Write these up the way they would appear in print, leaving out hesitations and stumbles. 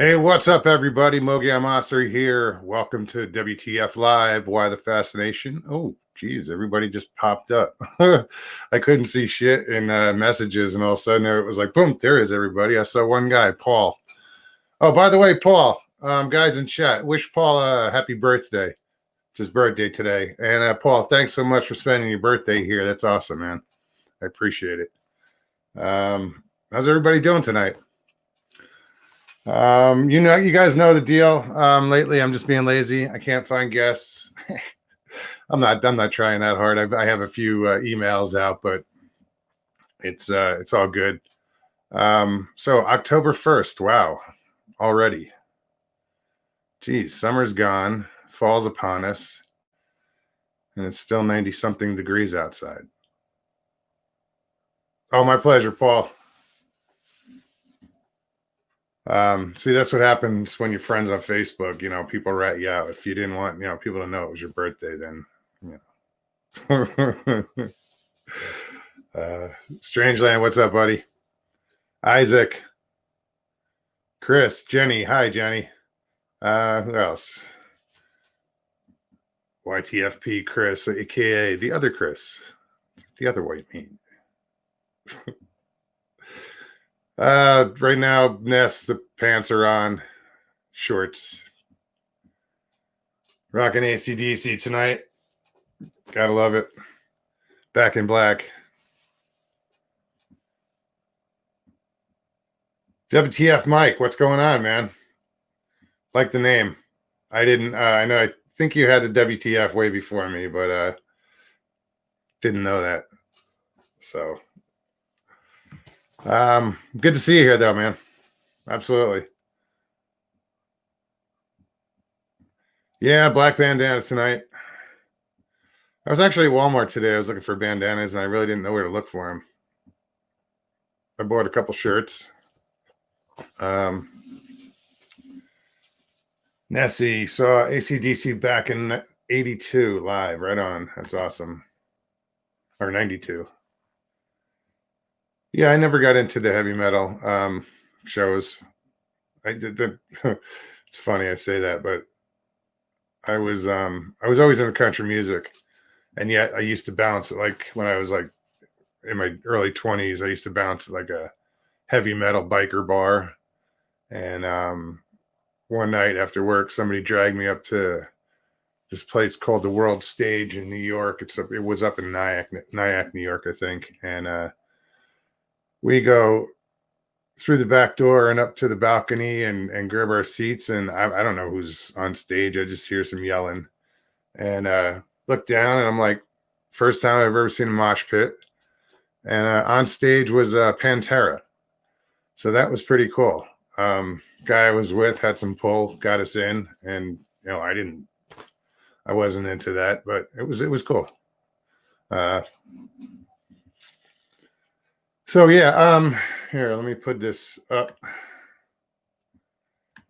Hey, what's up, everybody? Mogi Monster here. Welcome to WTF Live. Why the Fascination? Oh, geez, everybody just popped up. I couldn't see shit in messages, and all of a sudden it was like, boom, there is everybody. I saw one guy, Paul. Oh, by the way, Paul, guys in chat, wish Paul a happy birthday. It's his birthday today. And Paul, thanks so much for spending your birthday here. That's awesome, man. I appreciate it. How's everybody doing tonight? You guys know the deal. Lately I'm just being lazy. I can't find guests. I'm not trying that hard. I have a few emails out, but it's all good. So October 1st, wow, already. Geez, summer's gone, fall's upon us, and it's still 90 something degrees outside. Oh, my pleasure, Paul. See, that's what happens when you're friends on Facebook. You know, people rat you out. If you didn't want, people to know it was your birthday, then, Strangeland, what's up, buddy? Isaac, Chris, Jenny. Hi, Jenny. Who else? YTFP Chris, aka the other Chris, the other white meat. Right now, Ness, the pants are on, shorts. Rocking AC/DC tonight. Gotta love it. Back in black. WTF Mike, what's going on, man? Like the name. I didn't, I know, I think you had the WTF way before me, but didn't know that. So, good to see you here, though, man. Absolutely. Yeah, black bandana tonight. I was actually at Walmart today. I was looking for bandanas, and I really didn't know where to look for them. I bought a couple shirts. Nessie saw AC/DC back in 82 live. Right on. That's awesome. Or 92. Yeah, I never got into the heavy metal shows. I did the it's funny I say that, but I was always into country music. And yet I used to bounce like when I was like in my early 20s, I used to bounce at like a heavy metal biker bar. And one night after work, somebody dragged me up to this place called the World Stage in New York. It was up in Nyack, New York, I think. And we go through the back door and up to the balcony and grab our seats. And I don't know who's on stage. I just hear some yelling and look down and I'm like, first time I've ever seen a mosh pit. And on stage was Pantera. So that was pretty cool. Guy I was with had some pull, got us in, and I wasn't into that, but it was cool. So yeah, here, let me put this up.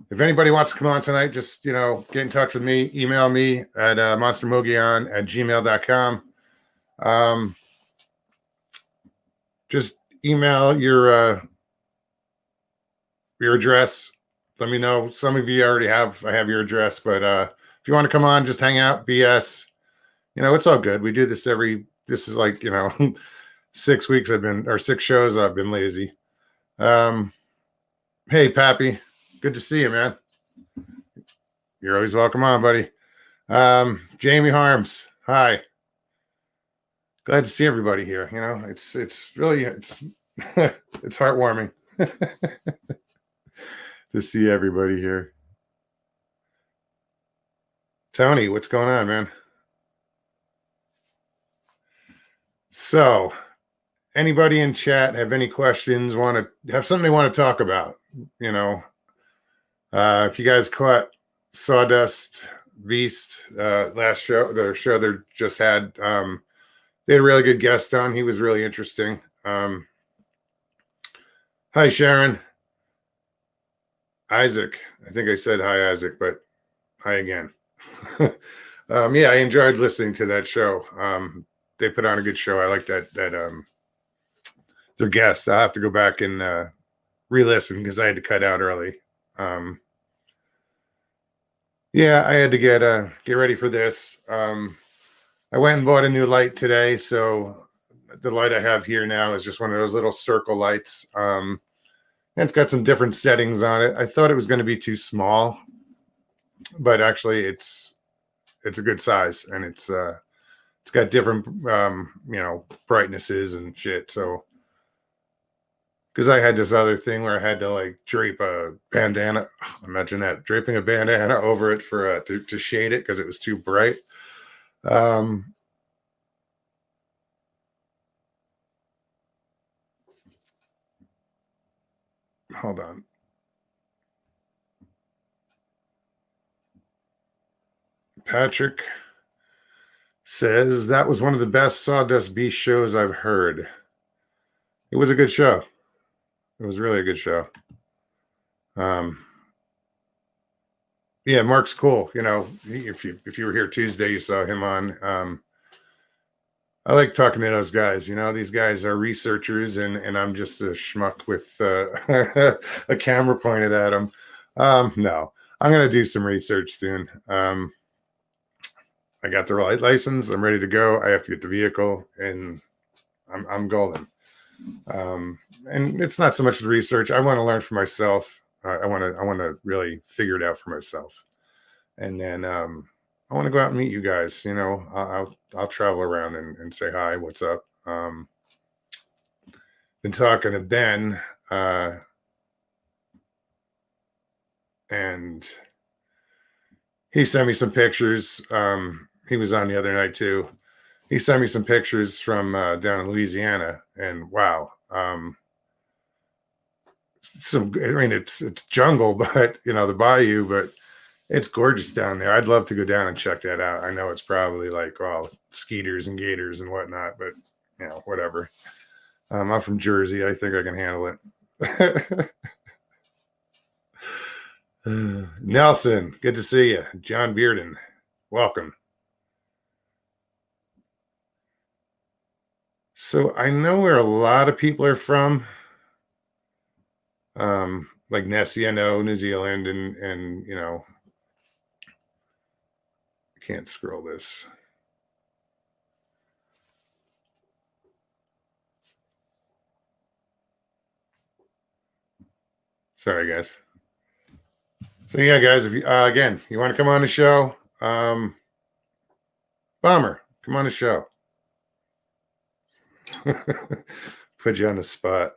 If anybody wants to come on tonight, just get in touch with me, email me at monstermogion@gmail.com. Just email your address. Let me know. Some of you already I have your address, but if you want to come on, just hang out, BS. It's all good. We do this this is like, 6 weeks 6 shows I've been lazy. Hey, Pappy, good to see you, man. You're always welcome on, buddy. Jamie Harms, hi. Glad to see everybody here. It's really it's heartwarming to see everybody here. Tony, what's going on, man? So, anybody in chat have any questions? Want to have something they want to talk about? If you guys caught Sawdust Beast last show, the show they just had, they had a really good guest on. He was really interesting. Hi, Sharon. Isaac. I think I said hi, Isaac, but hi again. Yeah, I enjoyed listening to that show. They put on a good show. I like that their guest. I'll have to go back and re-listen because I had to cut out early. Yeah, I had to get ready for this. I went and bought a new light today, so the light I have here now is just one of those little circle lights. And it's got some different settings on it. I thought it was going to be too small, but actually it's a good size, and it's got different brightnesses and shit. So because I had this other thing where I had to like drape a bandana. Imagine that, draping a bandana over it for to shade it because it was too bright. Um, Hold on. Patrick says that was one of the best Sawdust Beast shows I've heard. It was a good show. It was really a good show. Um, yeah, Mark's cool. If you were here Tuesday, you saw him on. I like talking to those guys. These guys are researchers, and I'm just a schmuck with a camera pointed at them. No, I'm gonna do some research soon. I got the right license. I'm ready to go. I have to get the vehicle, and I'm golden. And it's not so much the research. I want to learn for myself. I want to really figure it out for myself, and then I want to go out and meet you guys. I'll travel around and say hi. What's up? Been talking to Ben, and he sent me some pictures. He was on the other night too. He sent me some pictures from down in Louisiana, and wow. It's jungle, but the bayou, but it's gorgeous down there. I'd love to go down and check that out. I know it's probably like all skeeters and gators and whatnot, but whatever. I'm from Jersey. I think I can handle it. Nelson, good to see you. John Bearden, welcome. So I know where a lot of people are from. Like Nessie, I know, New Zealand, and I can't scroll this. Sorry, guys. So yeah, guys, if you again you want to come on the show, Bomber, come on the show. Put you on the spot.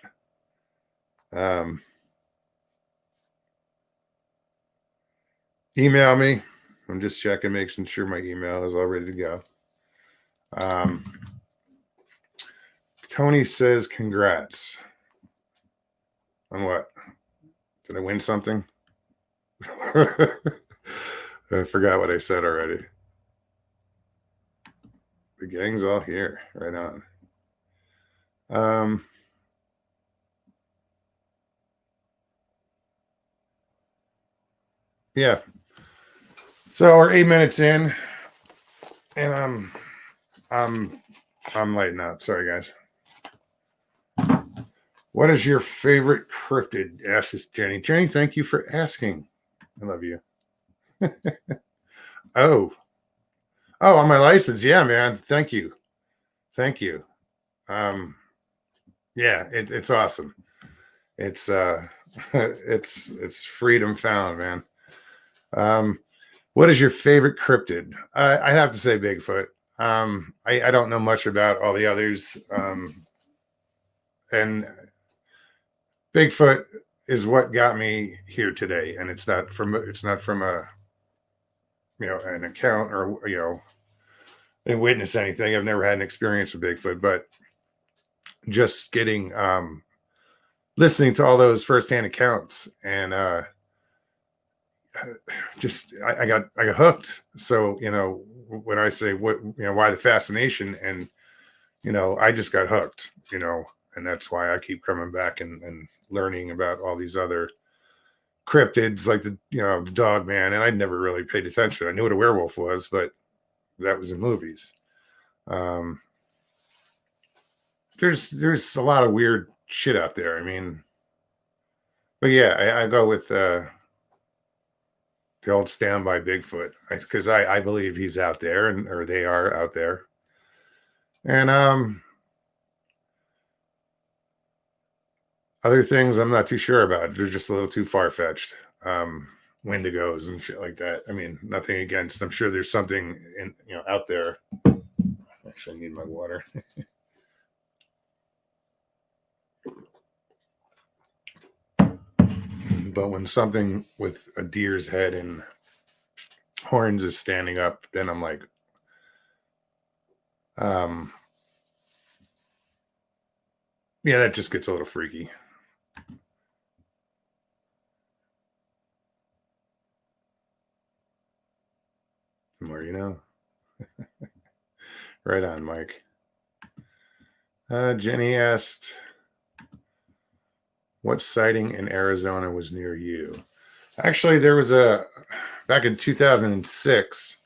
Email me. I'm just checking, making sure my email is all ready to go. Tony says, congrats. On what? Did I win something? I forgot what I said already. The gang's all here. Right on. Yeah. So we're 8 minutes in, and I'm lighting up. Sorry, guys. What is your favorite cryptid? Asks Jenny. Jenny, thank you for asking. I love you. Oh, on my license. Yeah, man. Thank you. Yeah, it's awesome. It's it's freedom found, man. What is your favorite cryptid? I have to say Bigfoot. I don't know much about all the others. And Bigfoot is what got me here today, and it's not from a an account or didn't witness anything. I've never had an experience with Bigfoot, but just getting listening to all those firsthand accounts, and I got hooked. So when I say what why the fascination, and I just got hooked, and that's why I keep coming back and learning about all these other cryptids, like the dog man. And I'd never really paid attention. I knew what a werewolf was, but that was in movies. There's a lot of weird shit out there. I mean, but yeah, I go with the old standby Bigfoot, because I believe he's out there, and or they are out there. And other things I'm not too sure about. They're just a little too far fetched. Wendigos and shit like that. I mean, nothing against. I'm sure there's something in out there. Actually, I need my water. But when something with a deer's head and horns is standing up, then I'm like, yeah, that just gets a little freaky. The more you know. Right on, Mike. Jenny asked, what sighting in Arizona was near you? Actually, there was back in 2006,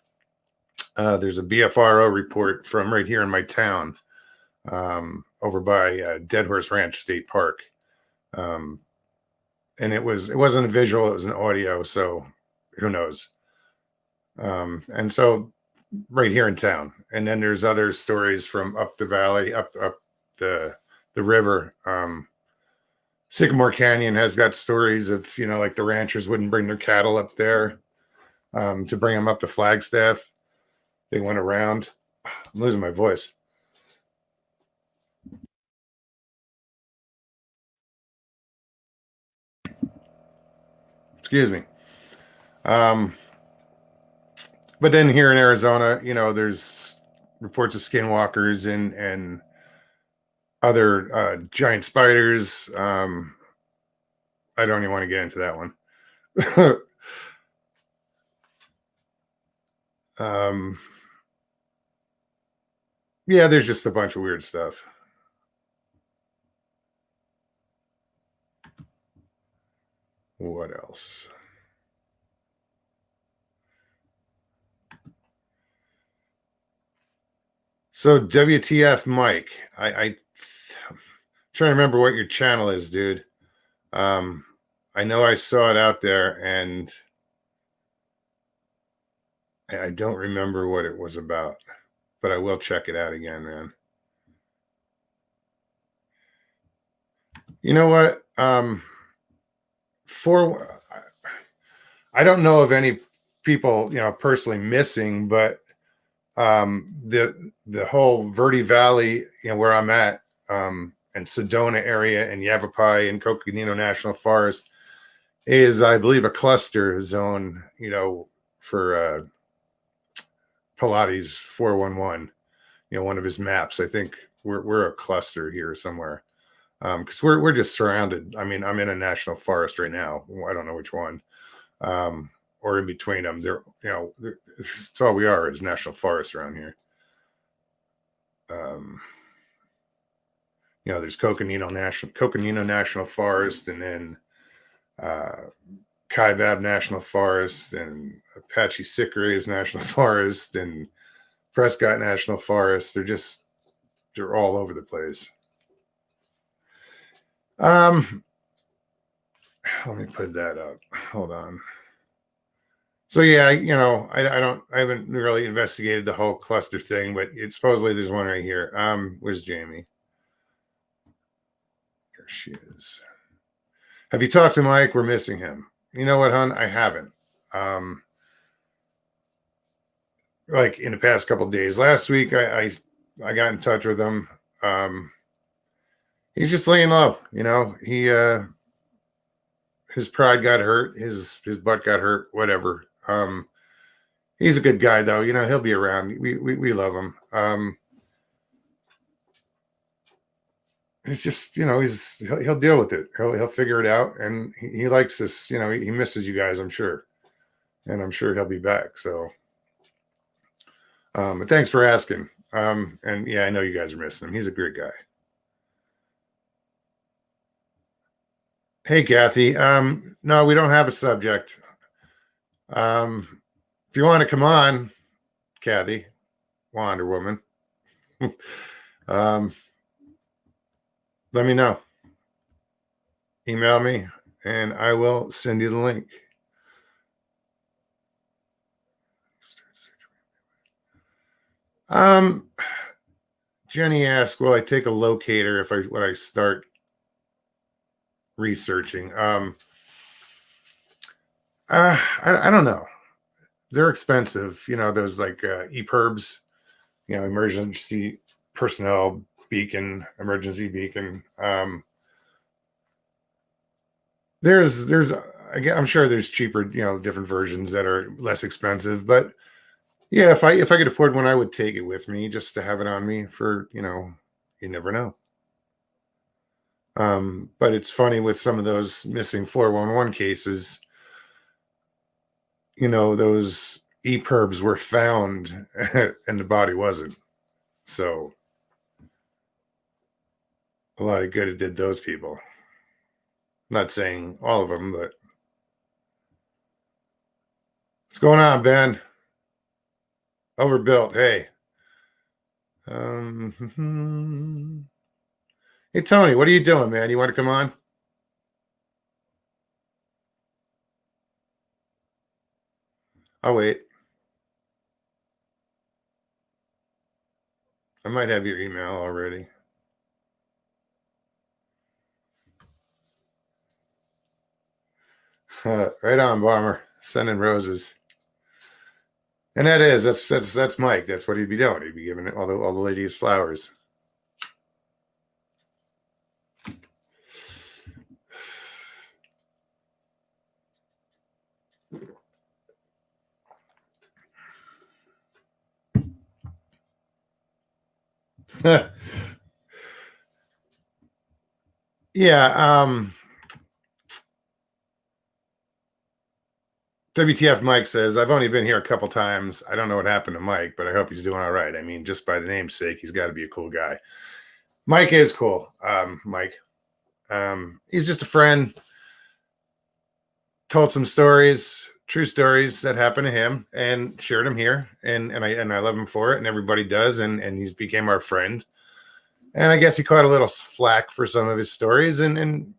there's a BFRO report from right here in my town, over by Dead Horse Ranch State Park. And it wasn't a visual, it was an audio, so who knows? And so right here in town. And then there's other stories from up the valley, up the river. Sycamore Canyon has got stories of, like the ranchers wouldn't bring their cattle up there to bring them up to Flagstaff. They went around. I'm losing my voice. Excuse me. But then here in Arizona, there's reports of skinwalkers and other giant spiders. I don't even want to get into that one. Yeah, there's just a bunch of weird stuff. What else? So WTF, Mike? I'm trying to remember what your channel is, dude. I know I saw it out there, and I don't remember what it was about, but I will check it out again, man. You know what? I don't know of any people, personally missing, but the whole Verde Valley, where I'm at, and Sedona area and Yavapai and Coconino National Forest is, I believe, a cluster zone, for Pilates 411, one of his maps. I think we're a cluster here somewhere. Because we're just surrounded. I mean, I'm in a national forest right now. I don't know which one. Or in between them. It's all we are is national forests around here. There's Coconino National Forest, and then Kaibab National Forest, and Apache Sickaries National Forest, and Prescott National Forest. They're all over the place. Let me put that up. Hold on. So yeah, I haven't really investigated the whole cluster thing, but supposedly there's one right here. Where's Jamie? Here she is. Have you talked to Mike? We're missing him. You know what, hon? I haven't. Like in the past couple of days. Last week, I got in touch with him. He's just laying low. He his pride got hurt. His butt got hurt. Whatever. He's a good guy, though. He'll be around. We love him. It's just, he'll deal with it. He'll figure it out, and he likes this. He misses you guys, I'm sure, and I'm sure he'll be back. So, but thanks for asking. And yeah, I know you guys are missing him. He's a great guy. Hey, Kathy. No, we don't have a subject. If you want to come on, Kathy, Wonder Woman, let me know. Email me, and I will send you the link. Um, Jenny asked, "Will I take a locator if when I start researching?" I don't know. They're expensive. You know, those like EPIRBs, emergency personnel beacon, emergency beacon. I'm sure there's cheaper, different versions that are less expensive, but yeah, if I could afford one, I would take it with me just to have it on me for, you never know. But it's funny with some of those missing 411 cases, those EPIRBs were found and the body wasn't. So a lot of good it did those people. I'm not saying all of them, but what's going on, Ben? Overbuilt. Hey. Hey, Tony, what are you doing, man? You want to come on? I'll wait. I might have your email already. Right on, Bomber. Sending roses. And that's Mike. That's what he'd be doing. He'd be giving all the ladies flowers. Yeah. WTF Mike says, I've only been here a couple times. I don't know what happened to Mike, but I hope he's doing all right. I mean, just by the name's sake, he's got to be a cool guy. Mike is cool. Mike. He's just a friend. Told some stories, true stories that happened to him, and shared them here. And I love him for it, and everybody does. And he's became our friend. And I guess he caught a little flack for some of his stories. And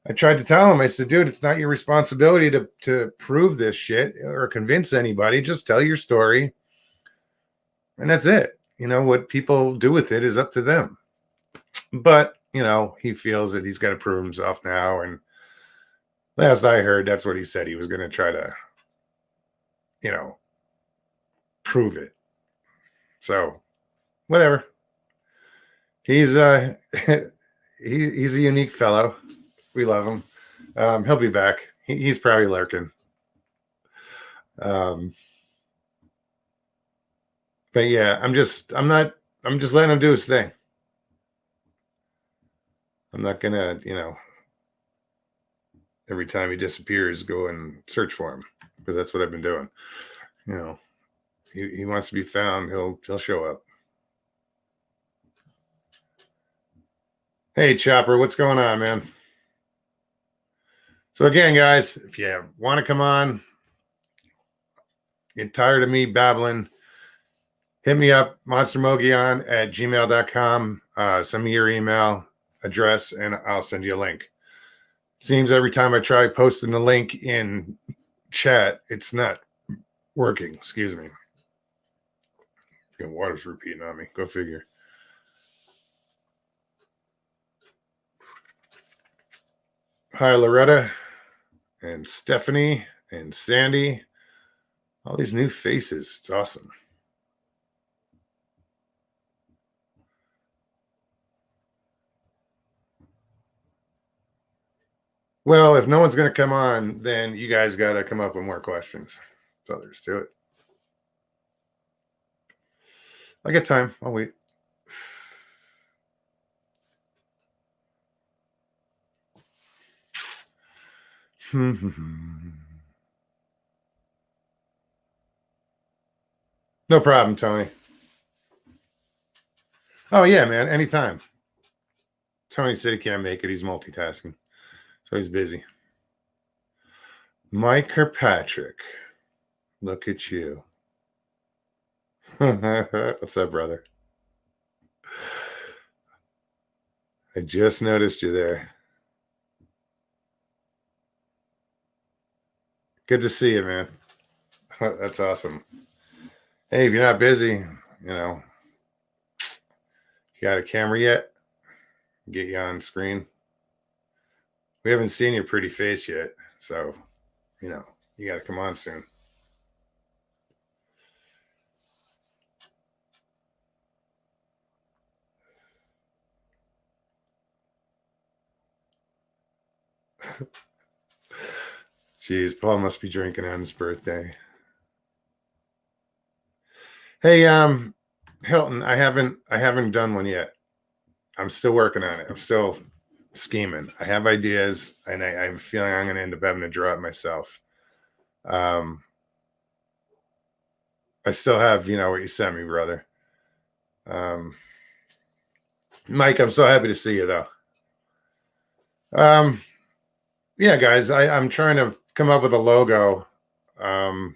I tried to tell him, I said, dude, it's not your responsibility to prove this shit or convince anybody. Just tell your story. And that's it. What people do with it is up to them. But, he feels that he's got to prove himself now. And last I heard, that's what he said. He was going to try to, prove it. So, whatever. He's he's a unique fellow. We love him. He'll be back. He's probably lurking. But yeah, I'm just letting him do his thing. I'm not gonna, every time he disappears, go and search for him, because that's what I've been doing. He wants to be found. He'll show up. Hey, Chopper, what's going on, man? So again, guys, if you want to come on, get tired of me babbling, hit me up, monstermogion@gmail.com. Send me your email address and I'll send you a link. Seems every time I try posting the link in chat, it's not working. Excuse me. Water's repeating on me. Go figure. Hi, Loretta and Stephanie and Sandy. All these new faces. It's awesome. Well, if no one's going to come on, then you guys got to come up with more questions. So there's to it. I got time. I'll wait. No problem, Tony. Oh, yeah, man. Anytime. Tony said he can't make it. He's multitasking. So he's busy. Mike Kirkpatrick. Look at you. What's up, brother? I just noticed you there. Good to see you, man. That's awesome. Hey, if you're not busy, you got a camera yet? Get you on screen. We haven't seen your pretty face yet, so you know you got to come on soon. Jeez, Paul must be drinking on his birthday. Hey, Hilton, I haven't done one yet. I'm still working on it. I'm still scheming. I have ideas, and I have a feeling I'm going to end up having to draw it myself. Um, I still have, what you sent me, brother. Um, Mike, I'm so happy to see you, though. Um, yeah, guys, I'm trying to come up with a logo. Um,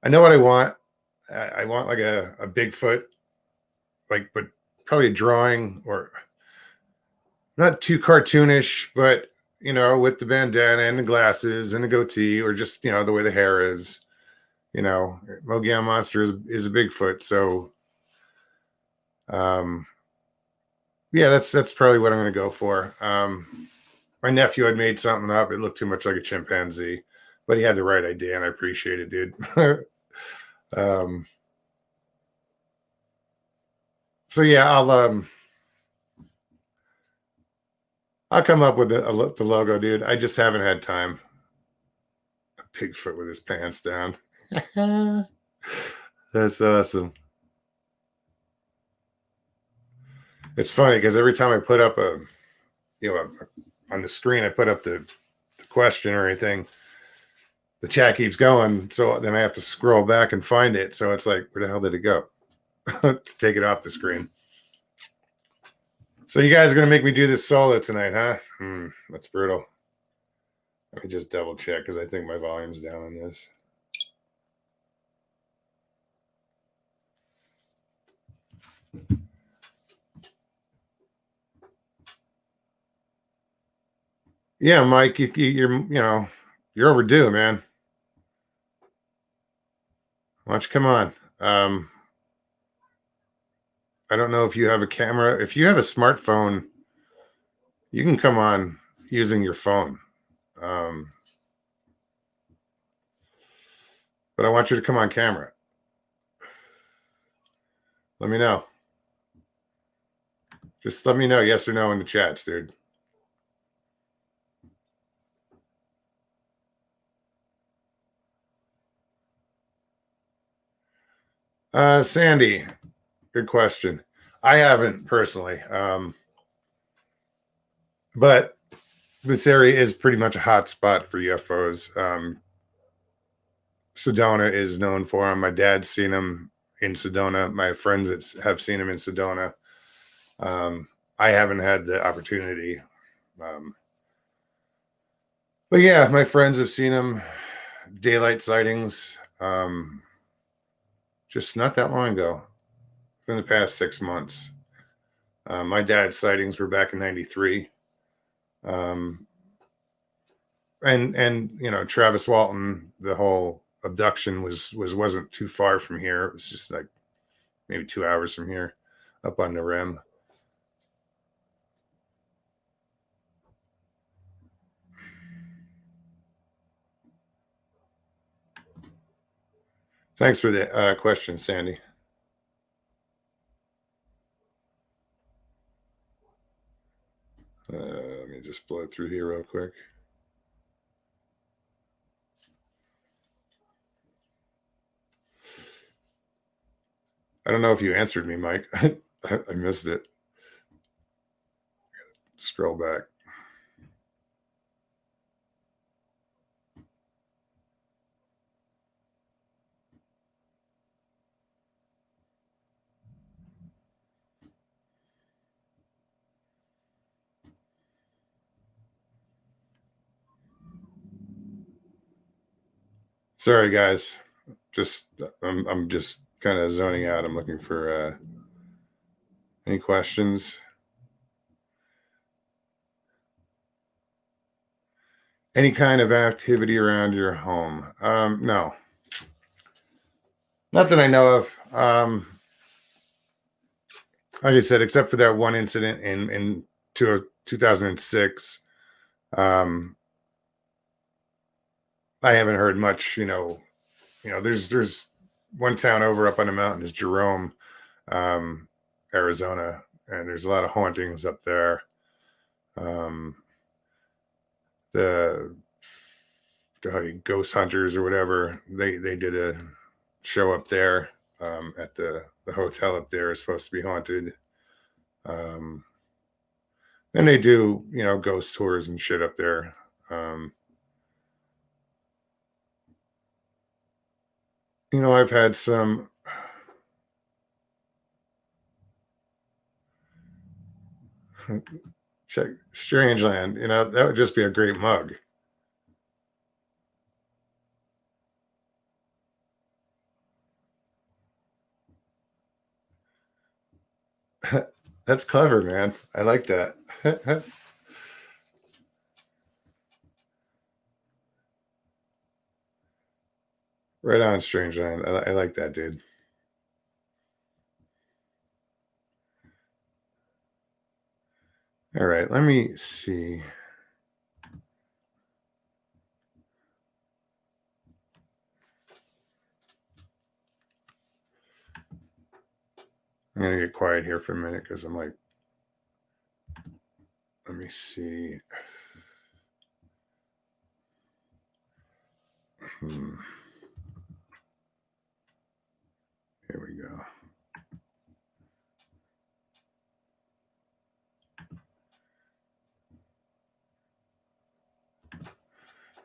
I know what I want. I want like a Bigfoot, but probably a drawing or not too cartoonish, but with the bandana and the glasses and the goatee, or just the way the hair is. Mogollon Monster is a Bigfoot, so um, yeah, that's probably what I'm going to go for. My nephew had made something up. It looked too much like a chimpanzee, but he had the right idea, and I appreciate it, dude. um, so yeah, I'll come up with the logo, dude. I just haven't had time. A Bigfoot with his pants down. That's awesome. It's funny because every time I put up on the screen, I put up the question or anything, the chat keeps going. So then I have to scroll back and find it. So it's like, where the hell did it go? To take it off the screen. So you guys are going to make me do this solo tonight, huh? That's brutal. Let me just double check because I think my volume's down on this. Yeah, Mike, you're overdue, man. Why don't you come on? I don't know if you have a camera. If you have a smartphone, you can come on using your phone. Um, but I want you to come on camera. Let me know. Just let me know yes or no in the chats, dude. Sandy, good question. I haven't personally, but this area is pretty much a hot spot for UFOs. Sedona is known for them. My dad's seen them in Sedona. My friends that have seen them in Sedona. I haven't had the opportunity. Um, but yeah, my friends have seen them. Daylight sightings. Just not that long ago, in the past 6 months. My dad's sightings were back in '93. Um, and Travis Walton, the whole abduction wasn't too far from here. It was just like maybe 2 hours from here, up on the rim. Thanks for the question, Sandy. Let me just blow through here real quick. I don't know if you answered me, Mike. I missed it. Scroll back. Sorry, guys. I'm just kind of zoning out. I'm looking for any questions. Any kind of activity around your home? No. Not that I know of. Like I said, except for that one incident in 2006, um, I haven't heard much. There's one town over up on the mountain is Jerome, um, Arizona, and there's a lot of hauntings up there. Um, the ghost hunters or whatever, they did a show up there, at the hotel up there is supposed to be haunted. Um, and they do, ghost tours and shit up there. Um, I've had some. Check Strangeland. That would just be a great mug. That's clever, man. I like that. Right on, Strangeland. I like that, dude. All right, let me see. I'm gonna get quiet here for a minute because I'm like, let me see. Hmm, here we go.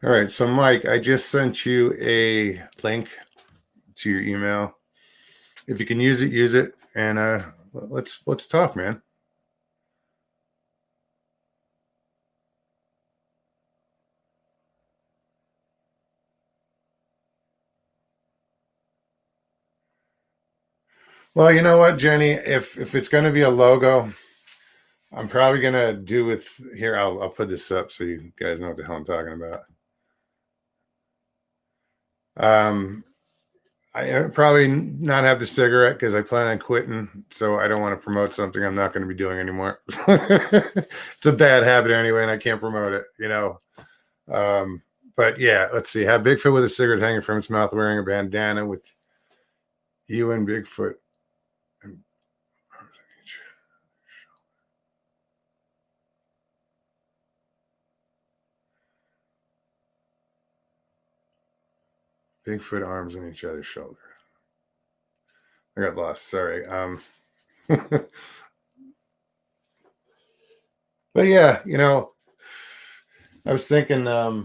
All right, so Mike, I just sent you a link to your email. If you can use it, and let's talk, man. Well, you know what, Jenny? If it's going to be a logo, I'm probably going to do with here. I'll put this up so you guys know what the hell I'm talking about. Um, I probably not have the cigarette because I plan on quitting, so I don't want to promote something I'm not going to be doing anymore. It's a bad habit anyway, and I can't promote it. Um, but yeah, let's see. Have Bigfoot with a cigarette hanging from its mouth, wearing a bandana with you and Bigfoot. Bigfoot arms on each other's shoulder. I got lost. Sorry. But yeah, I was thinking. I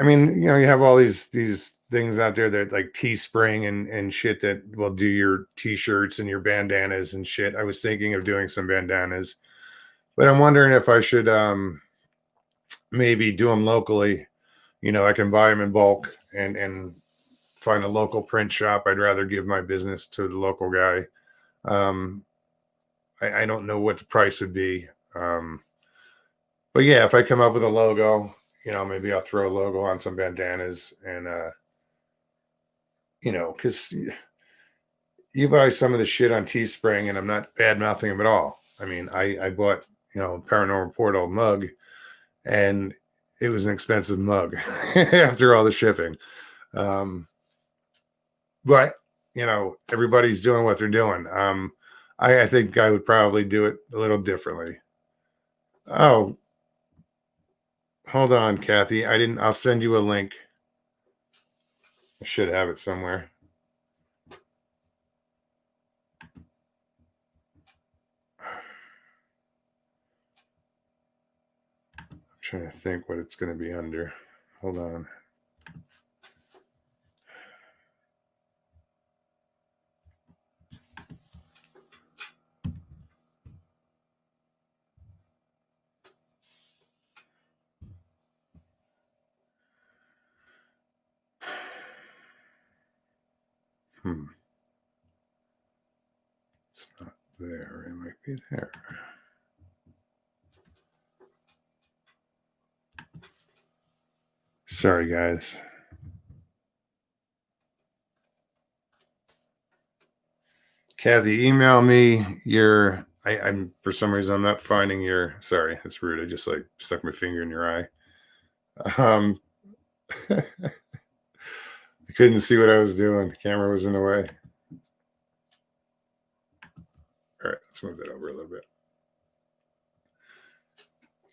mean, you have all these things out there that like Teespring and shit that will do your t-shirts and your bandanas and shit. I was thinking of doing some bandanas, but I'm wondering if I should maybe do them locally. I can buy them in bulk and find a local print shop. I'd rather give my business to the local guy. Um, I don't know what the price would be. But yeah, if I come up with a logo, maybe I'll throw a logo on some bandanas and because you buy some of the shit on Teespring, and I'm not bad mouthing them at all. I mean, I bought Paranormal Portal mug, and it was an expensive mug after all the shipping. Um, but everybody's doing what they're doing. I think I would probably do it a little differently. Oh, hold on, Kathy. I didn't. I'll send you a link. I should have it somewhere. I'm trying to think what it's going to be under. Hold on. Hmm. It's not there. It might be there. Sorry, guys. Kathy, email me your. I'm for some reason I'm not finding your. Sorry, that's rude. I just like stuck my finger in your eye. Um, I couldn't see what I was doing. The camera was in the way. All right, let's move that over a little bit.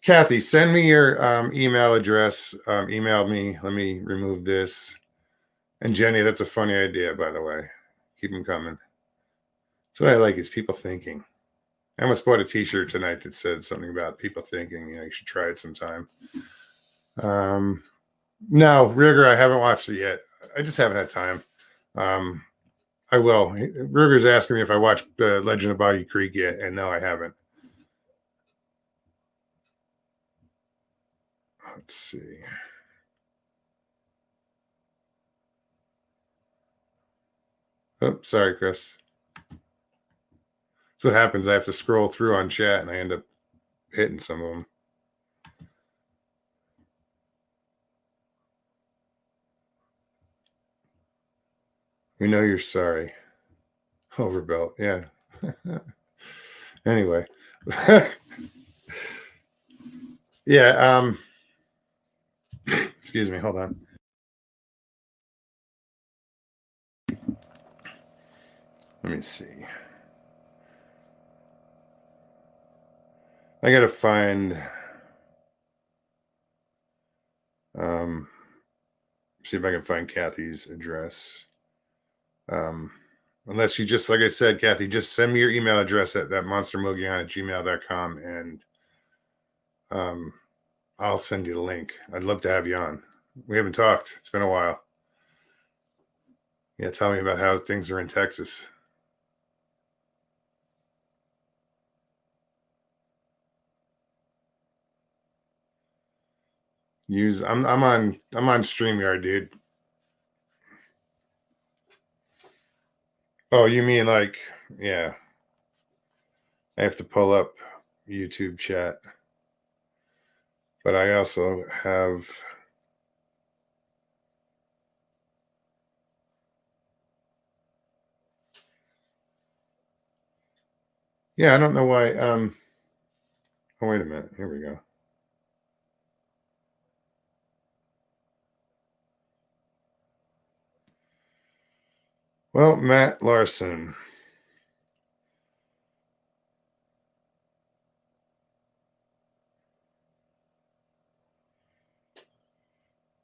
Kathy, send me your email address. Email me. Let me remove this. And Jenny, that's a funny idea, by the way. Keep them coming. That's what I like is people thinking. I almost bought a T-shirt tonight that said something about people thinking. You should try it sometime. No, Rigger, I haven't watched it yet. I just haven't had time. I will. Rigger's asking me if I watched Legend of Boggy Creek yet, and no, I haven't. Let's see. Oh, sorry, Chris. That's what happens. I have to scroll through on chat, and I end up hitting some of them. We know you're sorry. Overbelt, yeah. Anyway. Yeah, excuse me, hold on. Let me see. I gotta find see if I can find Kathy's address. Unless you just, like I said, Kathy, just send me your email address at that monstermogion@gmail.com and I'll send you the link. I'd love to have you on. We haven't talked. It's been a while. Yeah, tell me about how things are in Texas. I'm on StreamYard, dude. Oh, you mean like, yeah. I have to pull up YouTube chat. But I also have yeah, I don't know why. Oh, wait a minute. Here we go. Well, Matt Larson.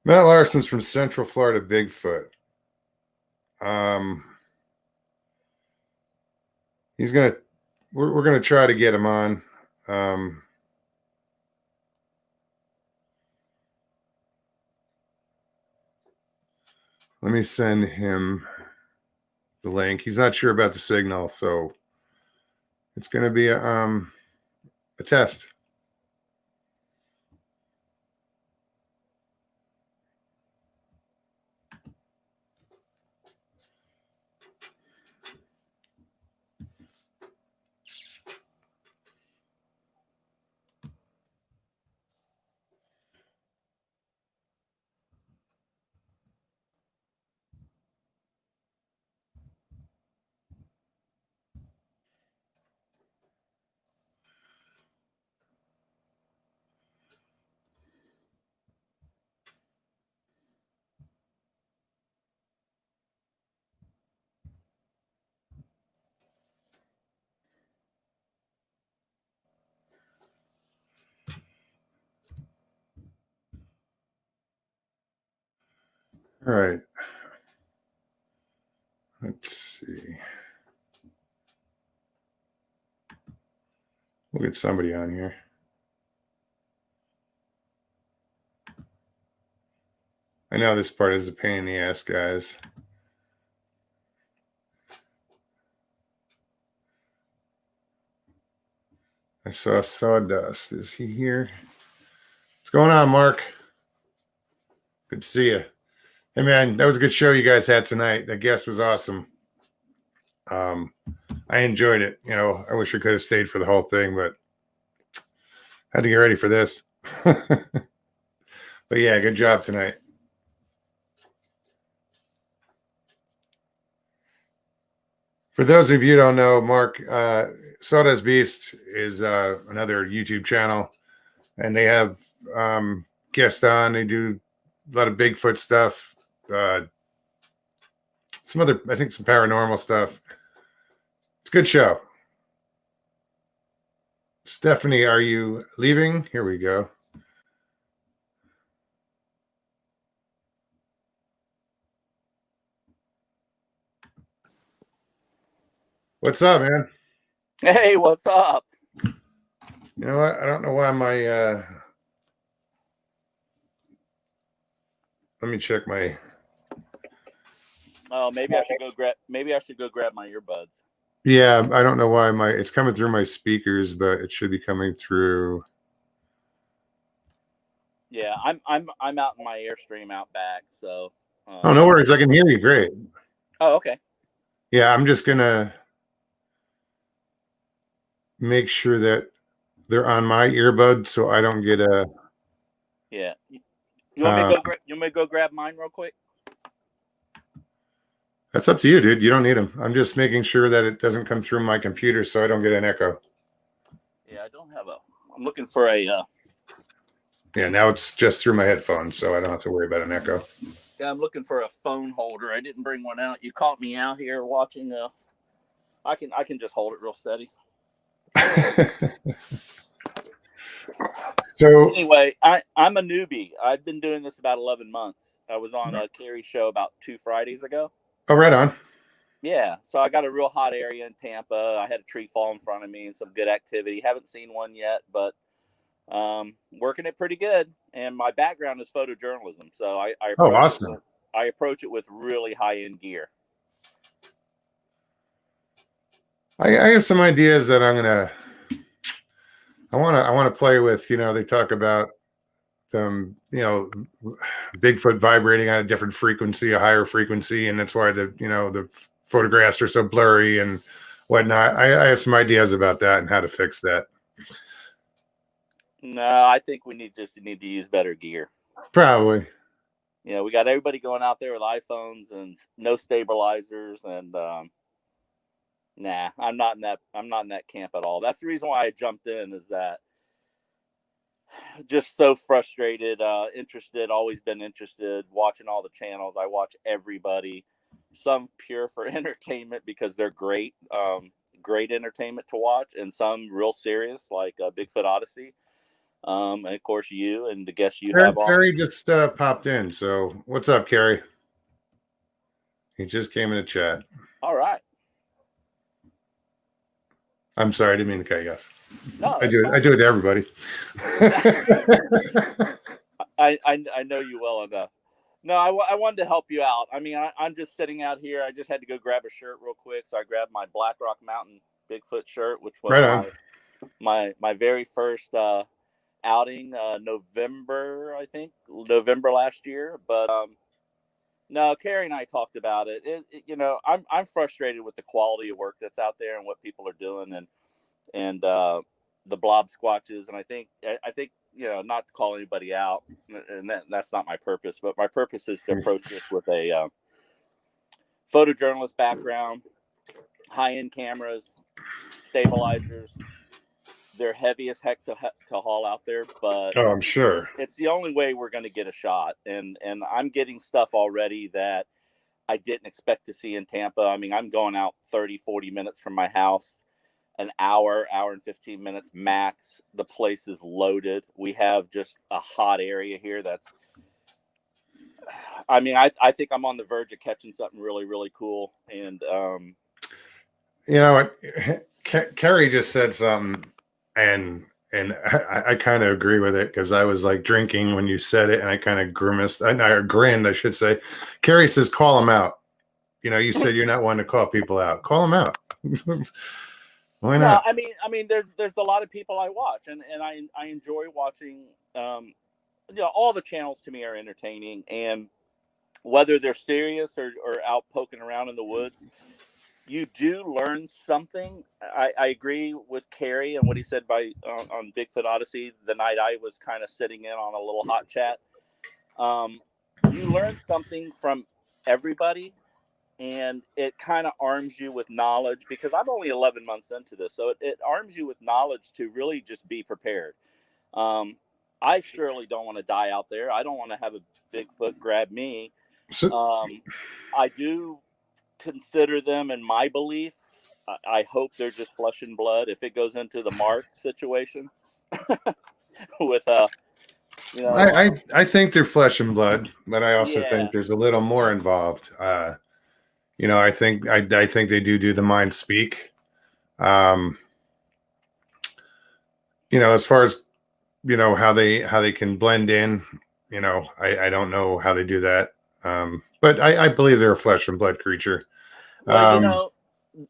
Matt Larson's from Central Florida Bigfoot. He's gonna we're gonna try to get him on. Let me send him the link. He's not sure about the signal, so it's gonna be a test. All right. Let's see. We'll get somebody on here. I know this part is a pain in the ass, guys. I saw Sawdust. Is he here? What's going on, Mark? Good to see you. Hey, man, that was a good show you guys had tonight. The guest was awesome. I enjoyed it. I wish I could have stayed for the whole thing, but had to get ready for this. But yeah, good job tonight. For those of you who don't know, Mark, Sawdust Beast is another YouTube channel, and they have guests on. They do a lot of Bigfoot stuff, some other, I think, some paranormal stuff. It's a good show. Stephanie, are you leaving? Here we go. What's up, man? Hey, what's up? You know what? I don't know why my let me check my. Oh, maybe I should go grab. Maybe I should go grab my earbuds. Yeah, I don't know why it's coming through my speakers, but it should be coming through. Yeah, I'm out in my Airstream out back. So. Oh, no worries. I can hear you great. Oh, okay. Yeah, I'm just gonna make sure that they're on my earbud so I don't get a. Yeah. You want me to go? You want me to go grab mine real quick? That's up to you, dude. You don't need them. I'm just making sure that it doesn't come through my computer so I don't get an echo. Yeah, I don't have a. I'm looking for a. Yeah, now it's just through my headphones, so I don't have to worry about an echo. Yeah, I'm looking for a phone holder. I didn't bring one out. You caught me out here watching. I can just hold it real steady. So anyway, I'm a newbie. I've been doing this about 11 months. I was on a Carrie show about 2 Fridays ago. Oh, right on. Yeah, so I got a real hot area in Tampa. I had a tree fall in front of me and some good activity. Haven't seen one yet, but working it pretty good. And my background is photojournalism, so I approach it with really high-end gear. I have some ideas that I want to play with. You know, they talk about Bigfoot vibrating on a different frequency, a higher frequency, and that's why the photographs are so blurry and whatnot. I have some ideas about that and how to fix that. No, I think we need to use better gear. Probably. Yeah, we got everybody going out there with iPhones and no stabilizers, and nah, I'm not in that camp at all. That's the reason why I jumped in, is that just so frustrated, interested, always been interested, watching all the channels. I watch everybody, some pure for entertainment because they're great, great entertainment to watch, and some real serious like Bigfoot Odyssey. And of course you and the guests you have on. Carrie just popped in. So what's up, Carrie? He just came in the chat. All right. I'm sorry, I didn't mean to cut you off. No, I do it to everybody. I know you well enough. No, I wanted to help you out. I mean, I'm just sitting out here. I just had to go grab a shirt real quick, so I grabbed my Black Rock Mountain Bigfoot shirt, which was right my very first outing, November last year. But no, Carrie and I talked about it. I'm frustrated with the quality of work that's out there and what people are doing, and the blob squatches. And I think not to call anybody out, and that's not my purpose. But my purpose is to approach this with a photojournalist background, high-end cameras, stabilizers. They're heavy as heck to haul out there, but I'm sure it's the only way we're going to get a shot. And I'm getting stuff already that I didn't expect to see in Tampa. I mean, I'm going out 30, 40 minutes from my house, an hour and 15 minutes max. The place is loaded. We have just a hot area here. I think I'm on the verge of catching something really, really cool. And, you know what? Carrie just said something, and I kind of agree with it, because I was like drinking when you said it, and I kind of grimaced. I grinned, I should say. Carrie says, "Call them out." You said you're not one to call people out. Call them out. Why not? No, I mean, there's a lot of people I watch, and I enjoy watching. All the channels to me are entertaining, and whether they're serious or out poking around in the woods, you do learn something. I agree with Carrie and what he said on Bigfoot Odyssey the night I was kind of sitting in on a little hot chat. You learn something from everybody, and it kind of arms you with knowledge, because I'm only 11 months into this. So it arms you with knowledge to really just be prepared. Um, I surely don't want to die out there. I don't want to have a Bigfoot grab me. So, I do consider them, in my belief, I hope they're just flesh and blood. If it goes into the Mark situation with I think they're flesh and blood, but I also yeah, think there's a little more involved. I think they do the mind speak. Um, as far as how they can blend in, I don't know how they do that. But I believe they're a flesh and blood creature. well,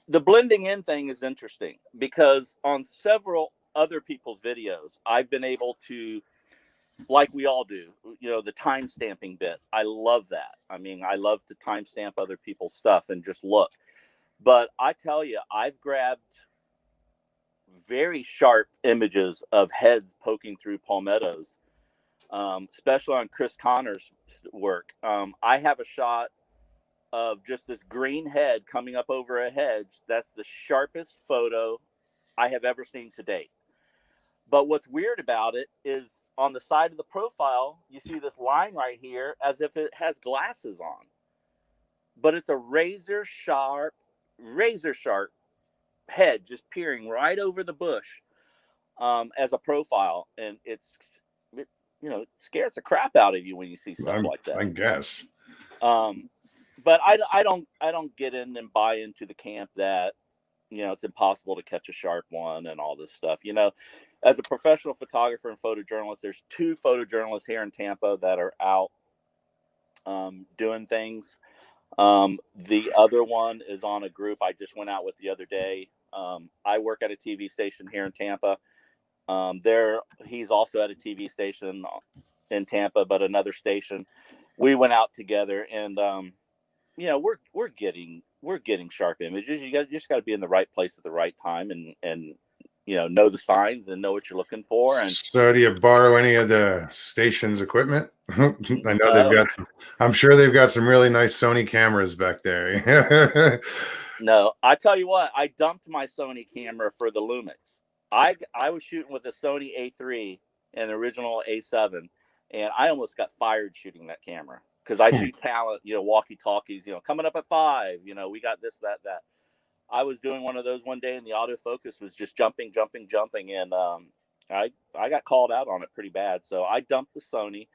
the blending in thing is interesting, because on several other people's videos, I've been able to, like we all do, the time stamping bit. I love that. I mean, I love to timestamp other people's stuff and just look. But I tell you, I've grabbed very sharp images of heads poking through palmettos, especially on Chris Connor's work. I have a shot of just this green head coming up over a hedge. That's the sharpest photo I have ever seen to date. But what's weird about it is, on the side of the profile, you see this line right here as if it has glasses on. But it's a razor sharp head just peering right over the bush, as a profile. And it scares the crap out of you when you see stuff like that. I guess. But I don't get in and buy into the camp that it's impossible to catch a sharp one and all this stuff. As a professional photographer and photojournalist, there's 2 photojournalists here in Tampa that are out doing things. The other one is on a group I just went out with the other day. I work at a TV station here in Tampa. He's also at a TV station in Tampa, but another station. We went out together, and we're getting sharp images. You just got to be in the right place at the right time, and know the signs and know what you're looking for. And so, do you borrow any of the station's equipment? I know they've no, got some. I'm sure they've got some really nice Sony cameras back there. no, I tell you what, I dumped my Sony camera for the Lumix. I was shooting with a Sony A3 and original A7, and I almost got fired shooting that camera, because I shoot talent, walkie talkies, coming up at 5, we got this, that. I was doing one of those one day, and the autofocus was just jumping, and I got called out on it pretty bad. So I dumped the Sony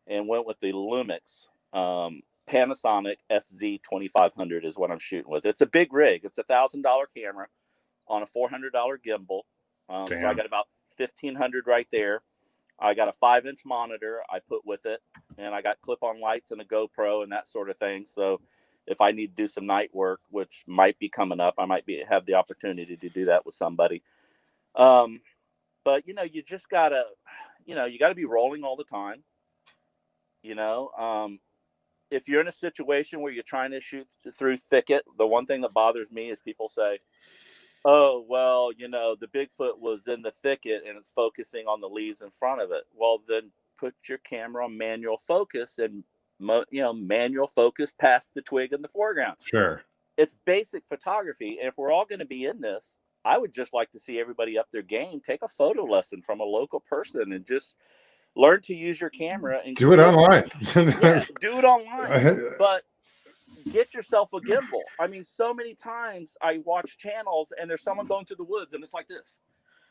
and went with the Lumix. Panasonic FZ2500 is what I'm shooting with. It's a big rig. It's $1,000 camera on a $400 gimbal. So I got about $1,500 right there. I got a 5-inch monitor I put with it, and I got clip-on lights and a GoPro and that sort of thing. So if I need to do some night work, which might be coming up, I might have the opportunity to do that with somebody. But you just gotta, you gotta be rolling all the time. If you're in a situation where you're trying to shoot through thicket, the one thing that bothers me is people say, "Oh, well, the Bigfoot was in the thicket and it's focusing on the leaves in front of it." Well, then put your camera on manual focus and manual focus past the twig in the foreground. Sure. It's basic photography. And if we're all going to be in this, I would just like to see everybody up their game. Take a photo lesson from a local person and just learn to use your camera and do it online. Yeah, do it online. But get yourself a gimbal. I mean, so many times I watch channels and there's someone going through the woods and it's like this.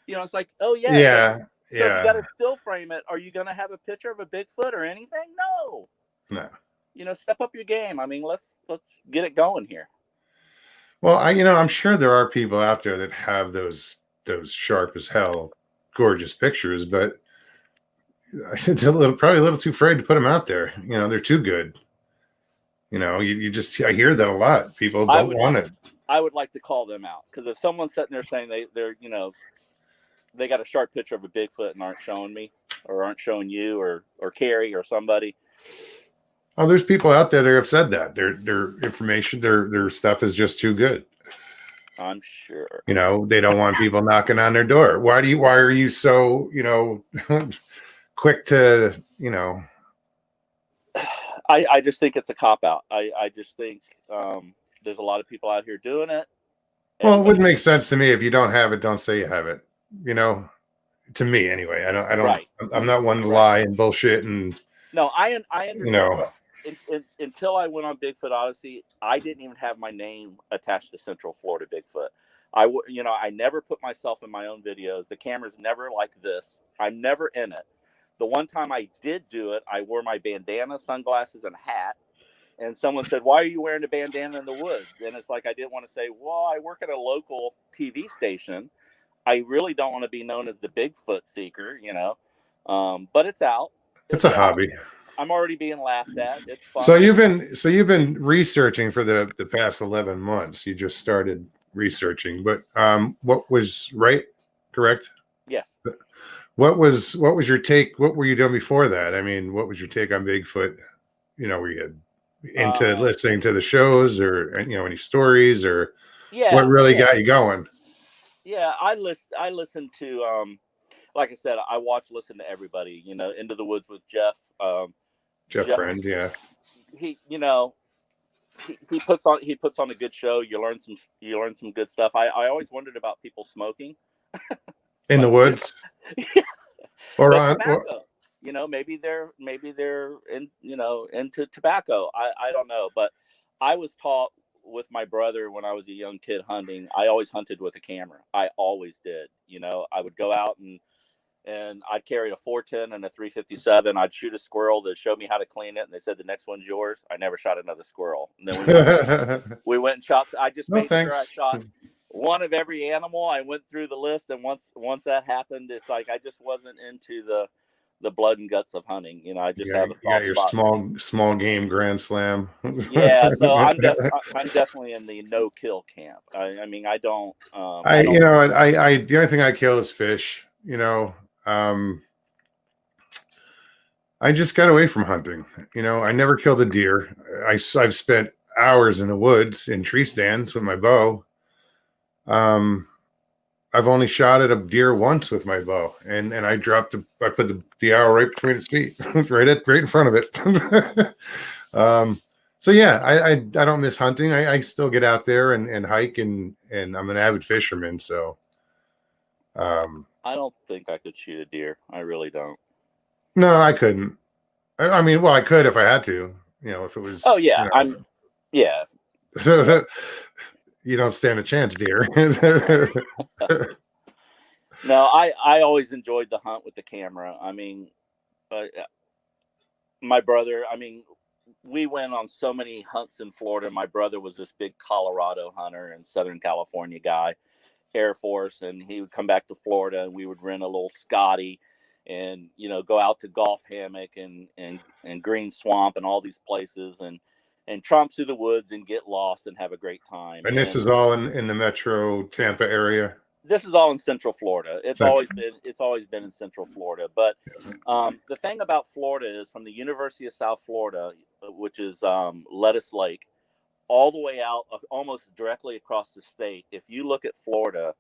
It's like, oh yeah. Yeah. So if you got to still frame it, are you going to have a picture of a Bigfoot or anything? No. Step up your game. I mean, let's get it going here. Well, I'm sure there are people out there that have those sharp as hell, gorgeous pictures, but it's probably a little too afraid to put them out there. They're too good. I hear that a lot. People don't want it. I would like to call them out, because if someone's sitting there saying they're they got a sharp picture of a Bigfoot and aren't showing me, or aren't showing you, or Carrie or somebody. Oh, there's people out there that have said that their information, their stuff is just too good. I'm sure. They don't want people knocking on their door. Why are you so, quick to, I just think it's a cop out. I just think There's a lot of people out here doing it. Well, it Everybody, wouldn't make sense to me if you don't have it. Don't say you have it. You know, to me anyway. I don't. right, I'm not one to right. lie and bullshit and No, I you understand. know. Look, until I went on Bigfoot Odyssey, I didn't even have my name attached to Central Florida Bigfoot. I never put myself in my own videos. The camera's never like this. I'm never in it. The one time I did do it, I wore my bandana, sunglasses, and hat. And someone said, "Why are you wearing a bandana in the woods?" And it's like I didn't want to say, "Well, I work at a local TV station. I really don't want to be known as the Bigfoot seeker, But it's out. It's It's a out. hobby. I'm already being laughed at. It's So fun. you've been researching for the past 11 months. You just started researching, but what was right? Correct? Yes. What was your take? What were you doing before that? I mean, what was your take on Bigfoot? Were you into listening to the shows or any stories or what really got you going? Yeah, I listen to like I said, I listen to everybody, Into the Woods with Jeff. Jeff Jeff, Friend, yeah. he he puts on a good show. You learn some good stuff. I always wondered about people smoking In the woods. Or but on tobacco. Maybe they're into tobacco. I don't know, but I was taught with my brother when I was a young kid hunting. I always hunted with a camera. I always did. I would go out and I'd carry a 410 and a 357. I'd shoot a squirrel. They showed me how to clean it, and they said the next one's yours. I never shot another squirrel. And then we went and shot. I just no made sure I thanks. shot one of every animal. I went through the list, and once that happened, it's like I just wasn't into the blood and guts of hunting. I just have a You got soft your spot. small game grand slam. Yeah, so I'm definitely in the no kill camp. I mean, I don't. I I don't. the only thing I kill is fish. I just got away from hunting. I never killed a deer. I've spent hours in the woods in tree stands with my bow. I've only shot at a deer once with my bow, and I put the arrow right between its feet, right in front of it. So yeah, I don't miss hunting. I still get out there and hike, and I'm an avid fisherman. So, I don't think I could shoot a deer. I really don't. no, I couldn't. I mean, well, I could if I had to. If it was. Oh yeah, yeah. You don't stand a chance, deer. No, I always enjoyed the hunt with the camera. I mean, my brother. I mean, we went on so many hunts in Florida. My brother was this big Colorado hunter and Southern California guy, Air Force, and he would come back to Florida, and we would rent a little Scotty, and go out to Golf Hammock and Green Swamp and all these places, and tromp through the woods and get lost and have a great time. And this is all in the metro Tampa area. This is all in Central Florida. It's always been in Central Florida. But the thing about Florida is, from the University of South Florida, which is Lettuce Lake, all the way out, almost directly across the state. If you look at Florida,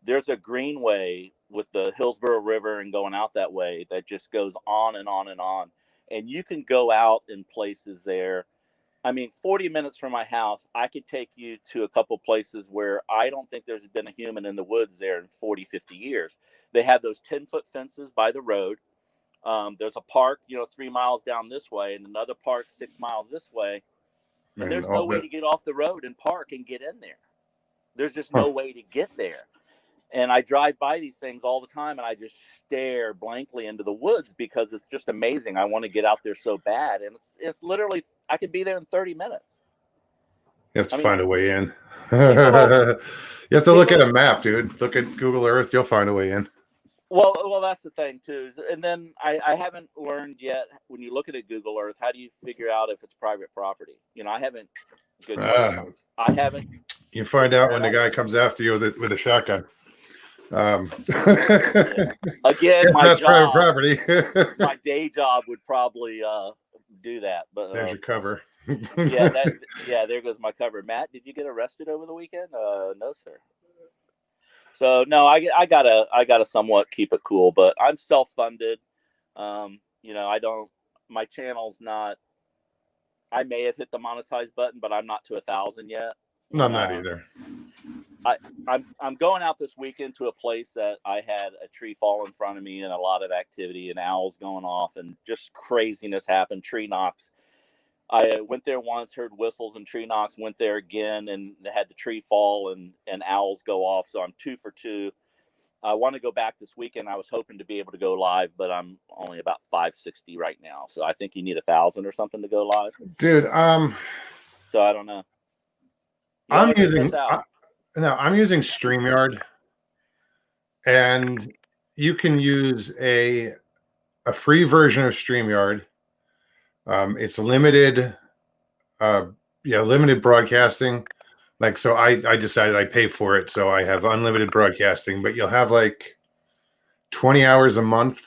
there's a greenway with the Hillsborough River and going out that way that just goes on and on and on. And you can go out in places there. I mean, 40 minutes from my house, I could take you to a couple places where I don't think there's been a human in the woods there in 40, 50 years. They had those 10-foot fences by the road. There's a park, 3 miles down this way, and another park 6 miles this way. And there's no way to get off the road and park and get in there. There's just no way to get there. And I drive by these things all the time, and I just stare blankly into the woods because it's just amazing. I want to get out there so bad. And it's literally, I could be there in 30 minutes. You have to find a way in. You have to look at a map, dude. Look at Google Earth. You'll find a way in. Well, that's the thing too. And then I haven't learned yet, when you look at it, Google Earth, how do you figure out if it's private property? I haven't. I haven't. You find out when the guy comes after you with a shotgun. Again, that's private property. My day job would probably do that, but there's your cover. There goes my cover. Matt, did you get arrested over the weekend? No, sir. So no, I gotta somewhat keep it cool, but I'm self-funded. I don't. My channel's not. I may have hit the monetize button, but I'm not to 1,000 yet. No, I'm not either. I'm going out this weekend to a place that I had a tree fall in front of me and a lot of activity and owls going off and just craziness happened. Tree knocks. I went there once, heard whistles and tree knocks, went there again and had the tree fall and owls go off. So I'm 2 for 2. I want to go back this weekend. I was hoping to be able to go live, but I'm only about 560 right now. So I think you need 1,000 or something to go live. Dude, so I don't know. I'm using StreamYard, and you can use a free version of StreamYard. It's limited, limited broadcasting. Like, so I decided I pay for it, so I have unlimited broadcasting, but you'll have like 20 hours a month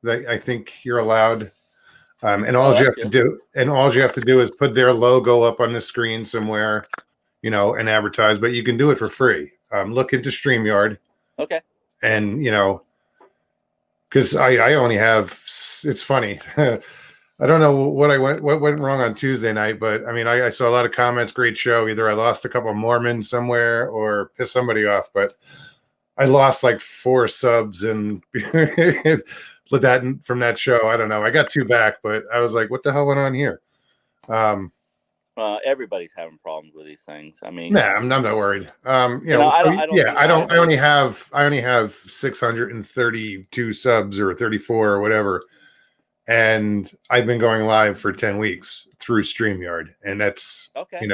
that I think you're allowed. And all you have to do is put their logo up on the screen somewhere, and advertise, but you can do it for free. Look into StreamYard. Okay. And, because I only have, it's funny. I don't know what went wrong on Tuesday night, but I mean, I saw a lot of comments, great show. Either I lost a couple of Mormons somewhere or pissed somebody off, but I lost like 4 subs and that from that show. I don't know. I got 2 back, but I was like, what the hell went on here? Everybody's having problems with these things. I mean, I'm not worried. I only have 632 subs or 34 or whatever. And I've been going live for 10 weeks through StreamYard. And that's, okay.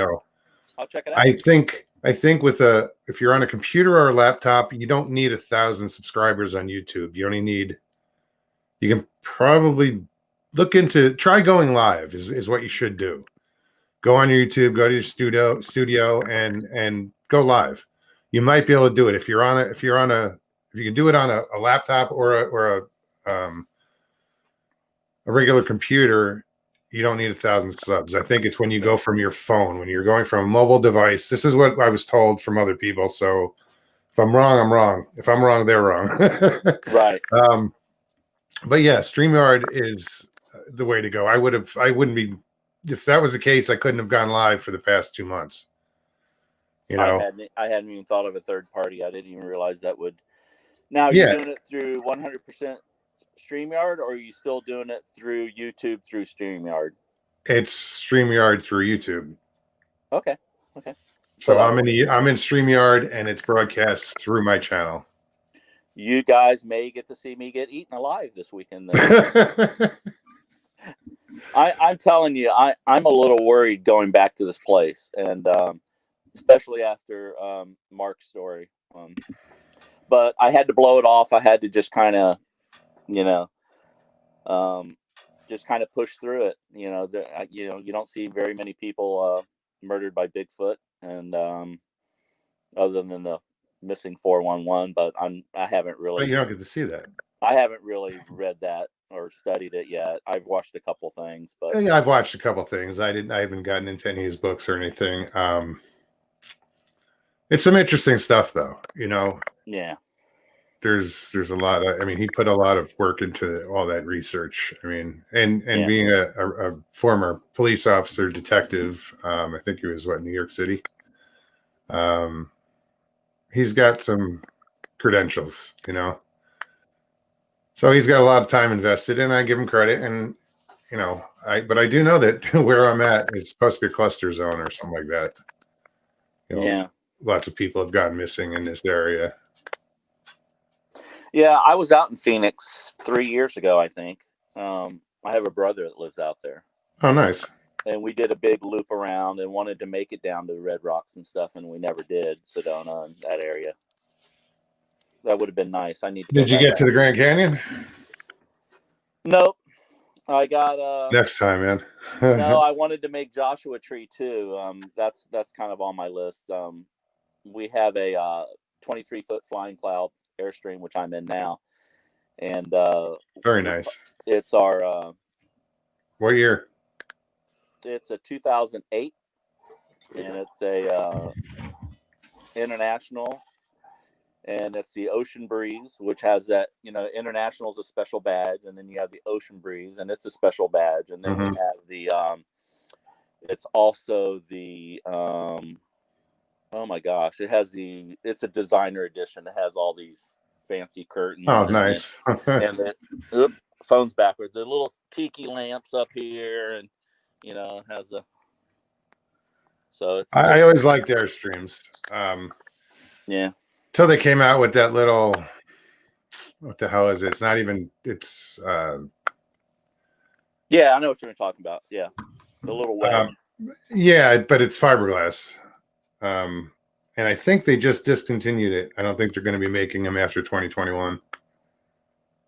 I'll check it out. I think if you're on a computer or a laptop, you don't need 1,000 subscribers on YouTube. You can probably try going live is what you should do. Go on YouTube, go to your studio and go live. You might be able to do it if you can do it on a laptop or a regular computer. You don't need 1,000 subs. I think it's when you go from your phone, when you're going from a mobile device. This is what I was told from other people. So if I'm wrong, I'm wrong. If I'm wrong, they're wrong. Right. But yeah, StreamYard is the way to go. I wouldn't be, if that was the case, I couldn't have gone live for the past 2 months. I hadn't even thought of a third party. I didn't even realize that would. Now you're doing it through 100% StreamYard, or are you still doing it through YouTube through StreamYard? It's StreamYard through YouTube. Okay. So I'm in StreamYard, and it's broadcast through my channel. You guys may get to see me get eaten alive this weekend. I'm telling you, I'm a little worried going back to this place, and especially after Mark's story. But I had to blow it off. I had to just kind of, just kind of push through it. You don't see very many people murdered by Bigfoot, and other than the missing 411. But I haven't really. But you don't get to see that. I haven't really read that or studied it yet. I've watched a couple things, but yeah, I've watched a couple things. I haven't gotten into any of his books or anything. It's some interesting stuff, though. Yeah. There's a lot of. I mean, he put a lot of work into all that research. I mean, and being a former police officer, detective. I think he was New York City. He's got some credentials, So he's got a lot of time invested, and I give him credit. And but I do know that where I'm at is supposed to be a cluster zone or something like that. Yeah, lots of people have gone missing in this area. Yeah, I was out in Phoenix 3 years ago, I think. I have a brother that lives out there. Oh, nice. And we did a big loop around and wanted to make it down to the Red Rocks and stuff, and we never did. Sedona and that area. That would have been nice. I need to. Did you get to the Grand Canyon? Nope. I got next time, man. No, I wanted to make Joshua Tree too. That's kind of on my list. We have a 23-foot flying cloud Airstream, which I'm in now, and very nice. It's our what year? It's a 2008, and it's a international. And it's the Ocean Breeze, which has that, international is a special badge. And then you have the Ocean Breeze, and it's a special badge. And then we have the, it's also the Oh my gosh, it's a designer edition. It has all these fancy curtains Oh, nice. and the phone's backwards. The little tiki lamps up here, and has a so I always liked Airstreams. Yeah. Till they came out with that little, what the hell is it? It's not even, it's Yeah, I know what you're talking about. Yeah, the little wedge. Yeah, but it's fiberglass. Um, and I think they just discontinued it. I don't think they're going to be making them after 2021.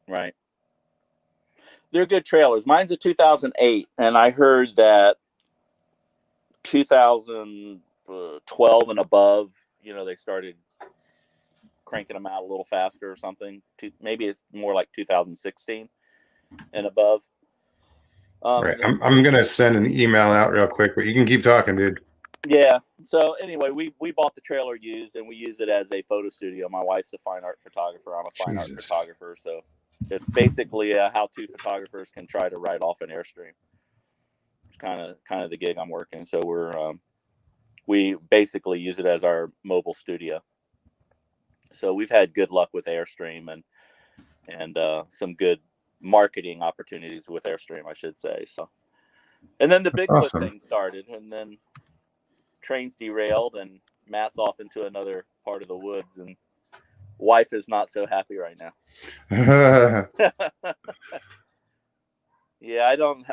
Right. They're good trailers. Mine's a 2008, and I heard that 2012 and above, they started cranking them out a little faster or something. Maybe it's more like 2016 and above. Right. I'm going to send an email out real quick, but you can keep talking, dude. Yeah. So anyway, we bought the trailer used, and we use it as a photo studio. My wife's a fine art photographer. I'm a fine art photographer. So it's basically how two photographers can try to write off an Airstream. It's kind of the gig I'm working. So we basically use it as our mobile studio. So we've had good luck with Airstream and some good marketing opportunities with Airstream, I should say. So, and then the Bigfoot thing started, and then trains derailed, and Matt's off into another part of the woods, and wife is not so happy right now. Yeah, I don't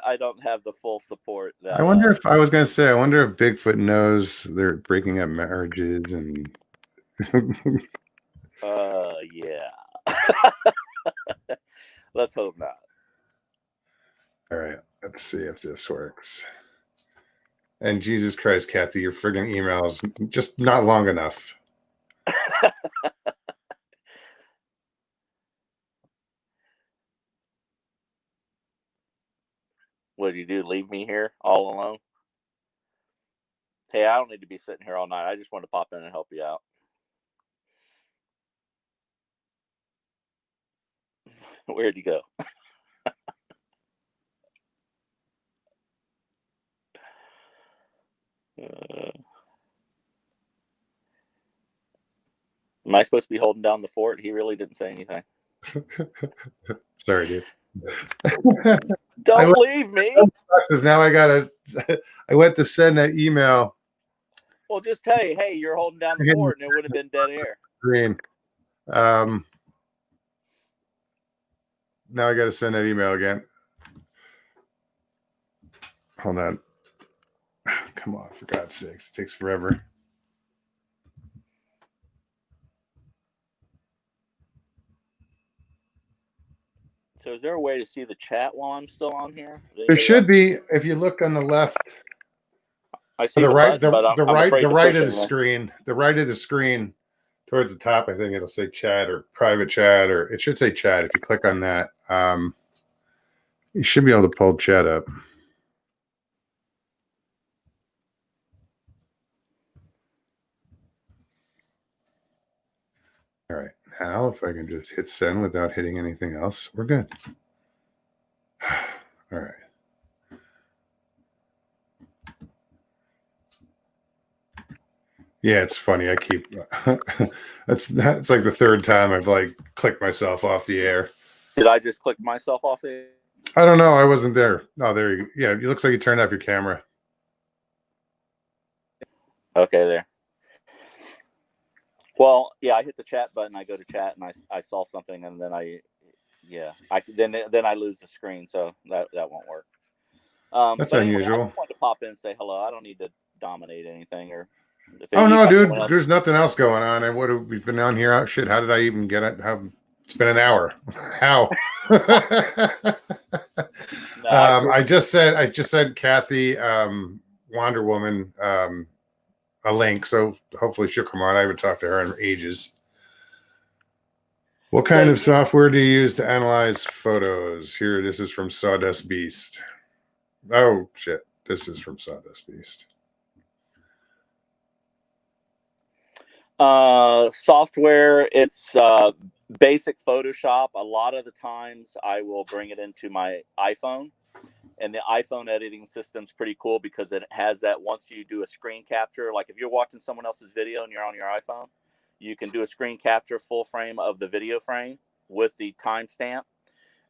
have the full support. I wonder if I wonder if Bigfoot knows they're breaking up marriages and. Yeah. Let's hope not. All right, let's see if this works. And Jesus Christ, Kathy, your friggin' emails just not long enough. What do you do? Leave me here all alone? Hey, I don't need to be sitting here all night. I just want to pop in and help you out. Where'd you go? Am I supposed to be holding down the fort? He really didn't say anything. Sorry, dude. Don't leave me. Now I went to send that email. Well, just tell you, hey, you're holding down the fort, and it would have been dead air. Green. Now I got to send that email again. Hold on. Come on, for God's sakes. It takes forever. So is there a way to see the chat while I'm still on here? There should be, if you look on the left. I see the right, the right of the screen. The right of the screen towards the top, I think it'll say chat or private chat, or it should say chat. If you click on that, you should be able to pull chat up. All right, now if I can just hit send without hitting anything else, we're good. All right. Yeah, it's funny. I keep that's like the third time I've clicked myself off the air. Did I just click myself off the air? I don't know. I wasn't there. Oh, there you go. Yeah, it looks like you turned off your camera. Okay, there. Well, yeah, I hit the chat button. I go to chat, and I saw something, and then I lose the screen, so that won't work. That's unusual. Anyway, I just wanted to pop in and say hello. I don't need to dominate anything or. Oh no, dude! There's nothing else going on. And what have we been on here? Oh, shit! How did I even get it? It's been an hour. How? I just sent Kathy, Wonder Woman, a link, so hopefully she'll come on. I haven't talked to her in ages. What kind of software do you use to analyze photos? Here, this is from Sawdust Beast. Oh shit! This is from Sawdust Beast. Software, it's basic Photoshop. A lot of the times I will bring it into my iPhone And the iPhone editing system's pretty cool because it has that once you do a screen capture, like if you're watching someone else's video and you're on your iPhone, you can do a screen capture full frame of the video frame with the timestamp.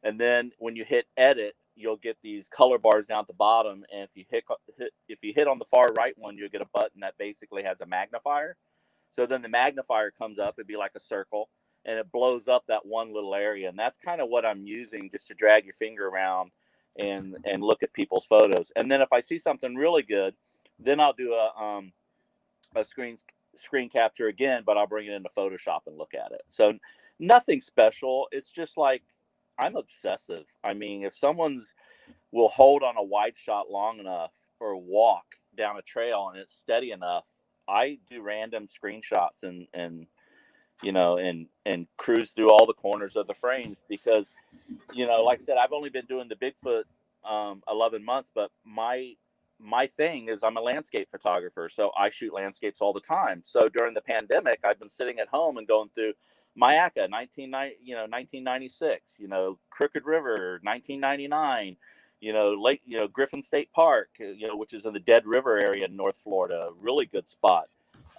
And then when you hit edit, you'll get these color bars down at the bottom. And if you hit on the far right one, you'll get a button that basically has a magnifier. So then the magnifier comes up, it'd be like a circle, and it blows up that one little area. And that's kind of what I'm using just to drag your finger around and look at people's photos. And then if I see something really good, then I'll do a screen capture again, but I'll bring it into Photoshop and look at it. So nothing special. It's just like I'm obsessive. I mean, if someone's will hold on a wide shot long enough or walk down a trail and it's steady enough, I do random screenshots and you know and cruise through all the corners of the frames because, you know, like I said, I've only been doing the Bigfoot 11 months, but my thing is I'm a landscape photographer, so I shoot landscapes all the time. So during the pandemic, I've been sitting at home and going through Mayaca 1996, you know, Crooked River 1999, you know, Lake, you know, Griffin State Park, you know, which is in the Dead River area in North Florida, really good spot.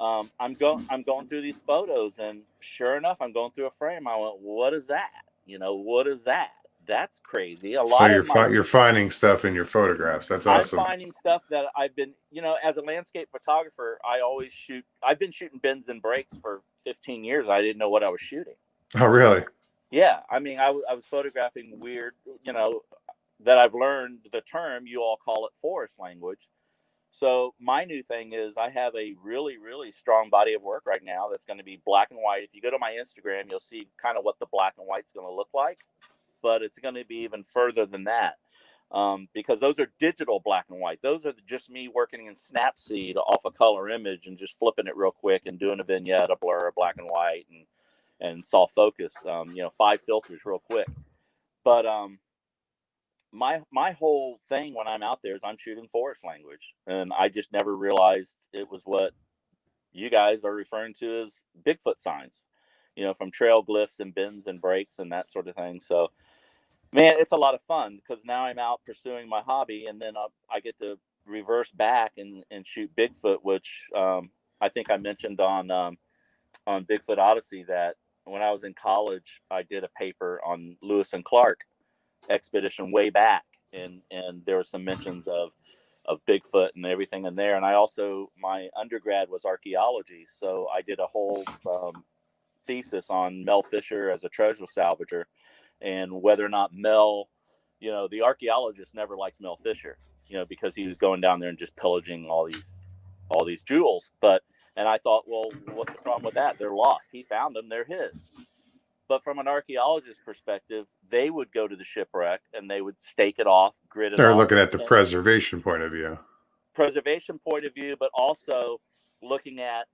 I'm going through these photos, and sure enough, I'm going through a frame. I went, what is that? You know, what is that? That's crazy. A So lot of my you're finding stuff in your photographs. That's I'm awesome. finding stuff that I've been, you know, as a landscape photographer, I've been shooting bins and breaks for 15 years. I didn't know what I was shooting. Oh, really? Yeah. I mean, I was photographing weird, you know, that I've learned the term, you all call it forest language. So my new thing is I have a really, really strong body of work right now that's going to be black and white. If you go to my Instagram, you'll see kind of what the black and white's going to look like, but it's going to be even further than that. Because those are digital black and white. Those are just me working in Snapseed off a color image and just flipping it real quick and doing a vignette, a blur, a black and white, and soft focus. You know, 5 filters real quick. But my whole thing when I'm out there is I'm shooting forest language, and I just never realized it was what you guys are referring to as Bigfoot signs. You know, from trail glyphs and bends and breaks and that sort of thing. So man, it's a lot of fun because now I'm out pursuing my hobby, and then I get to reverse back and shoot Bigfoot, which I think I mentioned on Bigfoot Odyssey that when I was in college, I did a paper on Lewis and Clark expedition way back, and there were some mentions of Bigfoot and everything in there. And I also, my undergrad was archaeology, so I did a whole thesis on Mel Fisher as a treasure salvager, and whether or not Mel, you know, the archaeologist never liked Mel Fisher, you know, because he was going down there and just pillaging all these jewels. And I thought, well, what's the problem with that? They're lost. He found them. They're his. But from an archaeologist's perspective, they would go to the shipwreck and they would stake it off, grid it They're off. looking at the preservation point of view. Preservation point of view, but also looking at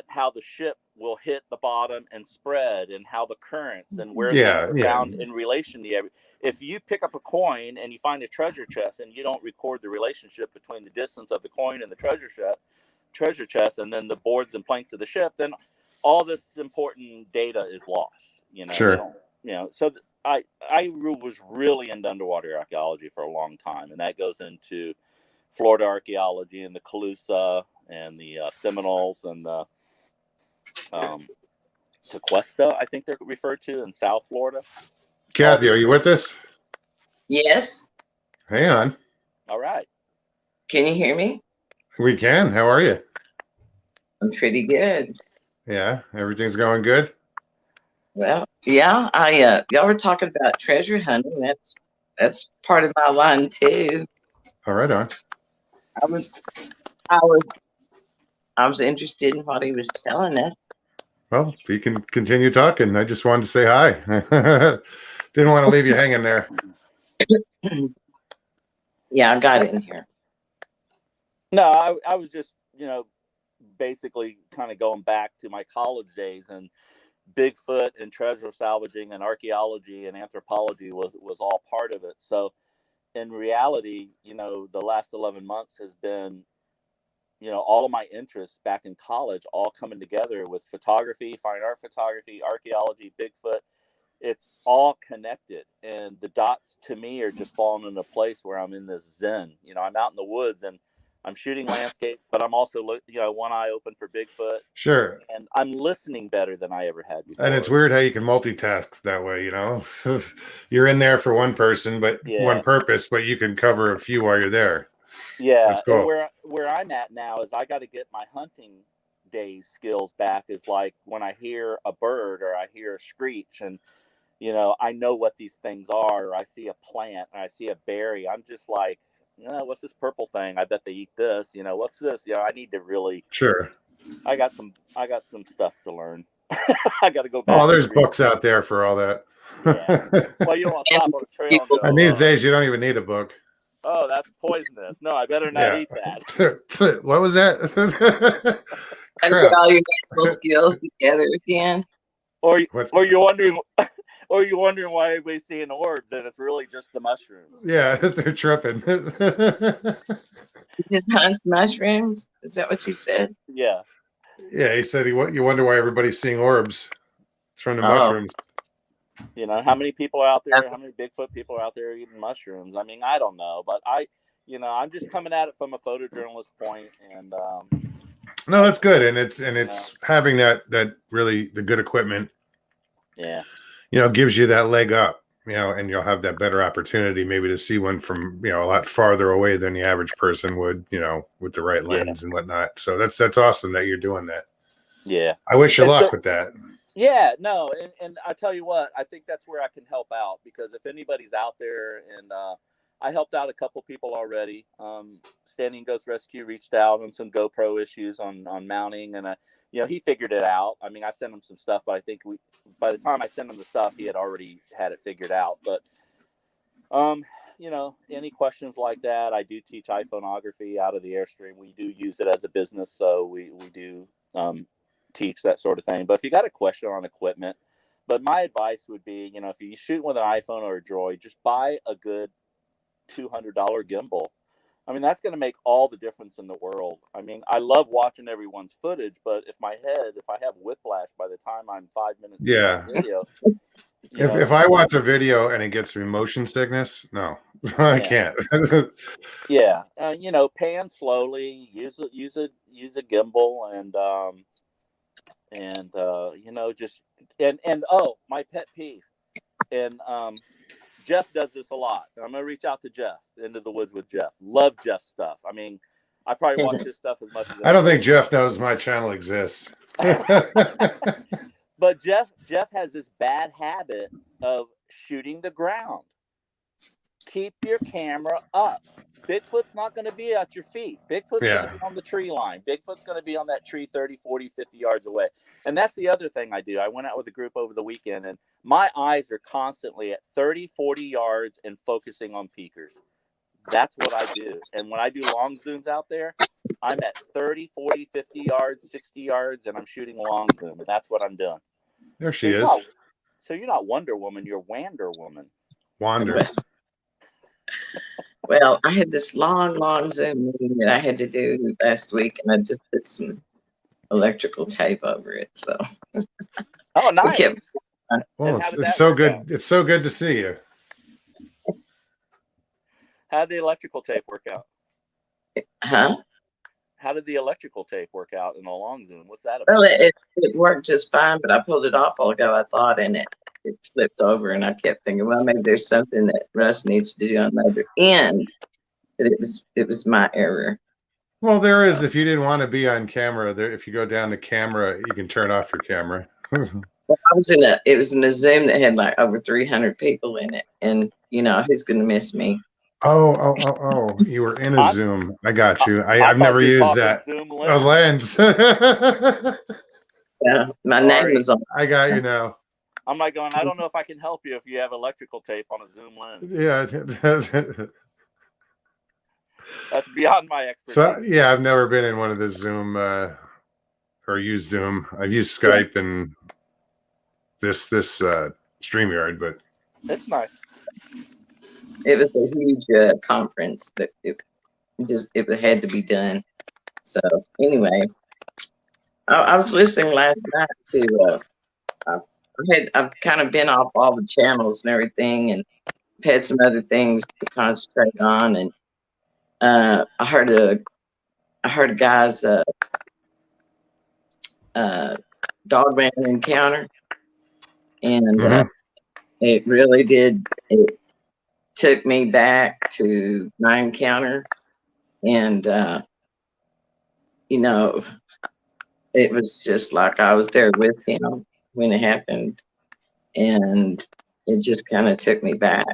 how the ship will hit the bottom and spread, and how the currents and where things are found in relation to every. If you pick up a coin and you find a treasure chest and you don't record the relationship between the distance of the coin and the treasure chest, and then the boards and planks of the ship, then all this important data is lost. You know, sure. You know, so I was really into underwater archaeology for a long time, and that goes into Florida archaeology and the Calusa and the Seminoles and the Tequesta, I think they're referred to in South Florida. Kathy, are you with us? Yes. Hang on. All right. Can you hear me? We can. How are you? I'm pretty good. Yeah, everything's going good. Well, yeah, y'all were talking about treasure hunting. That's part of my line too. All right, on. I was interested in what he was telling us. Well, we can continue talking. I just wanted to say hi. Didn't want to leave you hanging there. Yeah, I got in here. No, I was just, you know, basically kind of going back to my college days, and Bigfoot and treasure salvaging and archaeology and anthropology was all part of it. So in reality, you know, the last 11 months has been, you know, all of my interests back in college all coming together with photography, fine art photography, archaeology, Bigfoot, it's all connected, and the dots to me are just falling into place where I'm in this zen. You know, I'm out in the woods and I'm shooting landscape, but I'm also one eye open for Bigfoot, Sure. and I'm listening better than I ever had before. And it's weird how you can multitask that way, you know. You're in there for one person, but one purpose, but you can cover a few while you're there. Yeah, That's cool. and where I'm at now is I got to get my hunting days skills back. Is like when I hear a bird or I hear a screech, and you know, I know what these things are. Or I see a plant, or I see a berry. I'm just like, what's this purple thing? I bet they eat this. You know, what's this? You know, I need to really. Sure. I got some stuff to learn. I got to go back. Oh, there's books out there for all that. Yeah. Well, you don't want to stop on the trail and go. And these days, you don't even need a book. Oh, that's poisonous. No, I better not eat that. What was that? And get all your natural skills together again. Or you're wondering why everybody's seeing orbs, and it's really just the mushrooms. Yeah, they're tripping. He just hunts mushrooms? Is that what you said? Yeah. Yeah, he said you wonder why everybody's seeing orbs. It's from the mushrooms. You know, how many people out there, how many Bigfoot people are out there eating mushrooms? I mean, I don't know, but I'm just coming at it from a photojournalist point, and no, that's good, and it's having that really the good equipment. Yeah. You know, gives you that leg up. You know, and you'll have that better opportunity maybe to see one from, you know, a lot farther away than the average person would, you know, with the right lens and whatnot. So that's awesome that you're doing that. Yeah. I wish you luck with that. Yeah, no. And I tell you what, I think that's where I can help out, because if anybody's out there, and I helped out a couple people already. Standing Goats Rescue reached out on some GoPro issues on mounting, and you know, he figured it out. I mean, I sent him some stuff, but I think by the time I sent him the stuff, he had already had it figured out. But you know, any questions like that, I do teach iPhoneography out of the Airstream. We do use it as a business, so we do teach that sort of thing. But if you got a question on equipment, but my advice would be, you know, if you shoot with an iPhone or a Droid, just buy a good $200 gimbal. I mean, that's going to make all the difference in the world. I mean, I love watching everyone's footage, but if I have whiplash by the time I'm 5 minutes into the video. If I watch a video and it gets me motion sickness, no, I can't. Yeah, you know, pan slowly. Use a gimbal, and you know, just and my pet peeve, and Jeff does this a lot. I'm gonna reach out to Jeff, Into the Woods with Jeff. Love Jeff's stuff. I mean, I probably watch his stuff as much as I don't think Jeff knows my channel exists. But Jeff has this bad habit of shooting the ground. Keep your camera up. Bigfoot's not going to be at your feet. Bigfoot's going to be on the tree line. Bigfoot's going to be on that tree 30, 40, 50 yards away. And that's the other thing I do. I went out with a group over the weekend, and my eyes are constantly at 30, 40 yards and focusing on peakers. That's what I do. And when I do long zooms out there, I'm at 30, 40, 50 yards, 60 yards, and I'm shooting long zoom. And that's what I'm doing. There she is. So you're not Wonder Woman, you're Wander Woman. Wander. Well, I had this long Zoom meeting that I had to do last week, and I just put some electrical tape over it. So, oh, nice. Well, it's so good. It's so good to see you. How did the electrical tape work out? Huh? How did the electrical tape work out in the long zoom? What's that about? Well, it worked just fine, but I pulled it off all ago, I thought, and it flipped over, and I kept thinking, well, maybe there's something that Russ needs to do on the other end. But it was my error. Well, there is. If you didn't want to be on camera, there. If you go down to camera, you can turn off your camera. Well, it was in a Zoom that had like over 300 people in it, and you know who's going to miss me. Oh! You were in a Zoom. I got you. I've never used that. A lens. Yeah, my name was on. I got you now. I'm like going, I don't know if I can help you if you have electrical tape on a Zoom lens. Yeah. That's beyond my expertise. So yeah, I've never been in one of the Zoom or used Zoom. I've used Skype and this StreamYard, but it's nice. It was a huge conference that it had to be done. So anyway, I was listening last night to I've kind of been off all the channels and everything, and had some other things to concentrate on. And I heard a guy's dogman encounter, and Mhm. it really did. It took me back to my encounter, and you know, it was just like I was there with him when it happened, and it just kind of took me back.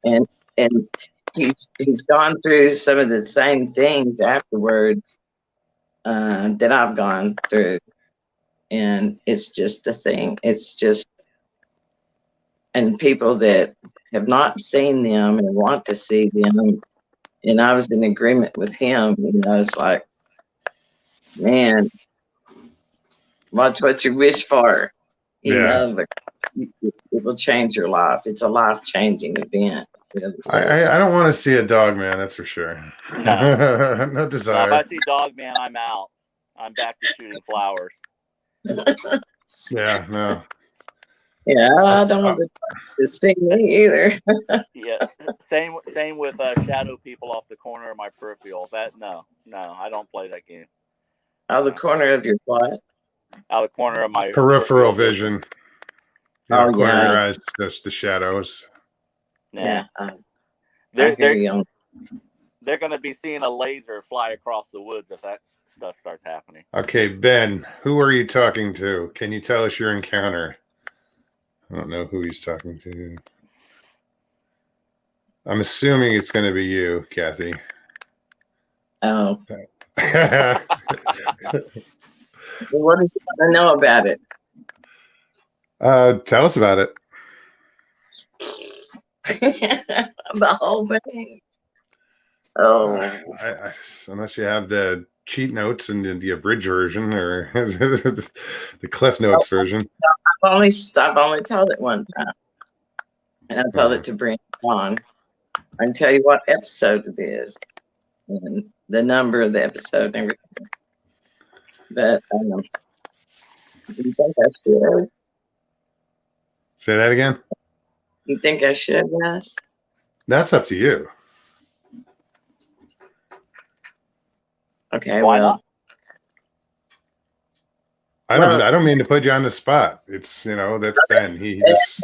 And and he's gone through some of the same things afterwards that I've gone through, and it's just the thing. It's just, and people that have not seen them and want to see them, and I was in agreement with him. It's like, man, watch what you wish for. Yeah. But it will change your life. It's a life-changing event. It really is. I don't want to see a dog man, that's for sure. No. No No, if desire. I see Dog Man, I'm out. I'm back to shooting flowers. Yeah, no. Yeah, I That's, don't want to see me either. Yeah, same with shadow people off the corner of my peripheral. That no, I don't play that game. Out of the corner of your what? Out of the corner of my peripheral vision. Oh, Corner of yeah. your eyes, just the shadows. Yeah, Nah. I hear you. They're going to be seeing a laser fly across the woods if that stuff starts happening. Okay, Ben, who are you talking to? Can you tell us your encounter? I don't know who he's talking to. I'm assuming it's going to be you, Kathy. Oh. So what does he want to know about it? Tell us about it. The whole thing. Oh. Unless you have the cheat notes and the abridged version or the Cliff Notes version. I've only told it one time, and I told it to bring it on. I can tell you what episode it is and the number of the episode and everything. But you think I should? Say that again. You think I should, guys? That's up to you. Okay, Why well. not? I don't mean to put you on the spot. It's that's Ben. He just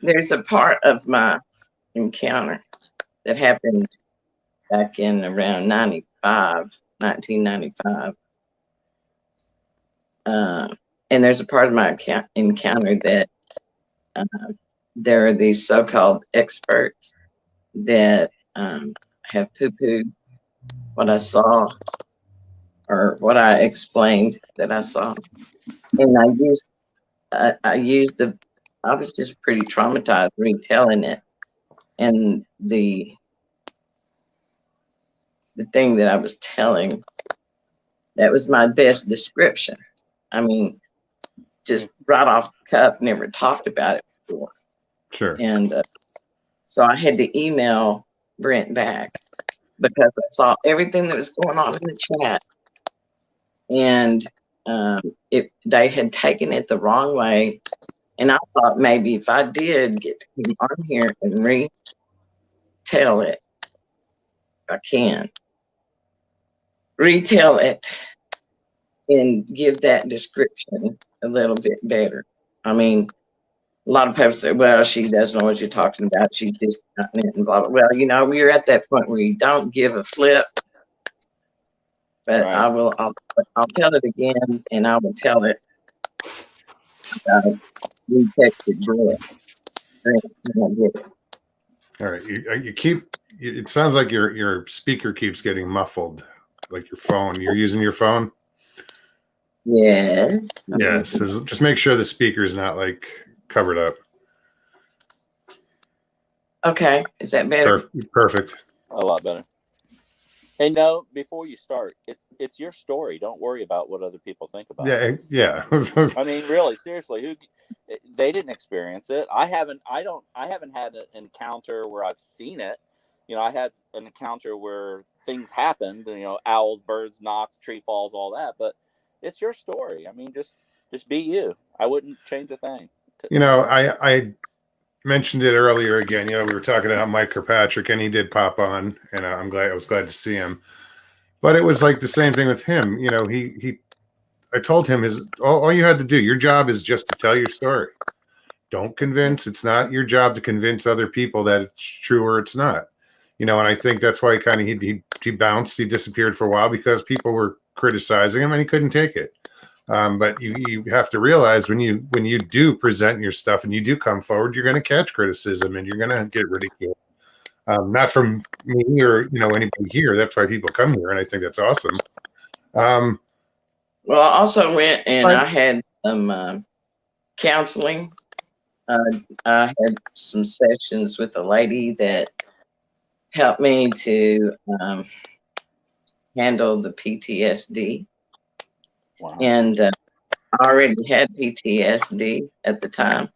There's a part of my encounter that happened back in around 1995. And there's a part of my encounter that there are these so-called experts that have poo-pooed what I saw or what I explained that I saw. And I was just pretty traumatized retelling it. And the thing that I was telling, that was my best description. I mean, just right off the cuff, never talked about it before. sure. And so I had to email Brent back because I saw everything that was going on in the chat. And they had taken it the wrong way. And I thought maybe if I did get to come on here and retell it, I can retell it and give that description a little bit better. I mean, a lot of people say, well, she doesn't know what you're talking about. She's just gotten it and blah, blah. Well, we're at that point where you don't give a flip. But Right. I'll tell it again, and I will tell it. We texted Brent. All right. It sounds like your speaker keeps getting muffled, like your phone. You're using your phone? Yes. Yes. Just make sure the speaker is not like covered up. Okay. Is that better? Perfect. A lot better. Hey, no, before you start, it's your story. Don't worry about what other people think about it. Yeah. I mean, really, seriously, they didn't experience it. I haven't had an encounter where I've seen it. I had an encounter where things happened, owls, birds, knocks, tree falls, all that, but it's your story. I mean, just Just be you. I wouldn't change a thing. I mentioned it earlier again. We were talking about Mike Kirkpatrick, and he did pop on, and I was glad to see him. But it was like the same thing with him. I told him all you had to do. Your job is just to tell your story. Don't convince. It's not your job to convince other people that it's true or it's not. And I think that's why he bounced. He disappeared for a while because people were criticizing him, and he couldn't take it. But you have to realize when you do present your stuff and you do come forward, you're going to catch criticism and you're going to get ridiculed. Not from me or anybody here. That's why people come here, and I think that's awesome. Well, I also went and I had some counseling. I had some sessions with a lady that helped me to handle the PTSD. Wow. And I already had PTSD at the time.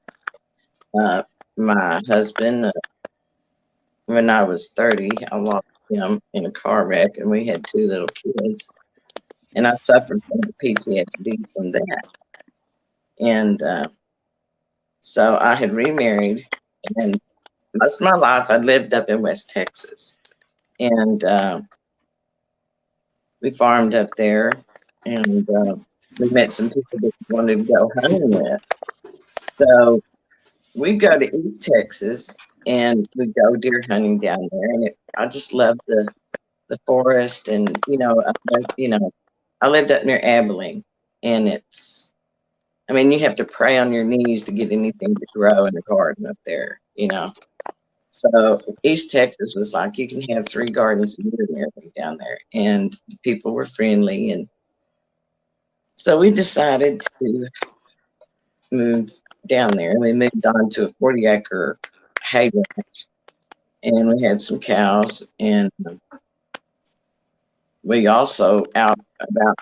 My husband, when I was 30, I lost him in a car wreck, and we had 2 little kids. And I suffered from the PTSD from that. And so I had remarried, and most of my life I lived up in West Texas. And we farmed up there, and we met some people that wanted to go hunting with. So we go to East Texas, and we go deer hunting down there. And I just love the forest, and I lived up near Abilene, and you have to pray on your knees to get anything to grow in the garden up there, So East Texas was like, you can have 3 gardens a year and everything down there. And people were friendly. And so we decided to move down there. We moved on to a 40-acre hay ranch. And we had some cows. And we also, out about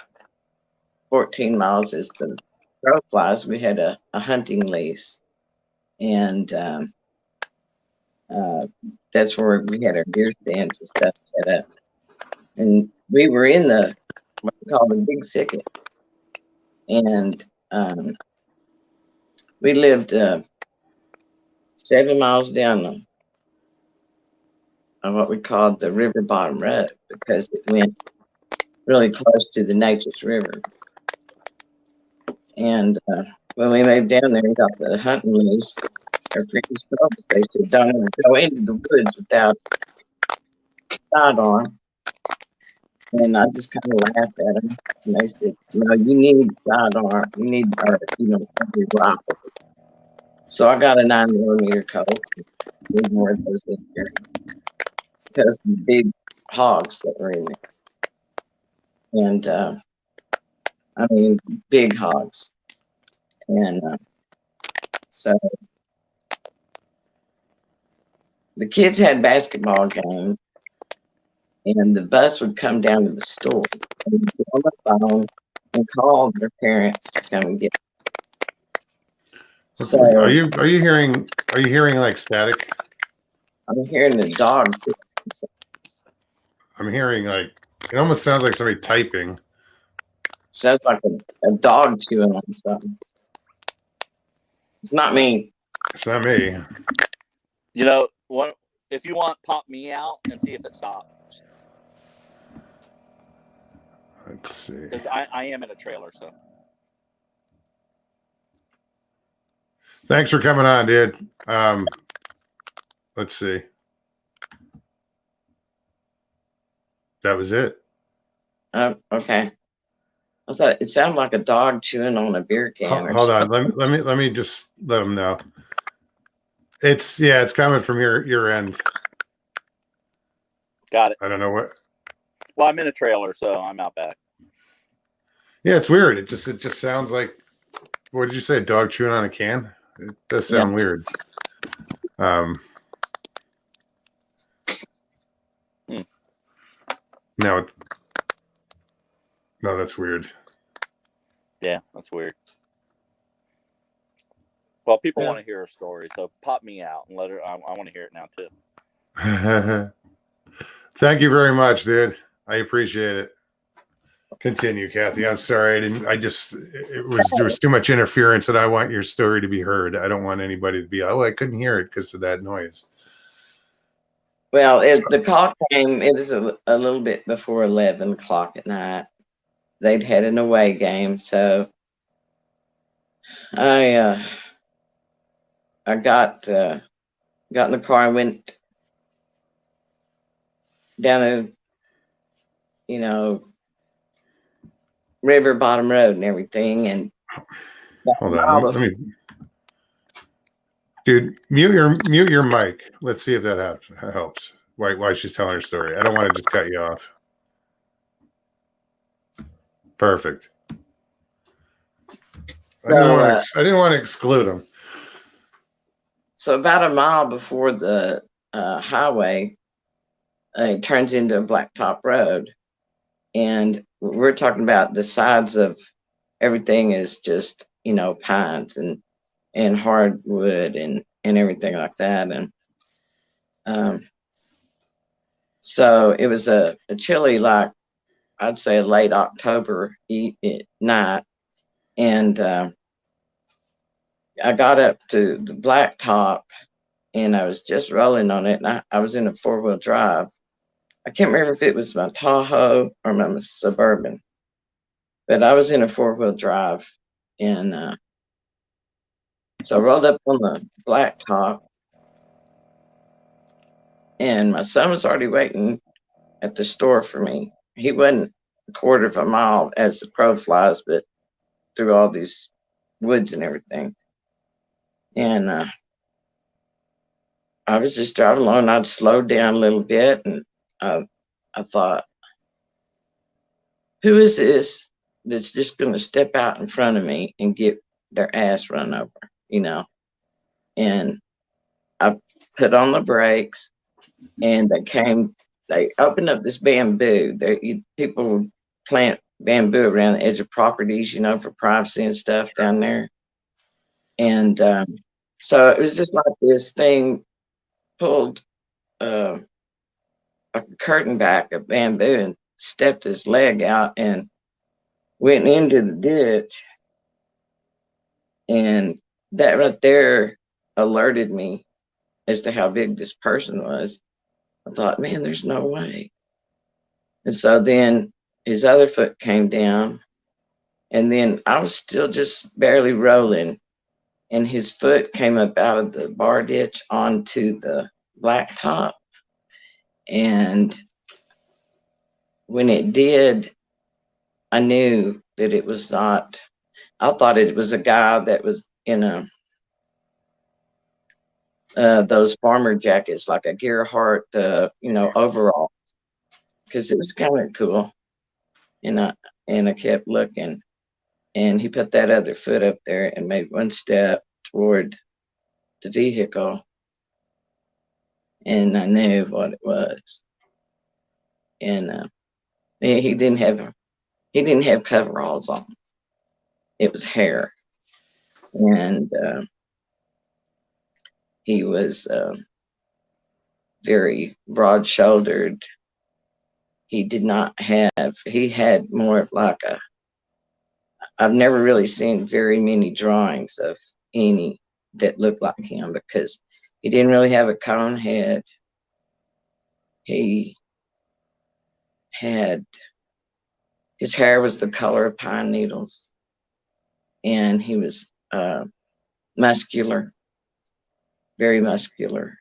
14 miles as the crow flies, we had a hunting lease. And that's where we had our deer stands and stuff set up. And we were in what we call the big thicket. And we lived 7 miles down on what we called the river bottom road, because it went really close to the Nature's River. And when we moved down there and got the hunting lease, our friends told us, they said, don't ever go into the woods without sidearm. And I just kind of laughed at them. And they said, you need sidearm. You need, every rifle. So I got a 9mm Colt. Need more of those in here because of the big hogs that were in there. And big hogs. And so the kids had basketball games, and the bus would come down to the store and get on the phone and call their parents to come and get them. So are you hearing like static? I'm hearing the dogs. I'm hearing like it almost sounds like somebody typing. Sounds like a dog chewing on something. It's not me. It's not me. If you want, pop me out and see if it stops. Let's see. I am in a trailer, so. Thanks for coming on, dude. Let's see. That was it. Okay. I thought it sounded like a dog chewing on a beer can. Hold on. Let me just let them know. It's coming from your end. Got it. I don't know what. Well, I'm in a trailer, so I'm out back. Yeah, it's weird. It just sounds like, what did you say? A dog chewing on a can? It does sound weird. No, that's weird. Yeah, that's weird. Well, people want to hear her story, so pop me out and let her. I want to hear it now too. Thank you very much, dude. I appreciate it. Continue, Kathy. I'm sorry. There was too much interference, and I want your story to be heard. I don't want anybody to be, oh, I couldn't hear it because of that noise. Well, the call came, it was a little bit before 11 o'clock at night. They'd had an away game. So I got in the car and went down river bottom road and everything. And hold on. Let me, dude, mute your mic. Let's see if that helps. Why she's telling her story. I don't want to just cut you off. Perfect. So, I didn't want to exclude them. So about a mile before the highway, it turns into a blacktop road. And we're talking about the sides of everything is just, pines and hardwood and everything like that. And so it was a chilly, like I'd say a late October night. And I got up to the blacktop and I was just rolling on it. And I was in a 4-wheel drive. I can't remember if it was my Tahoe or my Suburban, but I was in a 4-wheel drive. And so I rolled up on the blacktop and my son was already waiting at the store for me. He wasn't a quarter of a mile as the crow flies, but through all these woods and everything. And I was just driving along. I'd slowed down a little bit, and I thought, who is this that's just going to step out in front of me and get their ass run over, And I put on the brakes, and they opened up this bamboo. People plant bamboo around the edge of properties, for privacy and stuff down there. And so it was just like this thing pulled a curtain back of bamboo and stepped his leg out and went into the ditch. And that right there alerted me as to how big this person was. I thought, man, there's no way. And so then his other foot came down, and then I was still just barely rolling, and his foot came up out of the bar ditch onto the blacktop. And when it did, I knew that it was not, I thought it was a guy that was in those farmer jackets, like a Gerhardt, overall, because it was kind of cool. And I kept looking, and he put that other foot up there and made one step toward the vehicle, and I knew what it was. And he didn't have coveralls on. It was hair, and he was very broad-shouldered. He had more of like I've never really seen very many drawings of any that looked like him, because he didn't really have a cone head. His hair was the color of pine needles, and he was muscular, very muscular.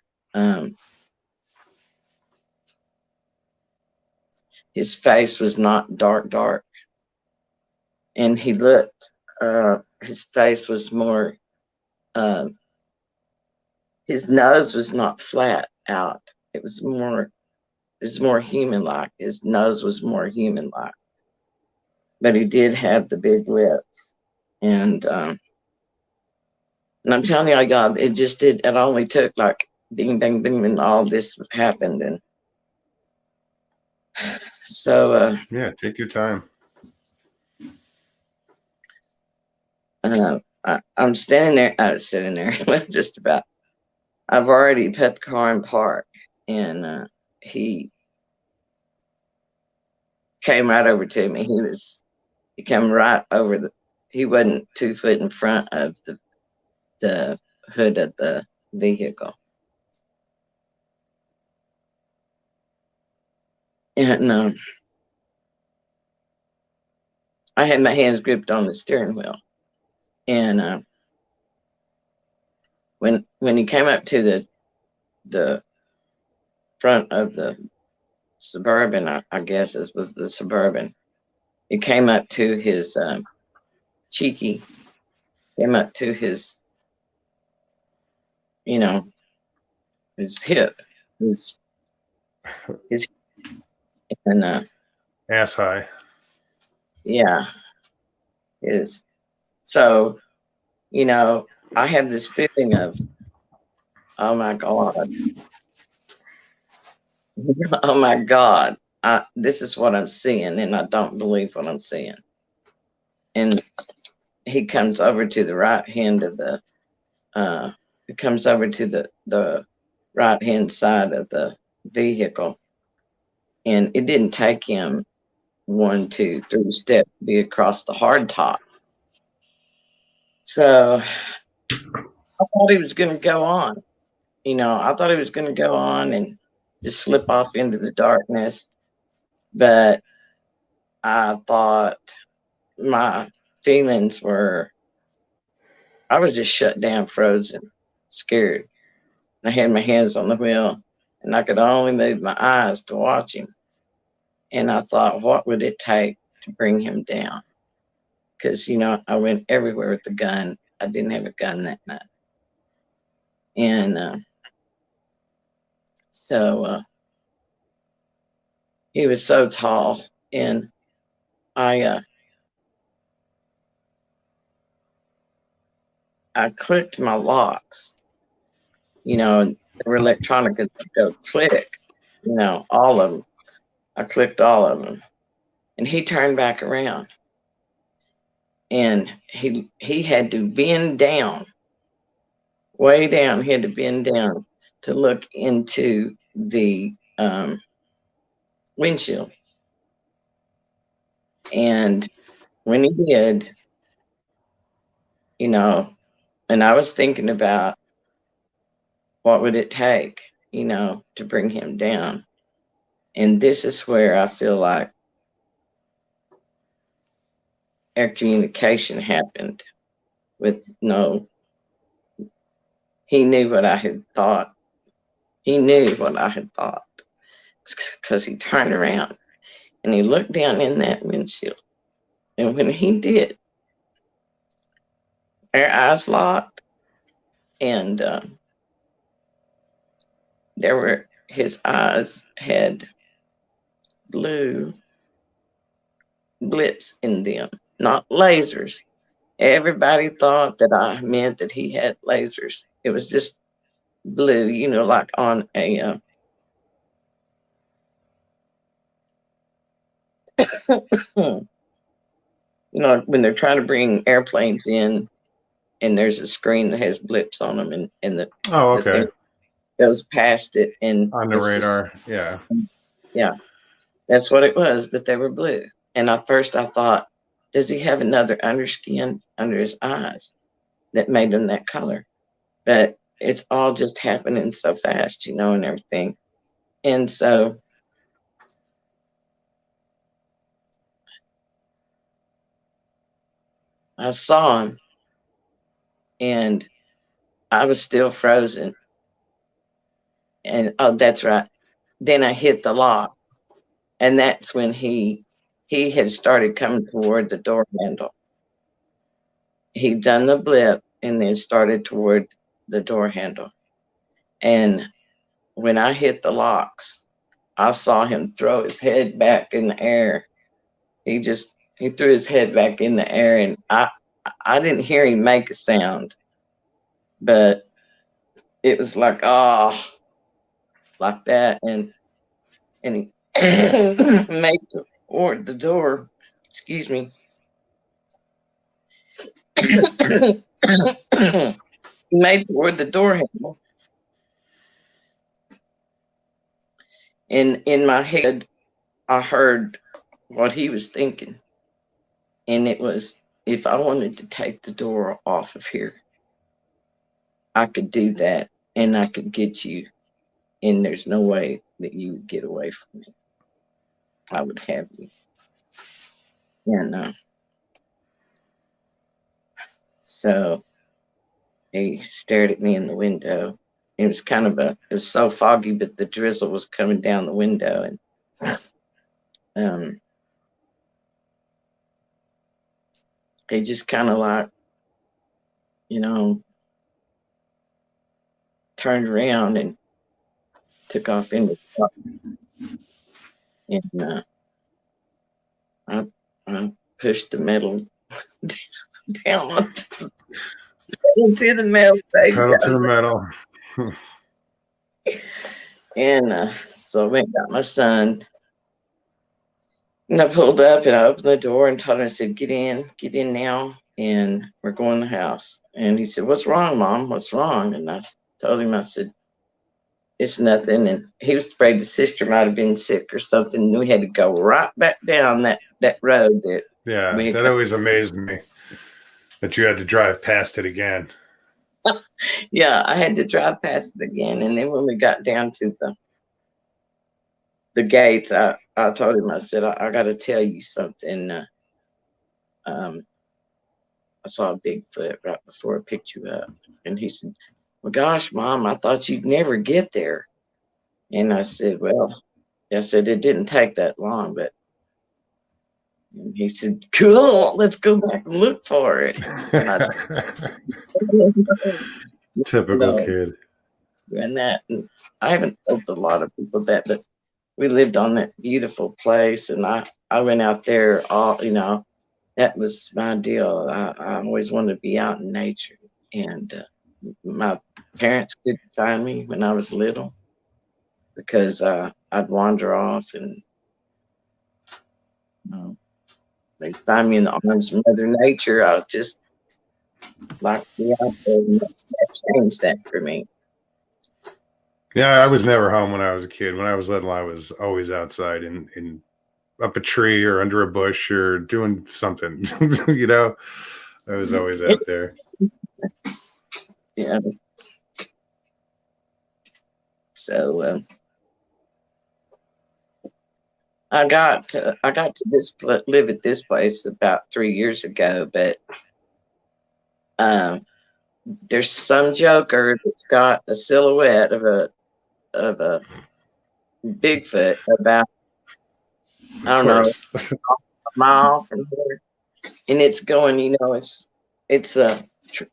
His face was not dark, and he looked, his face was more, his nose was not flat out. It was more human-like. His nose was more human-like, but he did have the big lips. And I'm telling you, God, it only took like bing, bang, bing, and all this happened. And so, yeah, take your time. I'm standing there. I was sitting there, just about. I've already put the car in park, and he came right over to me. He came right over he wasn't 2 foot in front of the hood of the vehicle. And I had my hands gripped on the steering wheel. And when he came up to the front of the Suburban, I guess this was the Suburban, he came up to his cheeky, came up to his, his hip, his and Ass high. yeah, his. So, I have this feeling of, oh my God, oh my God, this is what I'm seeing, and I don't believe what I'm seeing. And he comes over to the right hand of he comes over to the right hand side of the vehicle, and it didn't take him 1, 2, 3 steps to be across the hard top. So I thought he was going to go on. I thought he was going to go on and just slip off into the darkness. But I thought my feelings were, I was just shut down, frozen, scared. I had my hands on the wheel, and I could only move my eyes to watch him. And I thought, what would it take to bring him down? Because, I went everywhere with the gun. I didn't have a gun that night. And so he was so tall, and I clicked my locks. They were electronic, and go click. All of them. I clicked all of them, and he turned back around, and he had to bend down, way down. He had to bend down to look into the windshield. And when he did, and I was thinking about what would it take, to bring him down. And this is where I feel like our communication happened with he knew what I had thought. He knew what I had thought, because he turned around and he looked down in that windshield. And when he did, our eyes locked, and his eyes had blue blips in them, not lasers. Everybody thought that I meant that he had lasers. It was just blue, like on a when they're trying to bring airplanes in, and there's a screen that has blips on them, and the thing goes past it, and on the radar. Yeah, that's what it was. But they were blue, and at first I thought, does he have another underskin under his eyes that made him that color? But it's all just happening so fast, and everything. And so I saw him, and I was still frozen. And oh, that's right. Then I hit the lock, and that's when he had started coming toward the door handle. He'd done the blip and then started toward the door handle. And when I hit the locks, I saw him throw his head back in the air. He threw his head back in the air, and I didn't hear him make a sound, but it was like, oh, like that. And he made toward the door. Excuse me. Made toward the door handle. And in my head, I heard what he was thinking. And it was, if I wanted to take the door off of here, I could do that and I could get you. And there's no way that you would get away from me. I would have you. And so he stared at me in the window. It was it was so foggy, but the drizzle was coming down the window. And he just kind of like, turned around and took off into the truck. And I pushed the metal down into the metal. Pedal to the metal. And so I went and got my son. And I pulled up and I opened the door and told him, I said, get in now. And we're going to the house. And he said, what's wrong, Mom? What's wrong? And I told him, I said, it's nothing. And he was afraid his sister might have been sick or something. And we had to go right back down that road that. Yeah, that always amazed me that you had to drive past it again. Yeah, I had to drive past it again. And then when we got down to the gates, I told him, I said, I got to tell you something. I saw a Bigfoot right before I picked you up. And he said, well, gosh, Mom, I thought you'd never get there. And I said, well, I said, it didn't take that long, but. And he said, cool, let's go back and look for it. Typical kid. And I haven't told a lot of people that, but we lived on that beautiful place. And I went out there that was my deal. I always wanted to be out in nature. And my parents couldn't find me when I was little because I'd wander off and they'd find me in the arms of Mother Nature. I was just like to be out there, and that changed that for me. Yeah, I was never home when I was a kid. When I was little, I was always outside in up a tree or under a bush or doing something. I was always out there. Yeah. So I got to live at this place about 3 years ago, but there's some joker that's got a silhouette of a Bigfoot about, I don't know, a mile from here, and it's going, it's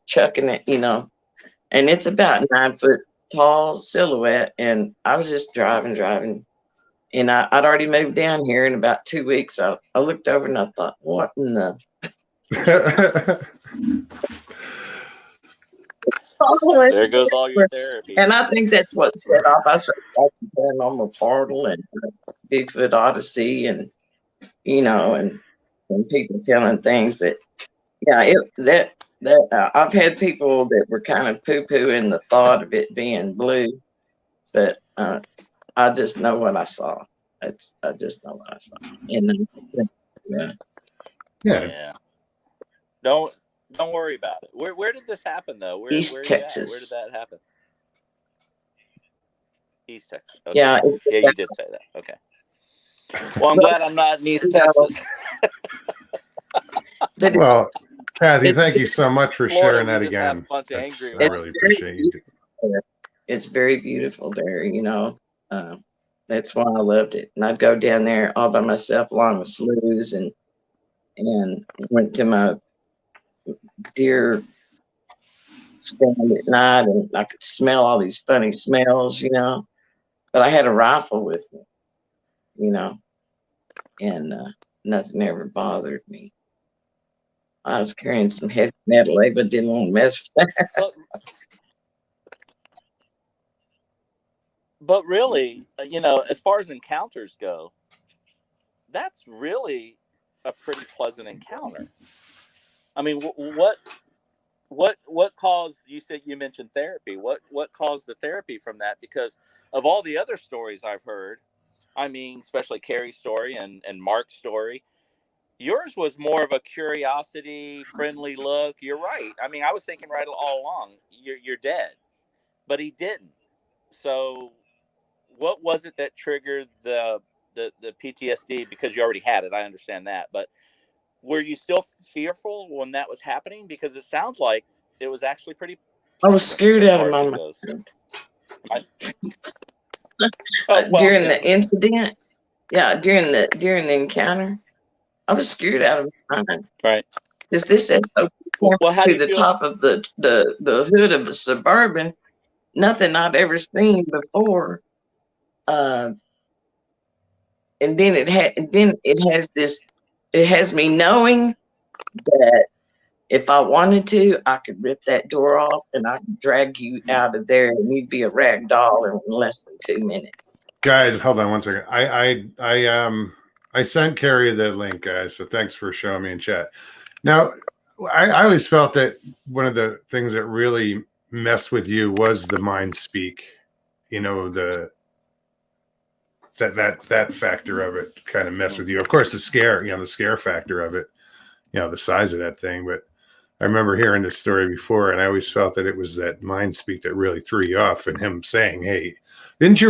chucking it, and it's about 9 foot tall silhouette. And I was just driving, and I'd already moved down here in about 2 weeks. I looked over and I thought, what in the there goes all your therapy. And I think that's what set off. I started watching Paranormal Portal and Bigfoot Odyssey, and and people telling things. But yeah, I've had people that were kind of poo-pooing the thought of it being blue, but I just know what I saw. I just know what I saw. And yeah. Don't worry about it. Where did this happen though? Where Texas. Where did that happen? East Texas. Okay. Yeah, you did say that. Okay. Well, I'm glad I'm not in East Texas. Well, Kathy, thank you so much for Florida, sharing that again. I really appreciate you. It's very beautiful there, that's why I loved it. And I'd go down there all by myself along with sloughs and went to my deer stand at night, and I could smell all these funny smells, but I had a rifle with me, and nothing ever bothered me. I was carrying some heavy metal, but didn't want to mess with that. But really, as far as encounters go, that's really a pretty pleasant encounter. I mean, what caused, you mentioned therapy. What caused the therapy from that? Because of all the other stories I've heard I mean, especially Carrie's story and Mark's story. Yours was more of a curiosity, friendly look. You're right. I mean, I was thinking right all along, you're dead, but he didn't. So, what was it that triggered the PTSD? Because you already had it, I understand that. But were you still fearful when that was happening? Because it sounds like it was actually pretty I was peaceful scared as out of far as my it mind. goes. Oh well, During the incident, during the encounter, I was scared out of my mind. right. Because this SOP Well, how do to you the feel? top of the hood of a Suburban, nothing I'd ever seen before. And then it has me knowing that if I wanted to, I could rip that door off and I could drag you out of there and you'd be a rag doll in less than 2 minutes. Guys, hold on one second. I sent Carrie the link, guys. So thanks for showing me in chat. Now, I always felt that one of the things that really messed with you was the mind speak. You know, that factor of it kind of messed with you. Of course, the scare factor of it, the size of that thing. But I remember hearing this story before, and I always felt that it was that mind speak that really threw you off, and him saying, "Hey, didn't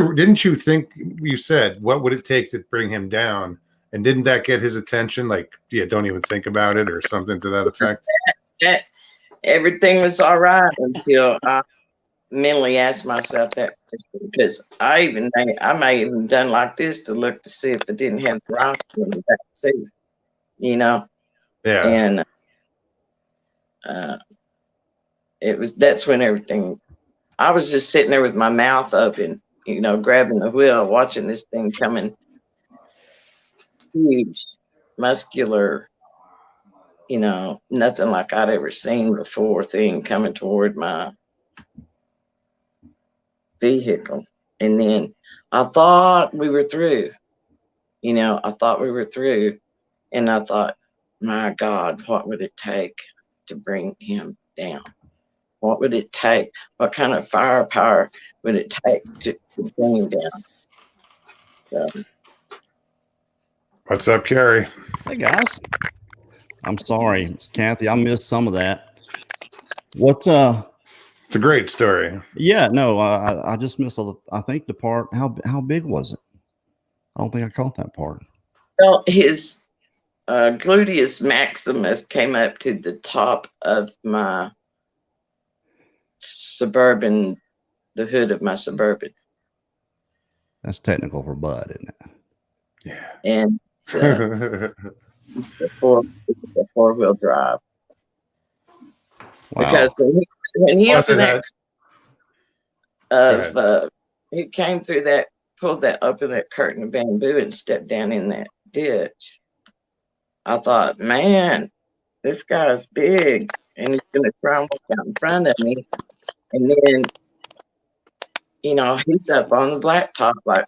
you think you said what would it take to bring him down?" And didn't that get his attention? Like, yeah, don't even think about it, or something to that effect. Everything was all right until I mentally asked myself that question, because I may even done like this to look to see if it didn't have the rifle in the back seat, Yeah. And that's when everything. I was just sitting there with my mouth open, grabbing the wheel, watching this thing coming, huge, muscular, nothing like I'd ever seen before, thing coming toward my vehicle. And then I thought we were through, And I thought, my God, what would it take to bring him down? What would it take? What kind of firepower would it take to bring him down? So, What's up, Carrie? Hey guys, I'm sorry, Kathy, I missed some of that. What's It's a great story. Yeah, no, I just missed. I think the part. How big was it? I don't think I caught that part. well, his gluteus maximus came up to the top of my Suburban, the hood of my Suburban. That's technical for Bud, isn't it? Yeah. And it's a four-wheel drive. Wow. Because when he opened he came through that, pulled that open that curtain of bamboo and stepped down in that ditch. I thought, man, this guy's big and he's gonna try and walk out in front of me. And then, he's up on the blacktop like,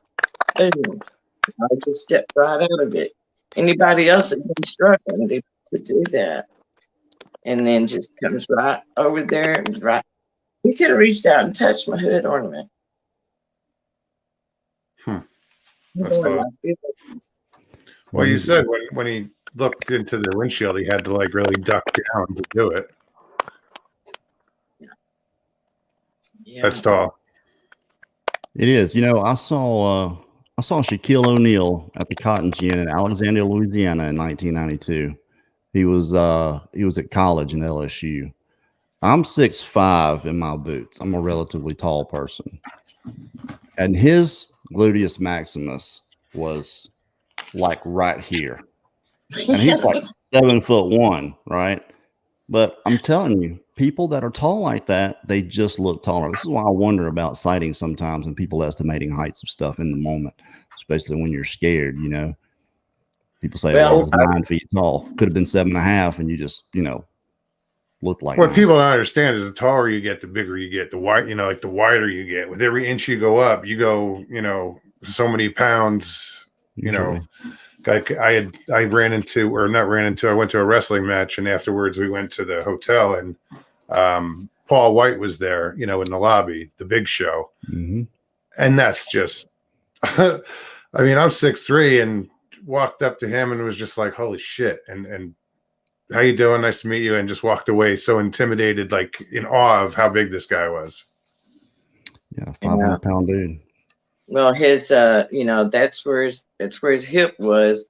boom. I just stepped right out of it. Anybody else had been struggling to do that. And then just comes right over there and right. He could have reached out and touched my hood ornament. That's close. Well, you said when he looked into the windshield, he had to really duck down to do it. Yeah. That's tall. It is. I saw Shaquille O'Neal at the Cotton Gin in Alexandria, Louisiana in 1992. He was at college in LSU. I'm 6'5" in my boots. I'm a relatively tall person. And his gluteus maximus was like right here. And he's like 7'1", right? But I'm telling you, people that are tall like that, they just look taller. This is why I wonder about sightings sometimes and people estimating heights of stuff in the moment, especially when you're scared, People say, well, it was 9 feet tall. Could have been 7.5, and you just, looked like. What people don't understand is the taller you get, the bigger you get. The the wider you get. With every inch you go up, you go, so many pounds. Usually. I went to a wrestling match, and afterwards we went to the hotel, and Paul White was there, in the lobby, the Big Show. Mm-hmm. And that's just I mean, I'm 6'3" and walked up to him and was just like, "Holy shit!" And how you doing? Nice to meet you. And just walked away, so intimidated, like in awe of how big this guy was. Yeah, 500-pound dude. Well, his that's where his hip was,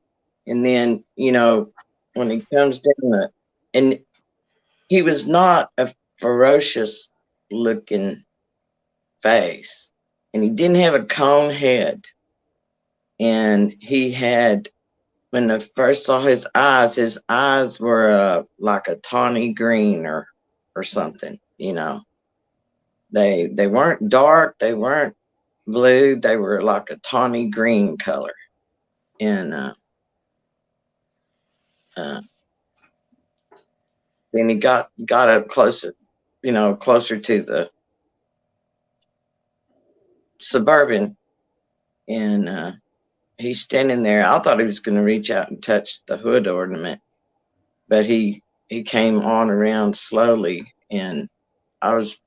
and then when he comes down and he was not a ferocious looking face, and he didn't have a cone head, and he had, when I first saw his eyes were like a tawny green or something. They weren't dark, they weren't blue, they were like a tawny green color. And then he got up closer, closer to the Suburban, and he's standing there. I thought he was going to reach out and touch the hood ornament, but he came on around slowly, and I was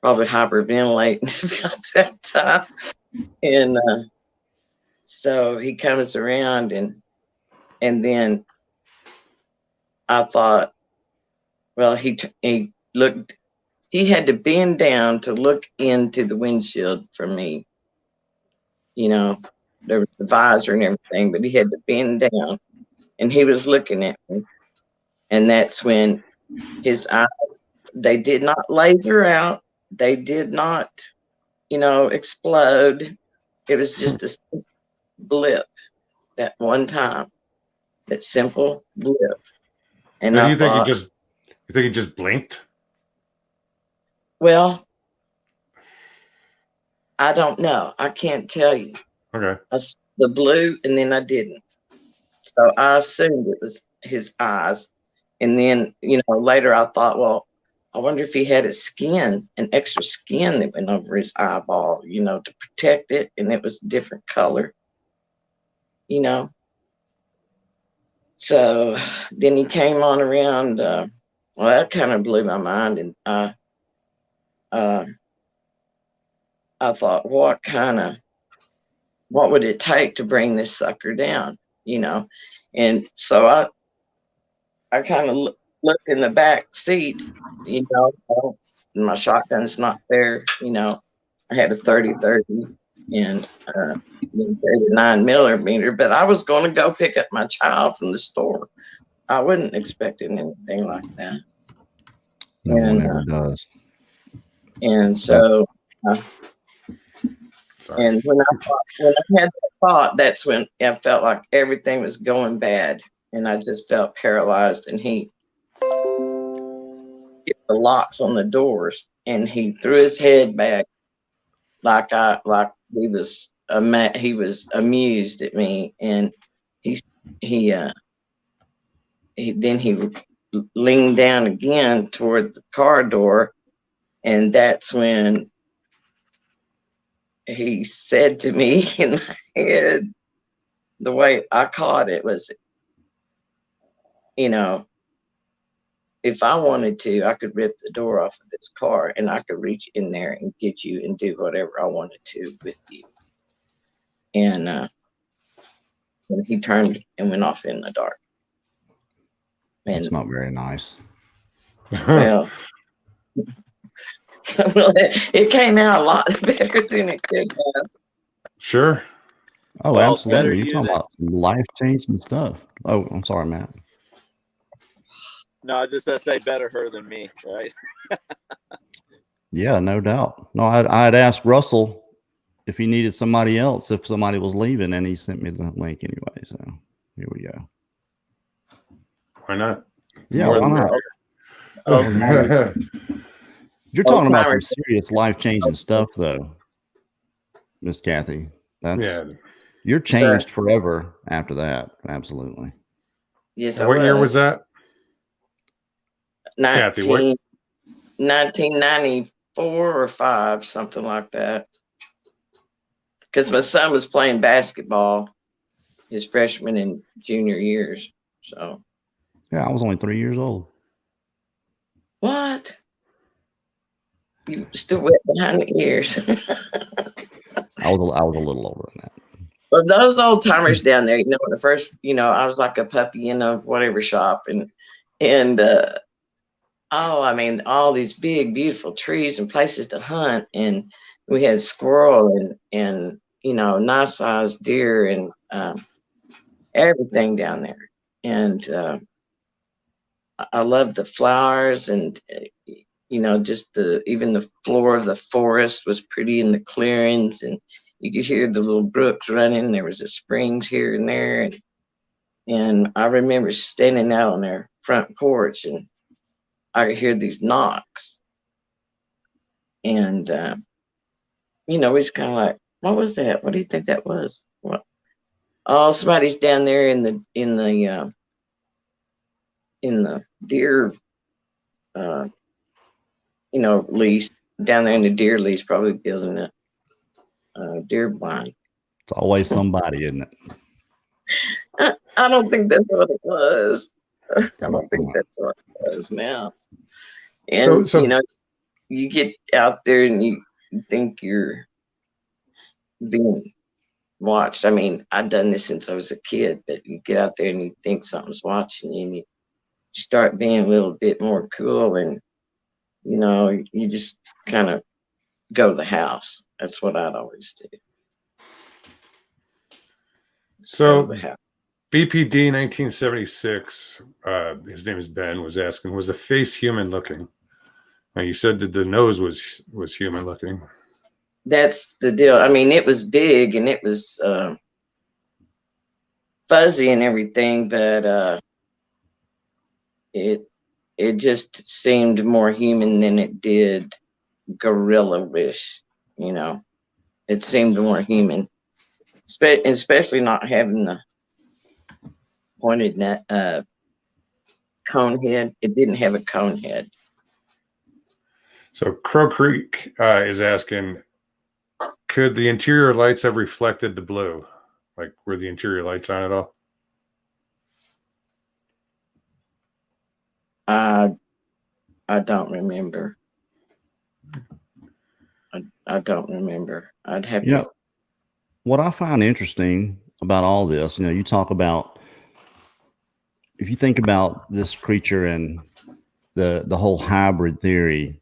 probably hyperventilating about that time. And so he comes around, and then I thought, well, he looked. He had to bend down to look into the windshield for me. There was the visor and everything, but he had to bend down, and he was looking at me. And that's when his eyes, they did not laser out. They did not, explode. It was just a blip that one time, that simple blip. And Now, I you think thought, he just blinked? well, I don't know. I can't tell you. Okay. I saw the blue, and then I didn't. So I assumed it was his eyes. And then, later I thought, well, I wonder if he had a skin, an extra skin that went over his eyeball, to protect it. And it was a different color, So then he came on around. Well, that kind of blew my mind. And I thought, what would it take to bring this sucker down, And so I kind of looked in the back seat, my shotgun's not there, I had a 30-30 and 39mm, but I was going to go pick up my child from the store. I wasn't expecting anything like that. No one ever does. And so, Sorry. and when I had that thought, that's when I felt like everything was going bad, and I just felt paralyzed. And he hit the locks on the doors, and he threw his head back like he was amused at me, and he then he leaned down again toward the car door, and that's when he said to me in my head, the way I caught it was, if I wanted to, I could rip the door off of this car, and I could reach in there and get you and do whatever I wanted to with you. And he turned and went off in the dark. And it's not very nice. well, it came out a lot better than it could have. Sure. Oh, Well, absolutely. better You're talking about life-changing stuff. Oh, I'm sorry, Matt. No, just to say better her than me, right? Yeah, no doubt. No, I'd asked Russell if he needed somebody else, if somebody was leaving, and he sent me the link anyway. So here we go. Why not? Yeah, More why than not? that. You're talking about some Old-timers. serious life-changing stuff, though, Miss Kathy. Yeah. You're changed forever after that. Absolutely. Yes, What year was that? Kathy, what? 1994 or 5, something like that. Because my son was playing basketball his freshman and junior years. So Yeah, I was only 3 years old. what? You still wet behind the ears. I was a little older than that. Well, those old timers down there, when the first, I was like a puppy in a whatever shop, and I mean, all these big, beautiful trees and places to hunt, and we had squirrel and nice sized deer and everything down there, and I love the flowers and just even the floor of the forest was pretty in the clearings, and you could hear the little brooks running. There was a springs here and there, and I remember standing out on their front porch, and I could hear these knocks, and we was kind of like, "What was that? What do you think that was?" What? Oh, somebody's down there in the deer, lease down there in the deer lease, probably building a deer blind. It's always somebody, isn't it? I don't think that's what it was. I don't think that's what it was now. And So you get out there and you think you're being watched. I mean, I've done this since I was a kid, but you get out there and you think something's watching you, and you start being a little bit more cool, and you just kind of go to the house. That's what I'd always do. So BPD 1976, his name is Ben, was asking, was the face human looking? Now you said that the nose was human looking. That's the deal. I mean, it was big and it was fuzzy and everything, but it just seemed more human than it did gorilla-ish. It seemed more human, especially not having the pointed cone head. It didn't have a cone head. So Crow Creek is asking, could the interior lights have reflected the blue? Like, were the interior lights on at all? I don't remember. I don't remember. I'd have to. What I find interesting about all this, you talk about, if you think about this creature and the whole hybrid theory,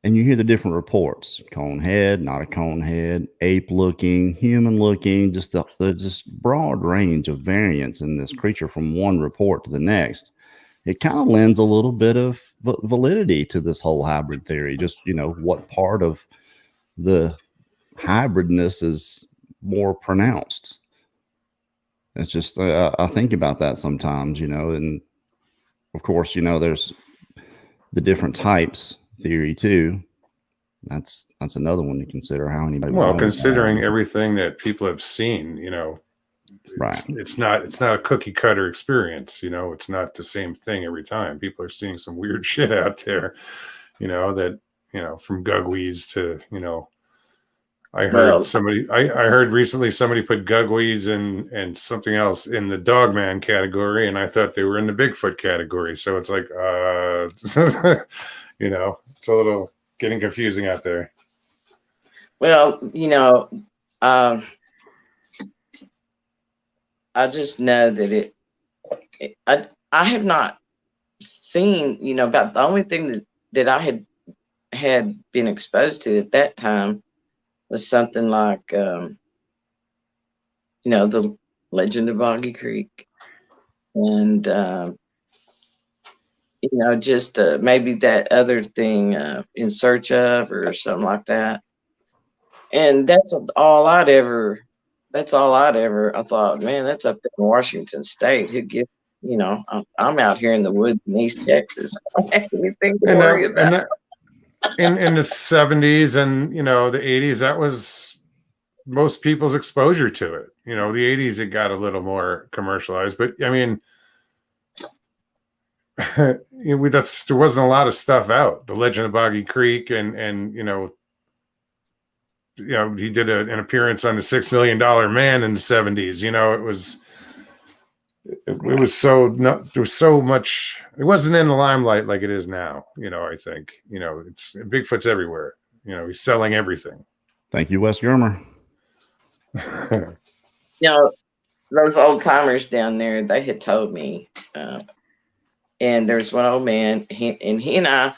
and you hear the different reports: cone head, not a cone head, ape looking, human looking, just the just broad range of variance in this creature from one report to the next. It kind of lends a little bit of validity to this whole hybrid theory. Just, what part of the hybridness is more pronounced. It's just, I think about that sometimes, and of course, there's the different types theory too. That's another one to consider. How anybody? Well, considering everything that people have seen, right? It's not a cookie cutter experience. It's not the same thing every time. People are seeing some weird shit out there. From gugweeds to I heard recently somebody put gugweeds and something else in the dogman category, and I thought they were in the Bigfoot category. So it's like, it's a little getting confusing out there. Well, I just know that I have not seen, about the only thing that I had been exposed to at that time was something like, the Legend of Boggy Creek, and just maybe that other thing, In Search Of, or something like that. And that's all I'd ever. I thought, man, that's up there in Washington State. Who gives? I'm out here in the woods in East Texas. I don't have anything to worry about. In the 70s and the 80s, that was most people's exposure to it. The 80s, it got a little more commercialized, but I mean, there wasn't a lot of stuff out. The Legend of Boggy Creek, and he did an appearance on the $6 Million Man in the 70s. It was there was so much. It wasn't in the limelight like it is now. I think it's Bigfoot's everywhere. He's selling everything. Thank you, Wes Germer. You know, those old timers down there, they had told me, and there's one old man, he and I,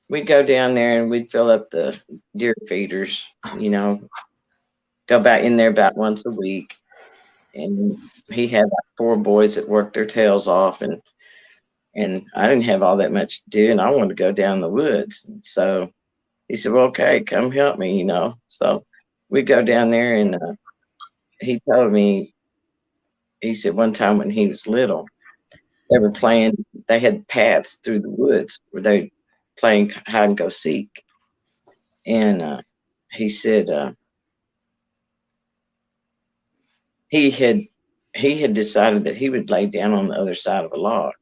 we'd go down there and we'd fill up the deer feeders, go back in there about once a week. And he had like 4 boys that worked their tails off, and I didn't have all that much to do, and I wanted to go down the woods. And so he said, well, okay, come help me, So we go down there, and he told me, he said one time when he was little, they had paths through the woods where they playing hide and go seek. And he said he had decided that he would lay down on the other side of a log.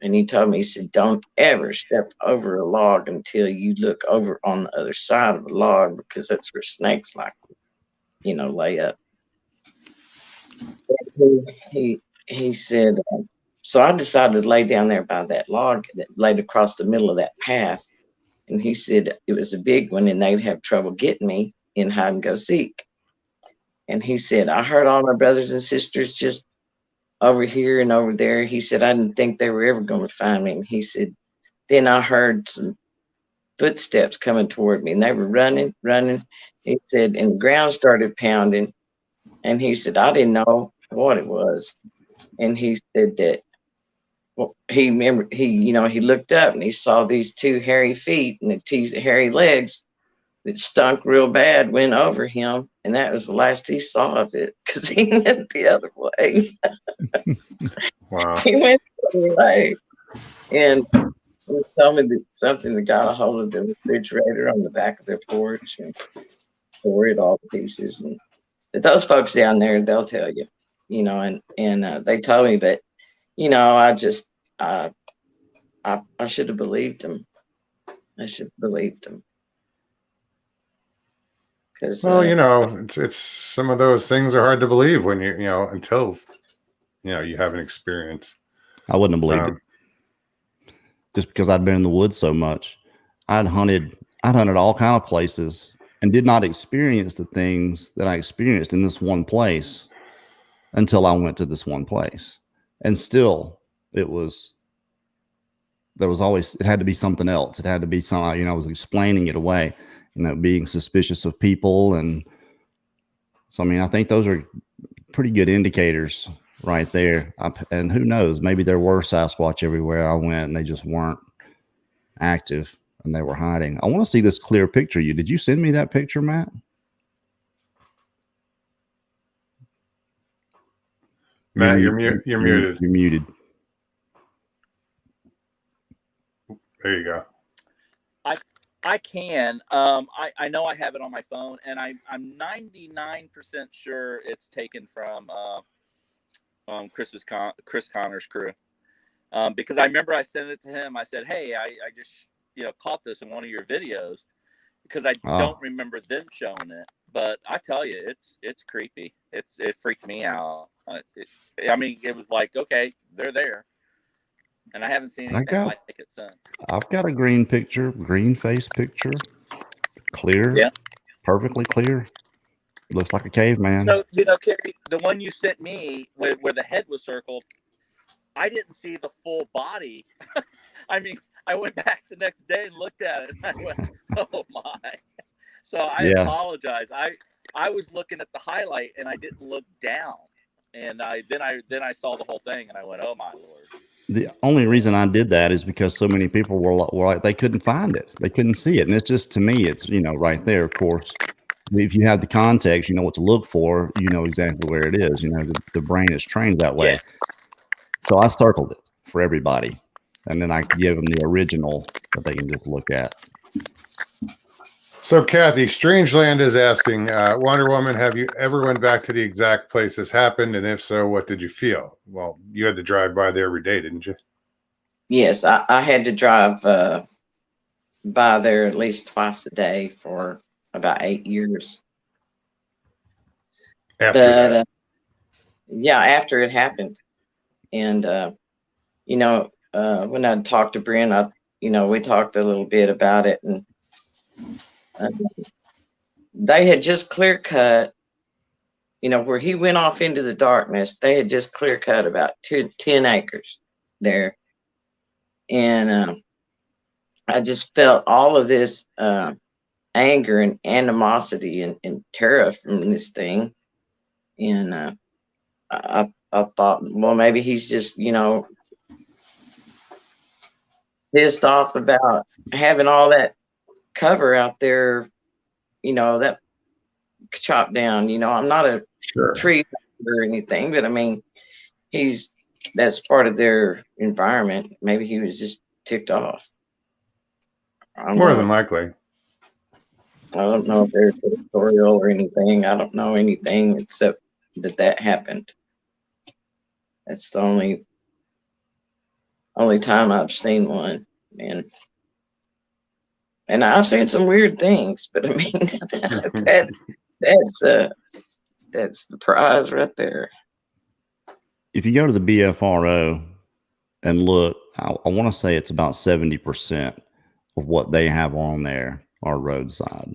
And he told me, he said, don't ever step over a log until you look over on the other side of the log, because that's where snakes like, lay up. He said, so I decided to lay down there by that log that laid across the middle of that path. And he said it was a big one and they'd have trouble getting me in hide and go seek. And he said, I heard all my brothers and sisters just over here and over there. He said, I didn't think they were ever going to find me. And he said, then I heard some footsteps coming toward me and they were running. He said, and the ground started pounding. And he said, I didn't know what it was. And he said that, well, he looked up and he saw these 2 hairy feet and the 2 hairy legs that stunk real bad went over him. And that was the last he saw of it, because he went the other way. Wow. He went the other way. And he told me that something that got a hold of the refrigerator on the back of their porch and tore it all to pieces. And but those folks down there, they'll tell you, and they told me, but, I just, I should have believed him. I should have believed him. Well, it's some of those things are hard to believe when until you have an experience. I wouldn't have believed it, just because I'd been in the woods so much. I'd hunted all kind of places and did not experience the things that I experienced in this one place until I went to this one place. And still, it had to be something else. It had to be something, I was explaining it away, being suspicious of people. And so, I think those are pretty good indicators right there. And who knows, maybe there were Sasquatch everywhere I went and they just weren't active and they were hiding. I want to see this clear picture. Did you send me that picture, Matt? Matt, you're muted. You're muted. There you go. I can. I know I have it on my phone, and I'm 99% sure it's taken from Chris Connor's crew. Because I remember I sent it to him. I said, hey, I just caught this in one of your videos, because I don't remember them showing it. But I tell you, it's creepy. It freaked me out. It was like, okay, they're there. And I haven't seen anything like it since. I've got a green face picture. Clear. Yeah. Perfectly clear. It looks like a caveman. So, Kerry, the one you sent me where the head was circled, I didn't see the full body. I went back the next day and looked at it and I went, oh my. So I apologize. I was looking at the highlight and I didn't look down. And then I saw the whole thing and I went, oh my Lord. The only reason I did that is because so many people were like, they couldn't find it. They couldn't see it. And it's just, to me, it's, right there, of course. If you have the context, you know what to look for, you know exactly where it is. The brain is trained that way. Yeah. So I circled it for everybody. And then I give them the original that they can just look at. So Kathy, Strangeland is asking, Wonder Woman, have you ever went back to the exact place this happened? And if so, what did you feel? Well, you had to drive by there every day, didn't you? Yes, I had to drive by there at least twice a day for about 8 years. After it happened. And, when I talked to Brent, we talked a little bit about it, and they had just clear cut, where he went off into the darkness, they had just clear cut about 10 acres there. And I just felt all of this anger and animosity and terror from this thing. And I thought, well, maybe he's just, pissed off about having all that cover out there, that chopped down. I'm not a tree or anything, but I mean, that's part of their environment. Maybe he was just ticked off. More than likely. I don't know if there's editorial or anything. I don't know anything except that happened. That's the only time I've seen one, and I've seen some weird things, but I mean that's the prize right there. If you go to the BFRO and look, I want to say it's about 70% of what they have on there are roadside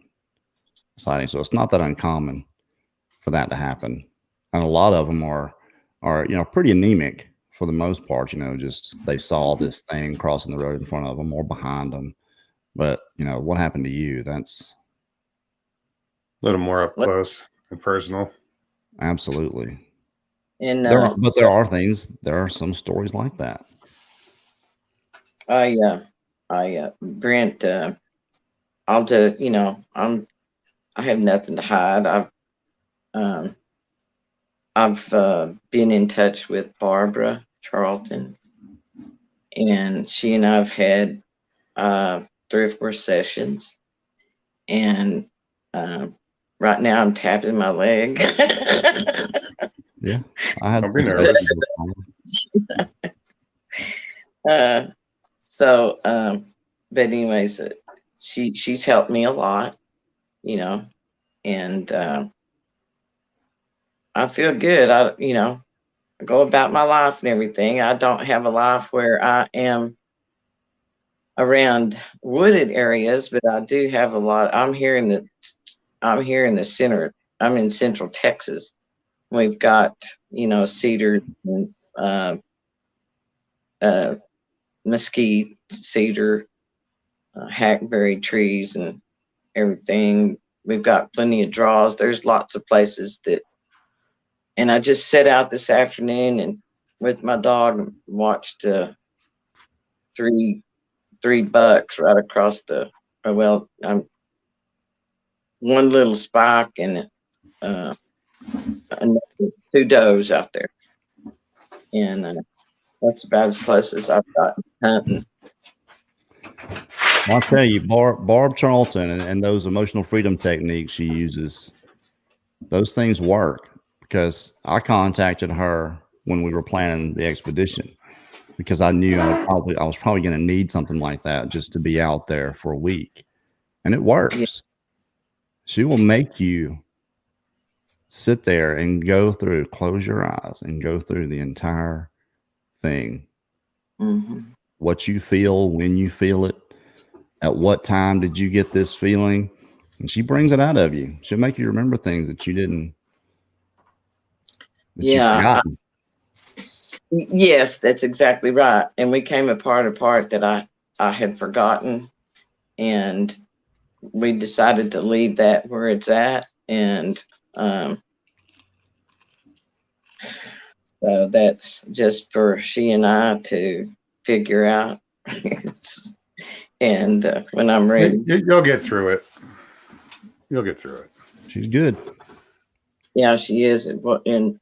sightings. So it's not that uncommon for that to happen. And a lot of them are pretty anemic for the most part. Just they saw this thing crossing the road in front of them or behind them. But what happened to you? That's a little more up close and personal. Absolutely. And there are some stories like that. Brent, I'll do, I have nothing to hide. I've been in touch with Barbara Charlton, and she and I've had 3 or 4 sessions, and right now I'm tapping my leg. Yeah, I had. Don't be nervous. But anyways, she's helped me a lot, and I feel good. I go about my life and everything. I don't have a life where I am around wooded areas, but I do have a lot. I'm here in the center. I'm in Central Texas. We've got cedar and mesquite, cedar, hackberry trees, and everything. We've got plenty of draws. There's lots of places and I just set out this afternoon and with my dog and watched 3 bucks right across one little spike and 2 does out there, and that's about as close as I've gotten hunting. I'll tell you, Barb Charlton and those emotional freedom techniques she uses, those things work, because I contacted her when we were planning the expedition because I knew I was probably going to need something like that just to be out there for a week, and it works. Yeah. She will make you sit there and close your eyes and go through the entire thing. Mm-hmm. What you feel, when you feel it, at what time did you get this feeling? And she brings it out of you. She'll make you remember things that you didn't. Yes, that's exactly right. And we came apart a part that I had forgotten, and we decided to leave that where it's at. And so that's just for she and I to figure out. And when I'm ready, you'll get through it. You'll get through it. She's good. Yeah, she is. And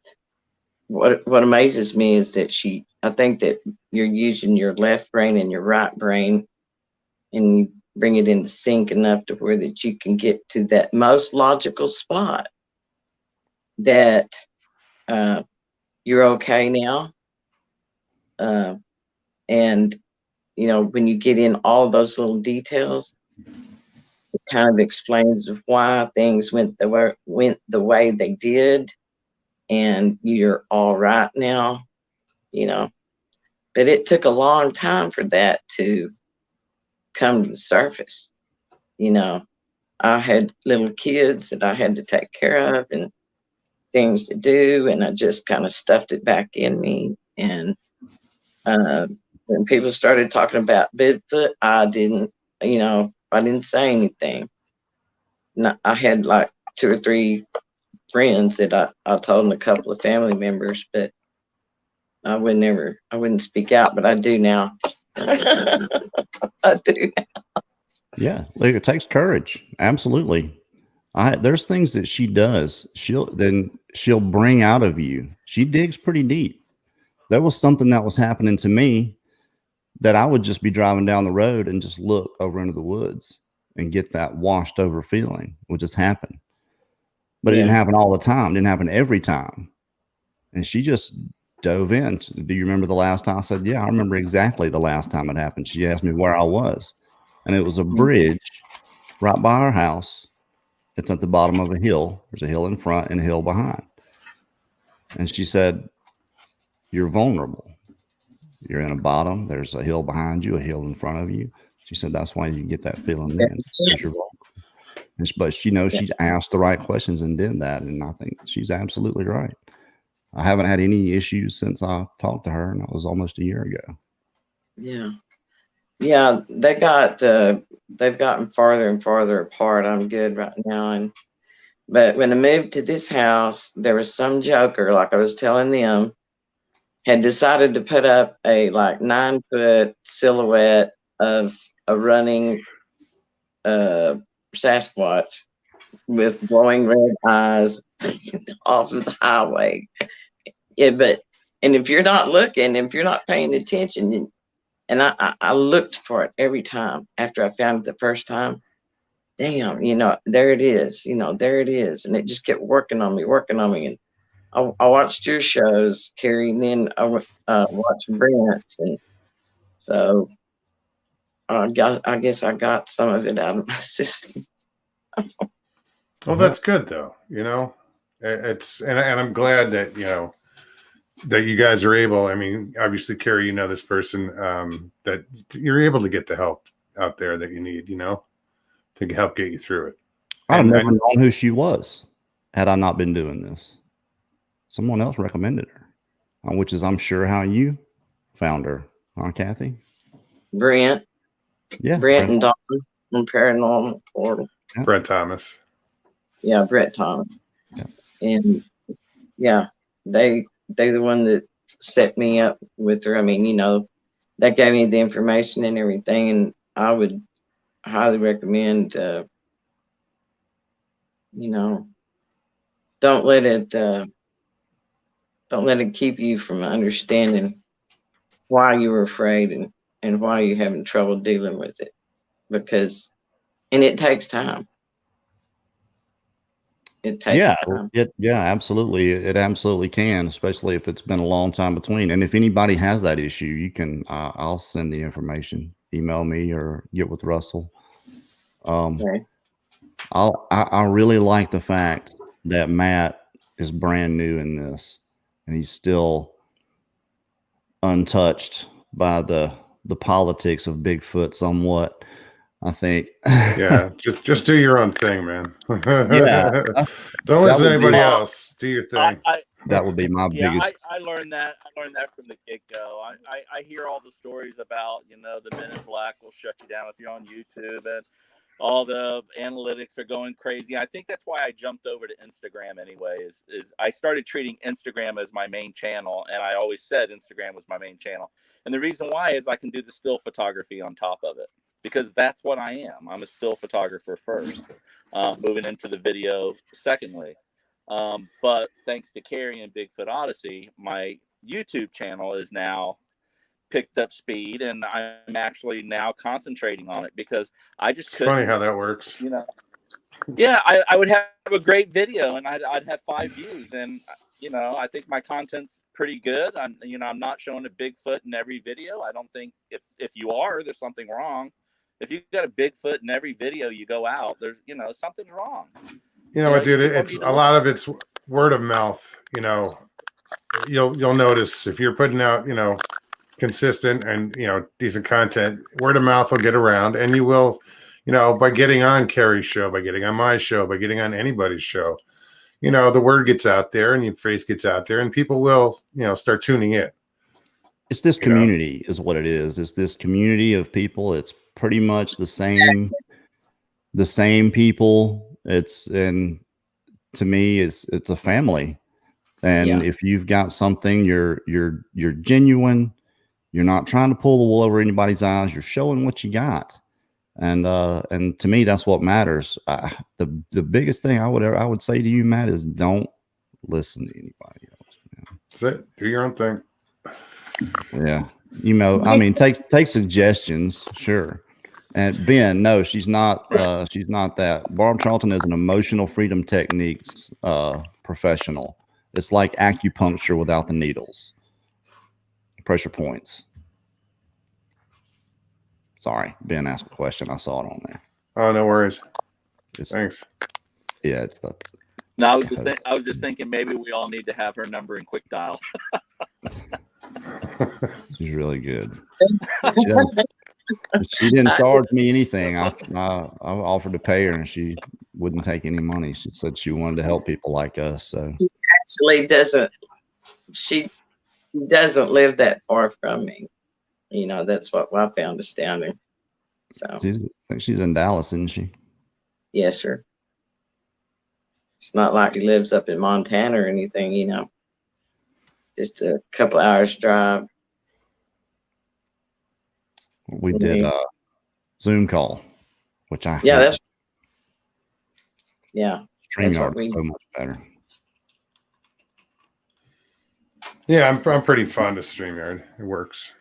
what amazes me is that I think that you're using your left brain and your right brain, and you bring it into sync enough to where that you can get to that most logical spot that you're okay now. And when you get in all those little details, it kind of explains why things went the way they did, and you're all right now, But it took a long time for that to come to the surface. I had little kids that I had to take care of, and things to do, and I just kind of stuffed it back in me. And when people started talking about Bigfoot, I didn't say anything. I had like 2 or 3 friends that I told, and a couple of family members, but I wouldn't speak out, but I do now. I do. Yeah, like, it takes courage. Absolutely. There's things that she does. She'll bring out of you. She digs pretty deep. There was something that was happening to me that I would just be driving down the road and just look over into the woods and get that washed over feeling. It would just happen. But it didn't happen all the time. It didn't happen every time. And she just dove in. Do you remember the last time? I said, yeah, I remember exactly the last time it happened. She asked me where I was. And it was a bridge right by our house. It's at the bottom of a hill. There's a hill in front and a hill behind. And she said, you're vulnerable. You're in a bottom. There's a hill behind you, a hill in front of you. She said, that's why you get that feeling then. You're vulnerable. But she knows she asked the right questions and did that. And I think she's absolutely right. I haven't had any issues since I talked to her, and that was almost a year ago. Yeah. Yeah, they've gotten farther and farther apart. I'm good right now. But when I moved to this house, there was some joker, like I was telling them, had decided to put up a like 9-foot silhouette of a running Sasquatch with glowing red eyes off of the highway. Yeah, and if you're not looking, if you're not paying attention, and I looked for it every time after I found it the first time. Damn, there it is. There it is. And it just kept working on me. And I watched your shows, Carrie, and then I watched Brent's. And so I guess I got some of it out of my system. Well, that's good though. It's, and I'm glad that, that you guys are able. I mean, obviously, Carrie, this person, that you're able to get the help out there that you need, to help get you through it. I'd have never known who she was had I not been doing this. Someone else recommended her, which is, I'm sure, how you found her, huh, Kathy? Brent. Yeah. Brent and Don from Paranormal Portal. Yeah. Brent Thomas. Yeah, Brett Thomas. Yeah. And yeah, they're the one that set me up with her. I mean, that gave me the information and everything, and I would highly recommend, don't let it keep you from understanding why you were afraid and why you're having trouble dealing with it, and it takes time. It takes time. Yeah, absolutely. It absolutely can, especially if it's been a long time between. And if anybody has that issue, you can, I'll send the information, email me or get with Russell. Okay. I really like the fact that Matt is brand new in this, and he's still untouched by the politics of Bigfoot somewhat. I think. Yeah, just do your own thing, man. Yeah. Don't listen to anybody else. Do your thing. That would be my biggest. I learned that. I learned that from the get-go. I hear all the stories about, the Men in Black will shut you down if you're on YouTube, and all the analytics are going crazy. I think that's why I jumped over to Instagram anyway, is I started treating Instagram as my main channel, and I always said Instagram was my main channel. And the reason why is I can do the still photography on top of it, because that's what I am. I'm a still photographer first, moving into the video secondly. But thanks to Carrie and Bigfoot Odyssey, my YouTube channel is now picked up speed, and I'm actually now concentrating on it because I just couldn't. Funny how that works. Yeah, I would have a great video and I'd have 5 views, and I think my content's pretty good. I'm not showing a Bigfoot in every video. I don't think if you are, there's something wrong. If you got a Bigfoot in every video you go out, there's something's wrong. You know what, dude? It's a lot of it's word of mouth. You'll notice if you're putting out consistent and decent content, word of mouth will get around, and you will, by getting on Carrie's show, by getting on my show, by getting on anybody's show, the word gets out there and the phrase gets out there, and people will, start tuning in. It's this community is what it is. It's this community of people. It's pretty much the same people. And to me, it's a family. And if you've got something, you're genuine. You're not trying to pull the wool over anybody's eyes. You're showing what you got. And to me, that's what matters. The biggest thing I would say to you, Matt, is don't listen to anybody else. Man. That's it. Do your own thing. Yeah, I mean, take suggestions, sure. And Ben, no, she's not. She's not that. Barb Charlton is an emotional freedom techniques professional. It's like acupuncture without the needles. Pressure points. Sorry, Ben asked a question. I saw it on there. Oh, no worries. Thanks. Yeah, it's the. No, I was just thinking maybe we all need to have her number in quick dial. She's really good. She didn't charge me anything. I offered to pay her, and she wouldn't take any money. She said she wanted to help people like us. So she actually doesn't. She doesn't live that far from me. That's what I found astounding. So I think she's in Dallas, isn't she? Yes, sir. It's not like he lives up in Montana or anything, just a couple hours drive. We did a Zoom call, which I StreamYard is so much better. Yeah, I'm pretty fond of StreamYard. It works.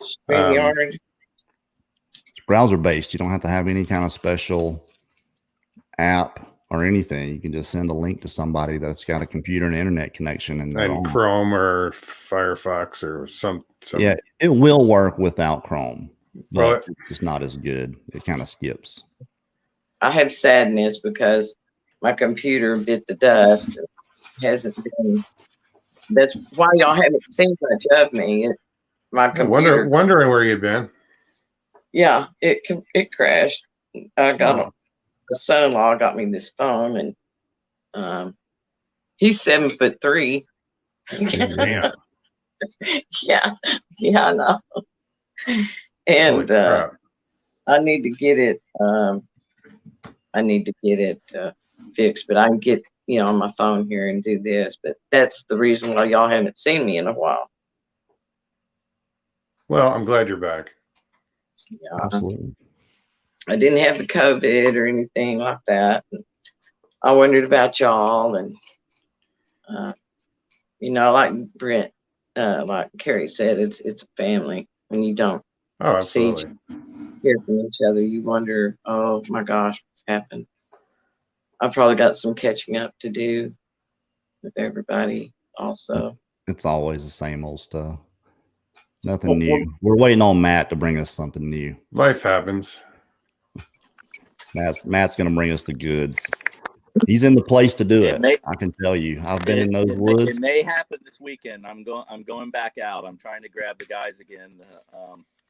StreamYard. It's browser based. You don't have to have any kind of special app or anything. You can just send a link to somebody that's got a computer and internet connection, and Chrome or Firefox or some. Yeah, it will work without Chrome, but Well, it's not as good. It kind of skips. I have sadness because my computer bit the dust. It hasn't been. That's why y'all haven't seen much of me. My computer. Wondering where you've been. Yeah, it crashed. I got the son-in-law got me this phone, and he's 7'3". Damn. Yeah, I know. And I need to get it. I need to get it fixed, but I can get on my phone here and do this. But that's the reason why y'all haven't seen me in a while. Well, I'm glad you're back. Yeah, Absolutely. I didn't have the COVID or anything like that. And I wondered about y'all, and like Brent, like Carrie said, it's a family. When you don't see hear from each other, you wonder, oh my gosh, what's happened? I've probably got some catching up to do with everybody also. It's always the same old stuff. Nothing new. We're waiting on Matt to bring us something new. Life happens. Matt's going to bring us the goods. He's in the place to do it. I can tell you. I've been in those woods. It may happen this weekend. I'm going back out. I'm trying to grab the guys again.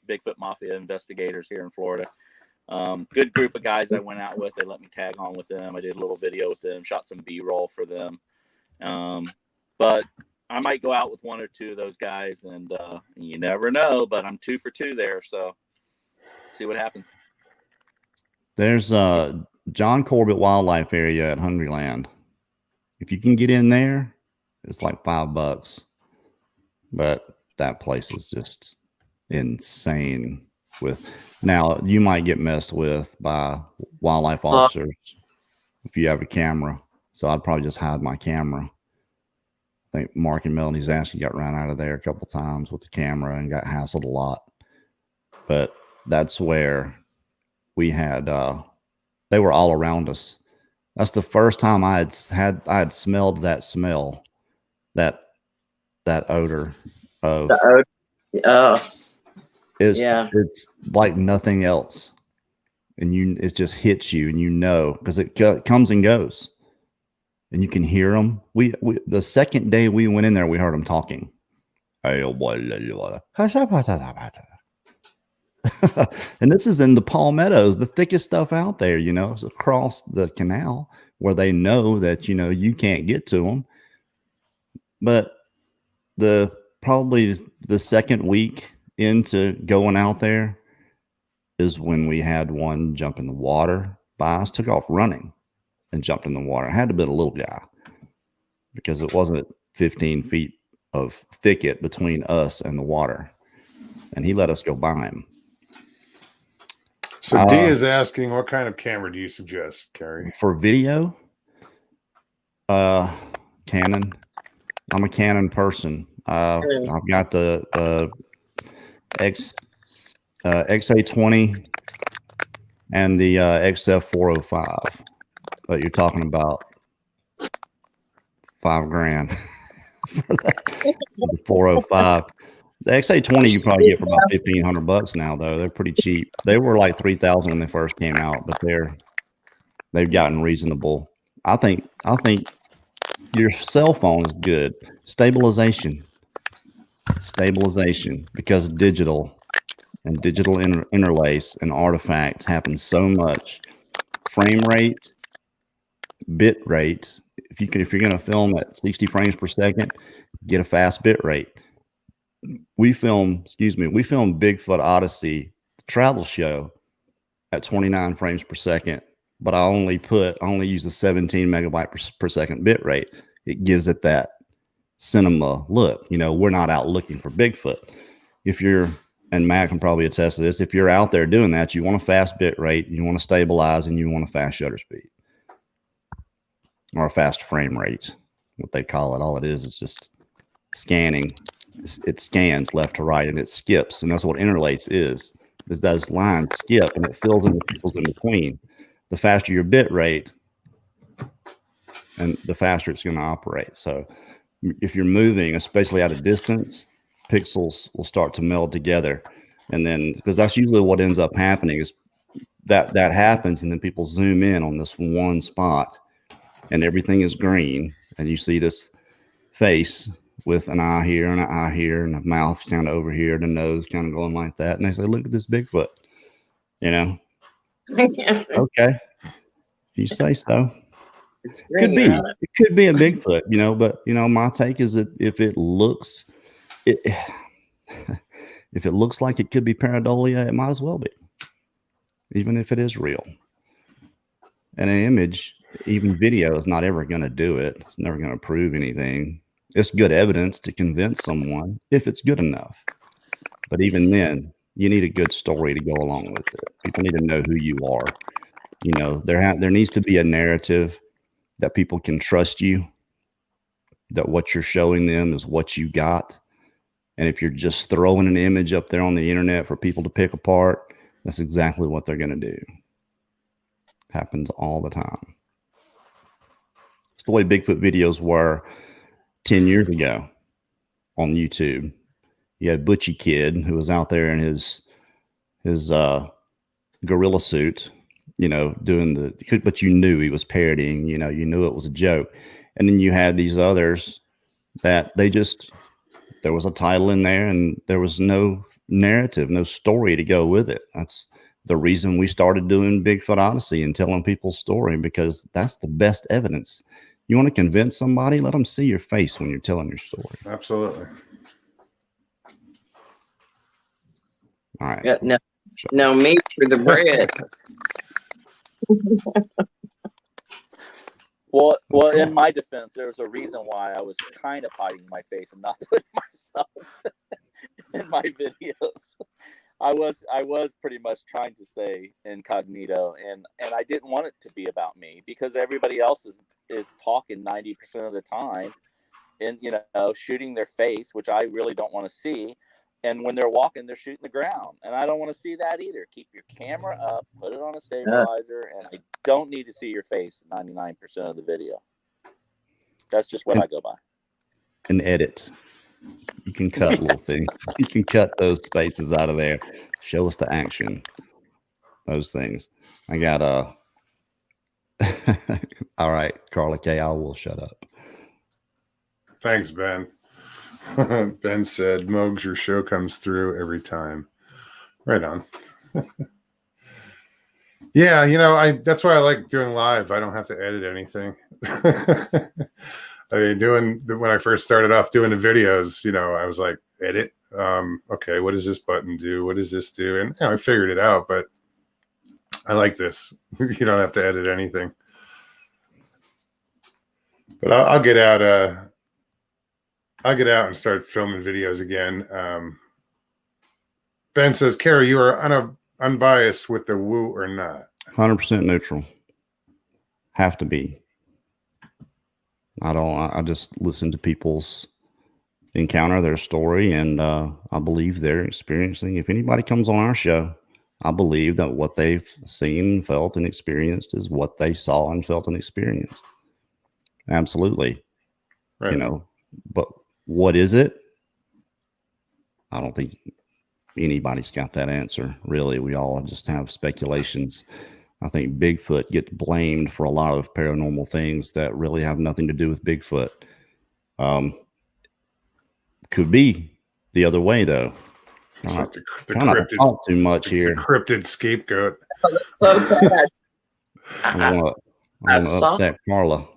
Bigfoot Mafia investigators here in Florida. Good group of guys I went out with. They let me tag on with them. I did a little video with them, shot some B-roll for them. But I might go out with one or two of those guys, and you never know, but I'm 2 for 2 there. So see what happens. There's John Corbett Wildlife Area at Hungryland. If you can get in there, it's like $5. But that place is just insane. Now you might get messed with by wildlife officers if you have a camera. So I'd probably just hide my camera. I think Mark and Melanie's actually got run out of there a couple times with the camera and got hassled a lot. But that's where we had they were all around us. That's the first time I had smelled that smell, that odor of it's like nothing else. And it just hits you, and because it comes and goes. And you can hear them. We the second day we went in there, we heard them talking. And this is in the palmettos, the thickest stuff out there. It's across the canal. where they know that, you know, you can't get to them. But probably the second week into going out there is when we had one jump in the water by us, took off running and jumped in the water. It had to be a little guy because it wasn't 15 feet of thicket between us and the water. And he let us go by him. So D is asking, what kind of camera do you suggest, Carrie? For video, Canon. I'm a Canon person. I've got the XA20 and the XF405, but you're talking about $5,000 for the 405. The XA20 you probably get for about $1,500 now, though. They're pretty cheap. They were like $3,000 when they first came out, but they've gotten reasonable. I think your cell phone is good. Stabilization, because digital and digital interlace and artifacts happen so much. Frame rate, bit rate. If you're going to film at 60 frames per second, get a fast bit rate. We filmed Bigfoot Odyssey travel show at 29 frames per second, but I only use the 17 megabyte per second bit rate. It gives it that cinema look. You know, we're not out looking for Bigfoot. And Matt can probably attest to this, if you're out there doing that, you want a fast bit rate, you want to stabilize, and you want a fast shutter speed or a fast frame rate, what they call it. All it is just scanning. It scans left to right and it skips, and that's what interlace is those lines skip and it fills in the pixels in between. The faster your bit rate, and the faster it's going to operate. So if you're moving, especially at a distance, pixels will start to meld together, and then because that's usually what ends up happening is that happens, and then people zoom in on this one spot, and everything is green, and you see this face with an eye here and an eye here and a mouth kind of over here, the nose kind of going like that, and they say, "Look at this Bigfoot," you know. Okay, if you say so. Could be. It could be a Bigfoot, you know, but you know, my take is that if it looks like it could be pareidolia, it might as well be, even if it is real. And an image, even video, is not ever going to do it. It's never going to prove anything. It's good evidence to convince someone if it's good enough. But even then, you need a good story to go along with it. People need to know who you are. You know, there needs to be a narrative that people can trust you, that what you're showing them is what you got. And if you're just throwing an image up there on the internet for people to pick apart, that's exactly what they're going to do. Happens all the time. It's the way Bigfoot videos were 10 years ago on YouTube. You had Butchie Kid, who was out there in his gorilla suit, you know, but you knew he was parodying, you know, you knew it was a joke. And then you had these others that there was a title in there and there was no narrative, no story to go with it. That's the reason we started doing Bigfoot Odyssey and telling people's story, because that's the best evidence. You want to convince somebody, let them see your face when you're telling your story. Absolutely. All right. Yeah, no meat for the bread. Well, in my defense, there was a reason why I was kind of hiding my face and not putting myself in my videos. I was pretty much trying to stay incognito, and I didn't want it to be about me, because everybody else is talking 90% of the time, and you know, shooting their face, which I really don't want to see. And when they're walking, they're shooting the ground, and I don't want to see that either. Keep your camera up, put it on a stabilizer, and I don't need to see your face 99% of the video. That's just what I go by. And edit. You can cut little things. You can cut those spaces out of there. Show us the action. Those things. I got all right, Carla K. I will shut up. Thanks, Ben. Ben said, Mogs, your show comes through every time. Right on. Yeah, that's why I like doing live. I don't have to edit anything. I mean, when I first started off doing the videos, I was like, edit. Okay, what does this button do? What does this do? And I figured it out, but I like this. You don't have to edit anything. But I'll get out. I'll get out and start filming videos again. Ben says, "Carrie, you are unbiased with the woo or not?" 100% neutral. Have to be. I just listen to people's encounter, their story, and I believe they're experiencing. If anybody comes on our show, I believe that what they've seen, felt, and experienced is what they saw and felt and experienced. Absolutely. Right. But what is it? I don't think anybody's got that answer, really. We all just have speculations. I think Bigfoot gets blamed for a lot of paranormal things that really have nothing to do with Bigfoot. Could be the other way, though. It's like the cryptid, talk too much here. The cryptid scapegoat. So bad. I want to upset Carla.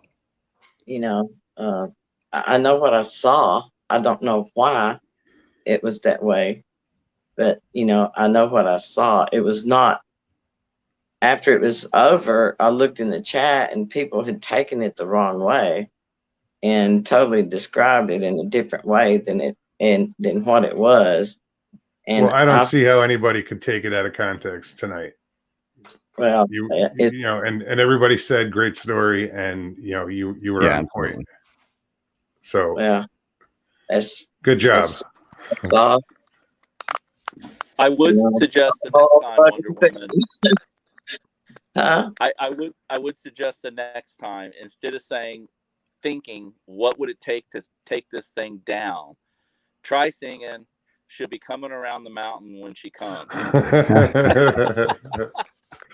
I know what I saw. I don't know why it was that way, but I know what I saw. It was not. After it was over, I looked in the chat and people had taken it the wrong way and totally described it in a different way than what it was. And well, I don't see how anybody could take it out of context tonight. Well, and everybody said great story, and you were on point. So yeah, that's good job. I would suggest the next time, Wonder Woman. Huh? I would suggest the next time, instead of thinking what would it take to take this thing down, try singing "She'll Be Coming Around the Mountain When She Comes."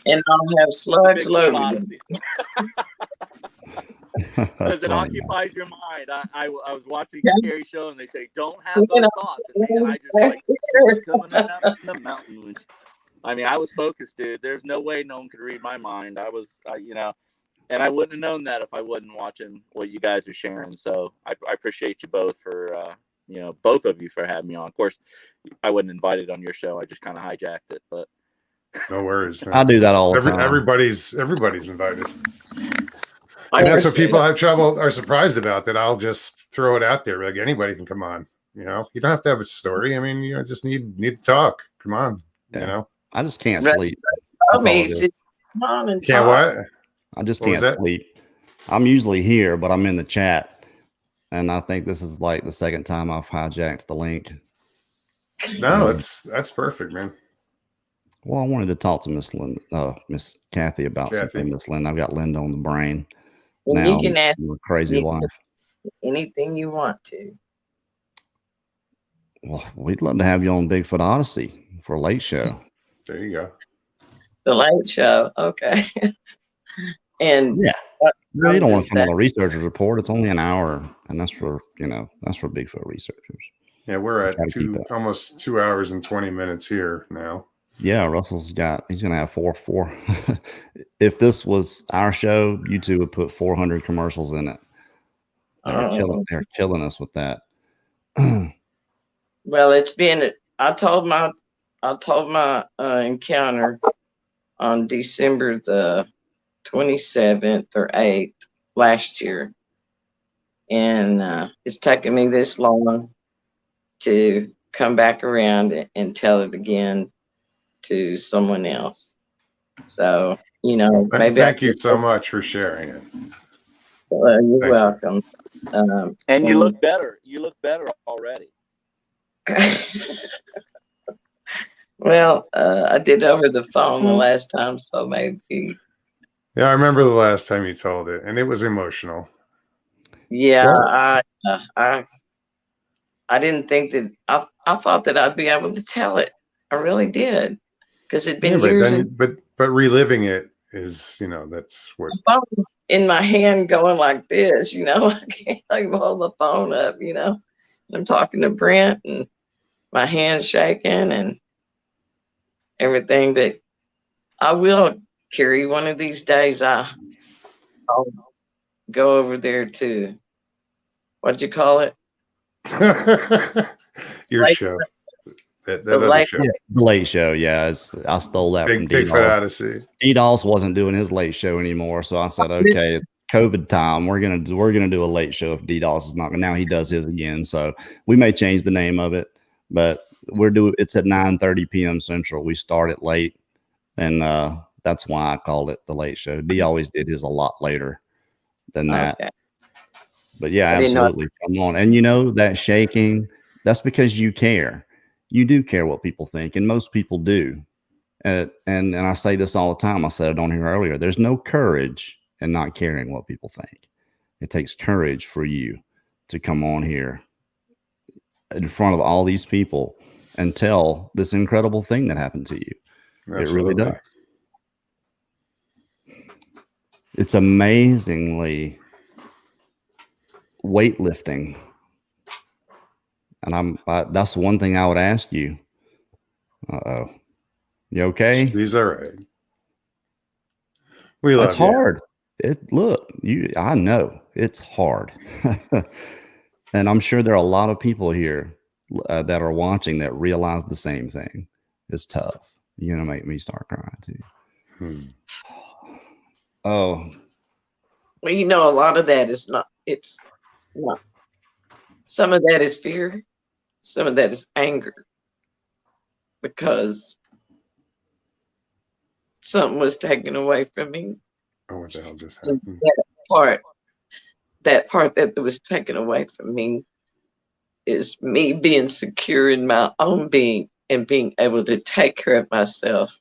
And I'll have slugs loaded. Because it occupies your mind. I was watching the Carrie show and they say, don't have those thoughts. And man, I just like coming around the mountain. I mean, I was focused, dude. There's no way no one could read my mind. I was, and I wouldn't have known that if I wasn't watching what you guys are sharing. So I appreciate you both for, both of you for having me on. Of course, I wasn't invited on your show. I just kind of hijacked it, but. No worries, man. I do that all the time. Everybody's invited. And that's what people are surprised about, that I'll just throw it out there. Like, anybody can come on. You don't have to have a story. I mean, just need to talk. Come on. Yeah. I just can't sleep. Can't what? I just can't sleep. I'm usually here, but I'm in the chat. And I think this is like the second time I've hijacked the link. No, that's perfect, man. Well, I wanted to talk to Miss Kathy about something. Miss Linda, I've got Linda on the brain. Well, now, you can ask crazy life. Anything you want to. Well, we'd love to have you on Bigfoot Odyssey for a late show. There you go. The late show, okay. And yeah, you don't want to come on a researcher's report. It's only an hour, and that's for Bigfoot researchers. Yeah, we're at almost 2 hours and 20 minutes here now. Yeah, Russell's he's going to have four. If this was our show, YouTube would put 400 commercials in it. They're killing us with that. Well, it's been, I told my encounter on December the 27th or 8th last year. And it's taken me this long to come back around and tell it again to someone else. So, maybe thank you so much for sharing it. You're welcome. And you look better. You look better already. Well, I did over the phone the last time, so maybe. Yeah, I remember the last time you told it, and it was emotional. Yeah, I didn't think that I thought that I'd be able to tell it. I really did, because it'd been years. But reliving it is, that's what. The phone was in my hand, going like this. I can't even hold the phone up. I'm talking to Brent, and my hand's shaking and everything. But I will Carrie, one of these days I'll go over there to, what'd you call it? Your Lake- show. That the other lake- show. Yeah, the Late Show. Yeah, I stole that from Bigfoot D-Doll. Odyssey. D-Doss wasn't doing his late show anymore, so I said, okay, it's COVID time. We're gonna do a late show if D-Doss is not. Now he does his again, so we may change the name of it, but it's at 9:30 p.m. Central. We start it late, and that's why I called it the Late Show. D always did his a lot later than that. Okay. But yeah, I didn't know- absolutely. Come on. And you know, that shaking, that's because you care. You do care what people think, and most people do. And I say this all the time. I said it on here earlier. There's no courage in not caring what people think. It takes courage for you to come on here in front of all these people and tell this incredible thing that happened to you. Absolutely. It really does. It's amazingly weightlifting. And that's one thing I would ask you. Uh-oh. You okay? He's all right. We love It's you. hard. I know it's hard. And I'm sure there are a lot of people here that are watching that realize the same thing. It's tough. You're going to make me start crying too. Oh, Well, you know, a lot of that is not, it's not. Some of that is fear. Some of that is anger. Because something was taken away from me. Oh, what the hell just And happened? that part that was taken away from me is me being secure in my own being and being able to take care of myself.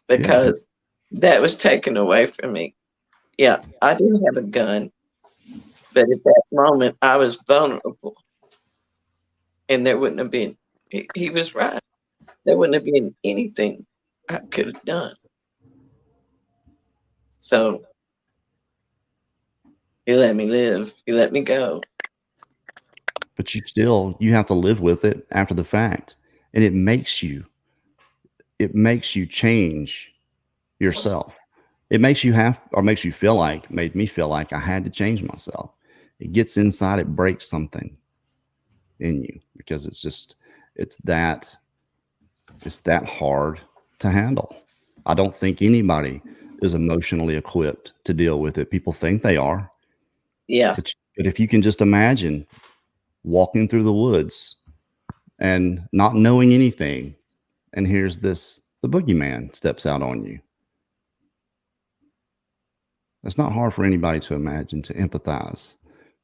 Because that was taken away from me. Yeah, I do have a gun, but at that moment I was vulnerable. And there wouldn't have been, he was right. There wouldn't have been anything I could have done. So he let me live. He let me go. but you have to live with it after the fact. And it makes you change yourself. It makes you made me feel like I had to change myself. It gets inside, it breaks something in you because it's that hard to handle. I don't think anybody is emotionally equipped to deal with it. People think they are. Yeah. But if you can just imagine walking through the woods and not knowing anything, and here's the boogeyman steps out on you. It's not hard for anybody to imagine, to empathize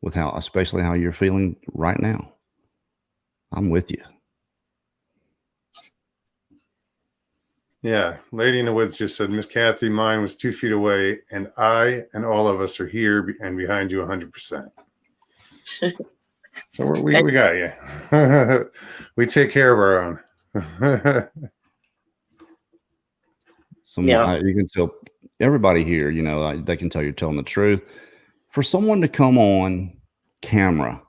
with especially how you're feeling right now. I'm with you. Yeah, Lady in the Woods just said, Miss Kathy, mine was 2 feet away, and I and all of us are here and behind you 100%. So we got you. We take care of our own. You can tell everybody here, they can tell you're telling the truth. For someone to come on camera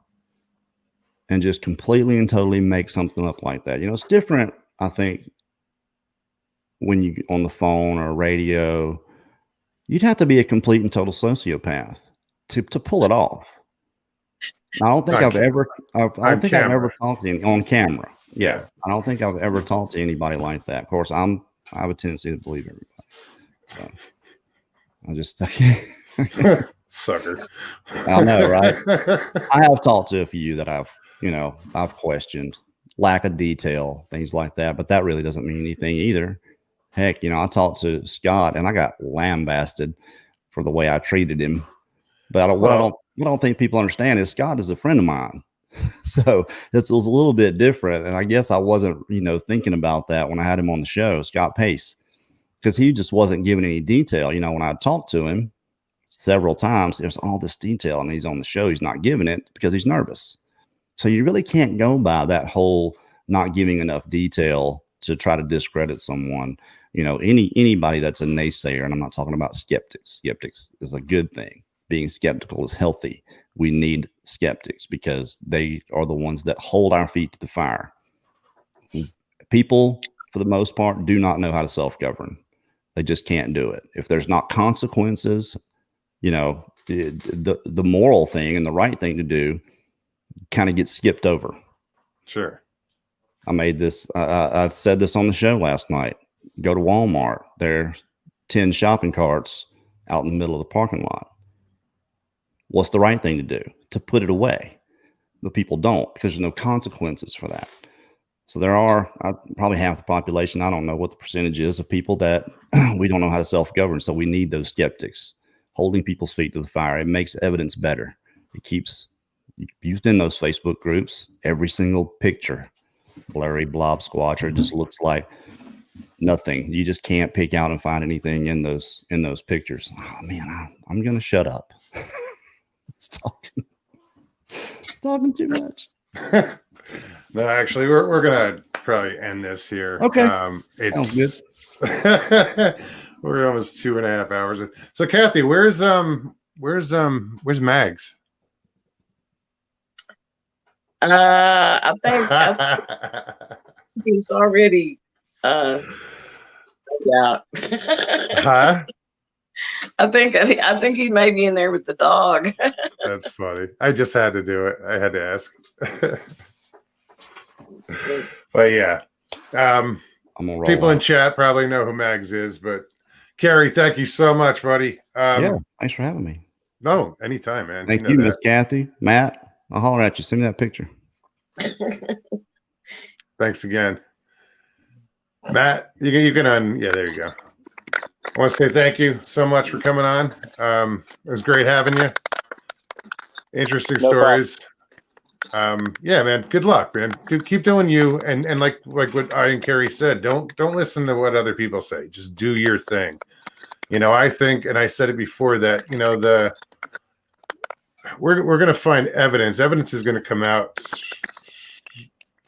and just completely and totally make something up like that, it's different, I think, when you on the phone or radio. You'd have to be a complete and total sociopath to pull it off. I don't think I've ever talked to on camera. Yeah, I don't think I've ever talked to anybody like that. Of course, I have a tendency to believe everybody. So I just Sucker. I know, right? I have talked to a few that I've questioned lack of detail, things like that, but that really doesn't mean anything either. Heck, I talked to Scott and I got lambasted for the way I treated him. But what I don't think people understand is Scott is a friend of mine. So it was a little bit different. And I guess I wasn't, thinking about that when I had him on the show, Scott Pace, because he just wasn't giving any detail. When I talked to him several times, there's all this detail and he's on the show. He's not giving it because he's nervous. So you really can't go by that whole not giving enough detail to try to discredit someone. Anybody that's a naysayer, and I'm not talking about skeptics. Skeptics is a good thing. Being skeptical is healthy. We need skeptics because they are the ones that hold our feet to the fire. People for the most part, do not know how to self-govern. They just can't do it. If there's not consequences, you know, the moral thing and the right thing to do kind of gets skipped over. Sure. I made this, I said this on the show last night. Go to Walmart. There are 10 shopping carts out in the middle of the parking lot. What's the right thing to do? To put it away. But people don't, because there's no consequences for that. So there are probably half the population, I don't know what the percentage is, of people that we don't know how to self-govern. So we need those skeptics holding people's feet to the fire. It makes evidence better. It keeps, you've been in those Facebook groups, every single picture, blurry blob squatcher, just looks like nothing. You just can't pick out and find anything in those pictures. Oh man, I'm gonna shut up. It's talking too much. No, actually, we're gonna probably end this here. Okay. It's we're almost 2.5 hours. So, Kathy, where's Mags? I think he's already out. Huh? I think he may be in there with the dog. That's funny. I just had to do it. I had to ask. But yeah, I'm gonna roll people on. in chat probably know who Mags is, but Carrie, thank you so much, buddy. Yeah, thanks for having me. No, anytime, man. Thank know you, that. Miss Kathy. Matt, I'll holler at you. Send me that picture. Thanks again, Matt. You can yeah, there you go. I want to say thank you so much for coming on. It was great having you. Interesting No stories. Yeah, man. Good luck, man. Keep doing you, and like what I and Carrie said, don't listen to what other people say. Just do your thing. You know, I think, and I said it before, that you know we're gonna find evidence. Evidence is gonna come out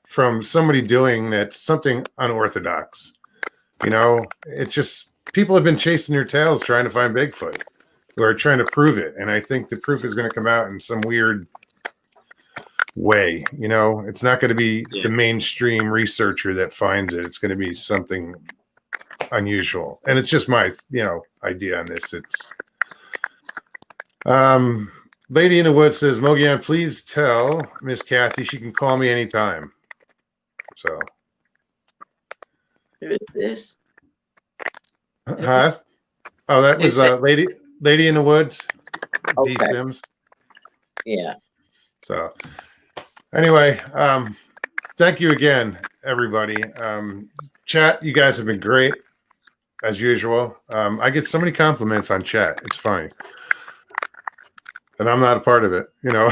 from somebody doing that, something unorthodox. You know, it's just people have been chasing their tails trying to find Bigfoot, or trying to prove it, and I think the proof is going to come out in some weird way. You know, it's not going to be the mainstream researcher that finds it. It's going to be something unusual, and it's just my idea on this. It's Lady in the Woods says, Mogian, please tell Miss Kathy she can call me anytime. So Who is this? huh? Oh, that was Lady in the Woods. Okay. D Sims. Yeah. So anyway, thank you again, everybody. Chat, you guys have been great as usual. I get so many compliments on chat. It's funny. And I'm not a part of it, you know.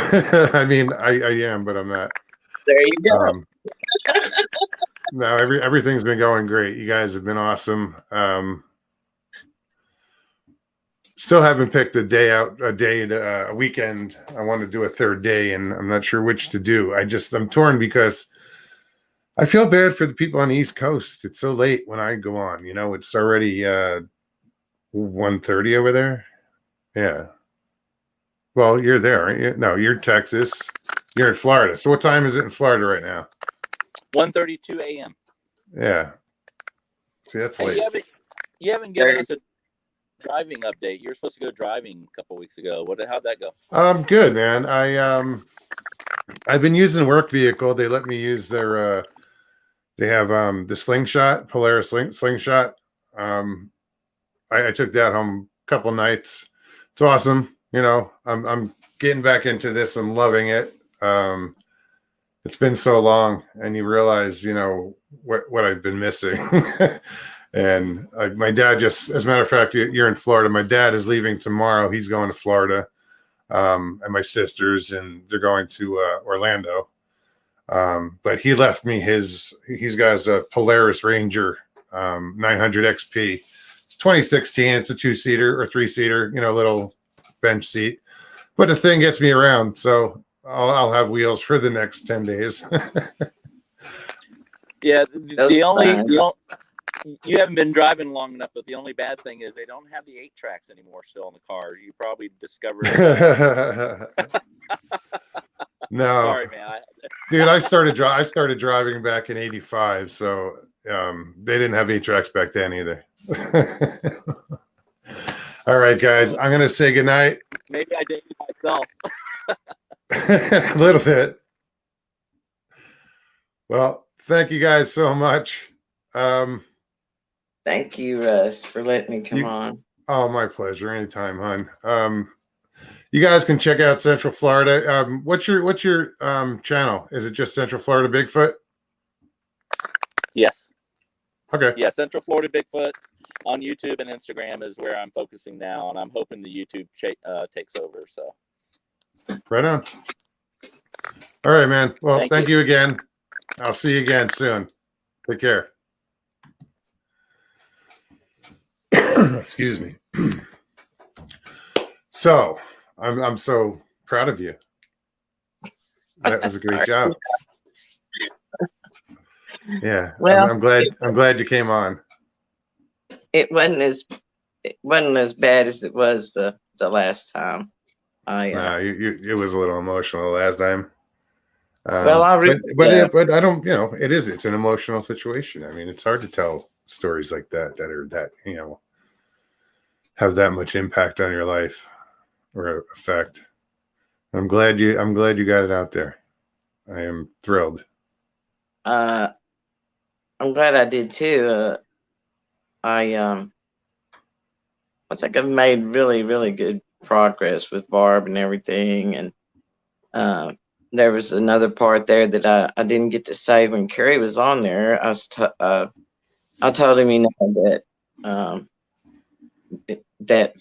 I mean, I am, but I'm not. There you go. No, everything's been going great. You guys have been awesome. Still haven't picked a weekend. I want to do a third day, and I'm not sure which to do. I'm torn because I feel bad for the people on the East Coast. It's so late when I go on. You know, it's already 1:30 over there. Yeah. Well, you're there, aren't you? No, you're Texas. You're in Florida. So what time is it in Florida right now? 1:32 a.m. Yeah. See, that's late. You haven't given us a driving update. You were supposed to go driving a couple weeks ago. How'd that go? Good, man. I've been using work vehicle. They let me use their they have the slingshot, Polaris slingshot. I took that home a couple nights. It's awesome. You know, I'm getting back into this. I'm loving it. It's been so long, and you realize, you know, what I've been missing. And my dad just, as a matter of fact, you're in Florida. My dad is leaving tomorrow. He's going to Florida, and my sisters, and they're going to Orlando. But he left me he's got a Polaris Ranger 900 XP. It's 2016. It's a 2-seater or 3-seater, you know, little bench seat. But the thing gets me around, so I'll have wheels for the next 10 days. Yeah, you haven't been driving long enough, but the only bad thing is they don't have the 8 tracks anymore still in the cars. You probably discovered it. No. Sorry, man. Dude, I started driving back in '85, so They didn't have 8 tracks back then either. All right, guys, I'm going to say goodnight. Maybe I dated myself. A little bit. Well, thank you guys so much. Thank you, Russ, for letting me come on. Oh, my pleasure. Anytime, hon. You guys can check out Central Florida. What's your channel? Is it just Central Florida Bigfoot? Yes. Okay. Yeah, Central Florida Bigfoot on YouTube and Instagram is where I'm focusing now, and I'm hoping the YouTube takes over. So. Right on. All right, man. Well, thank you you again. I'll see you again soon. Take care. Excuse me. So, I'm so proud of you. That was a great job. Yeah. Well, I'm glad you came on. It wasn't as bad as it was the last time. It was a little emotional the last time. Well, but I don't, it's an emotional situation. I mean, it's hard to tell stories like that are that, have that much impact on your life or effect. I'm glad you got it out there. I am thrilled. I'm glad I did too. I think I've made really, really good progress with Barb and everything. And there was another part there that I didn't get to say when Kerry was on there. I told him, that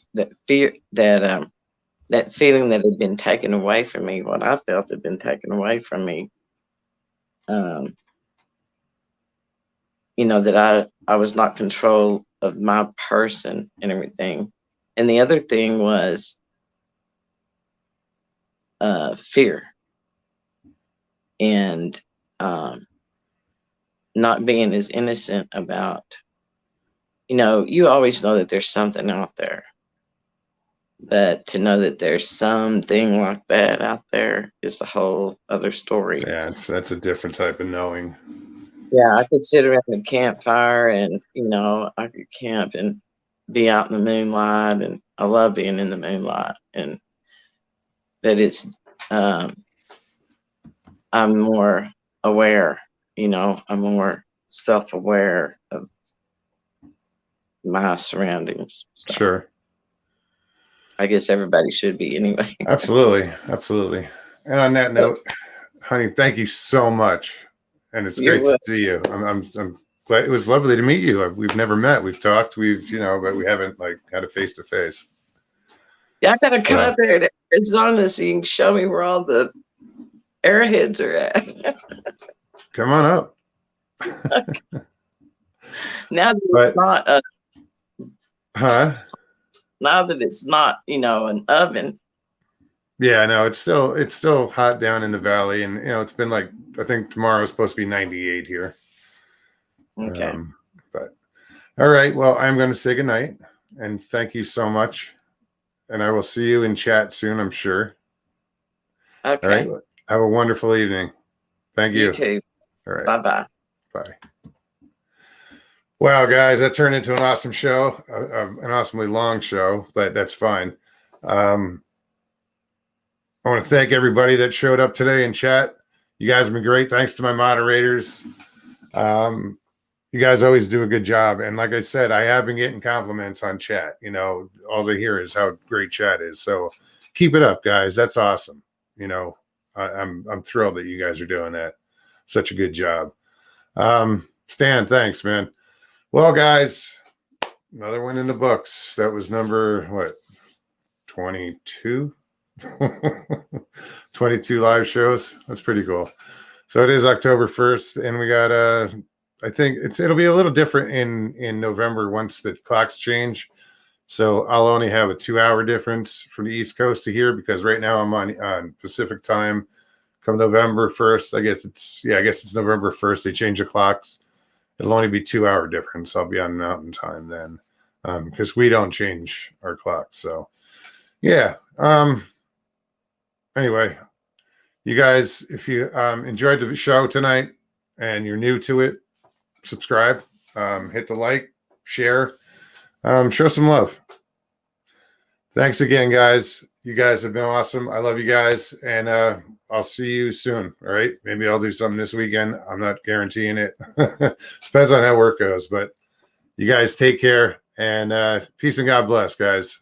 fear, that feeling that had been taken away from me, what I felt had been taken away from me. That I was not control of my person and everything. And the other thing was fear and not being as innocent about, you always know that there's something out there, but to know that there's something like that out there is a whole other story. Yeah, that's a different type of knowing. Yeah, I could sit around a campfire and, I could camp and be out in the moonlight, and I love being in the moonlight. But it's, I'm more aware, I'm more self-aware of my surroundings. So Sure. I guess everybody should be anyway. Absolutely. And on that note, honey, thank you so much. And it's great to see you. I'm glad. It was lovely to meet you. We've never met. We've talked. But we haven't had a face to face. Yeah, I gotta come up there to Arizona so you can show me where all the arrowheads are at. Come on up. Now that it's not now that it's not, an oven. Yeah, no, it's still hot down in the valley, and it's been I think tomorrow is supposed to be 98 here. Okay. But all right, well, I'm going to say goodnight, and thank you so much, and I will see you in chat soon, I'm sure. Okay. All right, have a wonderful evening. Thank you. You too. All right. Bye-bye. Bye. Wow, guys, that turned into an awesome show, an awesomely long show, but that's fine. I want to thank everybody that showed up today in chat. You guys have been great. Thanks to my moderators. You guys always do a good job. And like I said, I have been getting compliments on chat. All I hear is how great chat is. So keep it up, guys. That's awesome. I'm thrilled that you guys are doing that. Such a good job. Stan, thanks, man. Well, guys, another one in the books. That was number 22? 22 live shows. That's pretty cool. So it is October 1st, and we got I think it'll be a little different in November once the clocks change. So I'll only have a 2-hour difference from the East Coast to here, because right now I'm on Pacific time. Come November 1st, I guess it's November 1st. They change the clocks. It'll only be 2-hour difference. I'll be on Mountain Time then, because we don't change our clocks. So yeah. Anyway, you guys, if you enjoyed the show tonight and you're new to it, subscribe, hit the like, share, show some love. Thanks again, guys. You guys have been awesome. I love you guys, and I'll see you soon. All right. Maybe I'll do something this weekend. I'm not guaranteeing it. Depends on how work goes, but you guys take care, and peace and God bless, guys.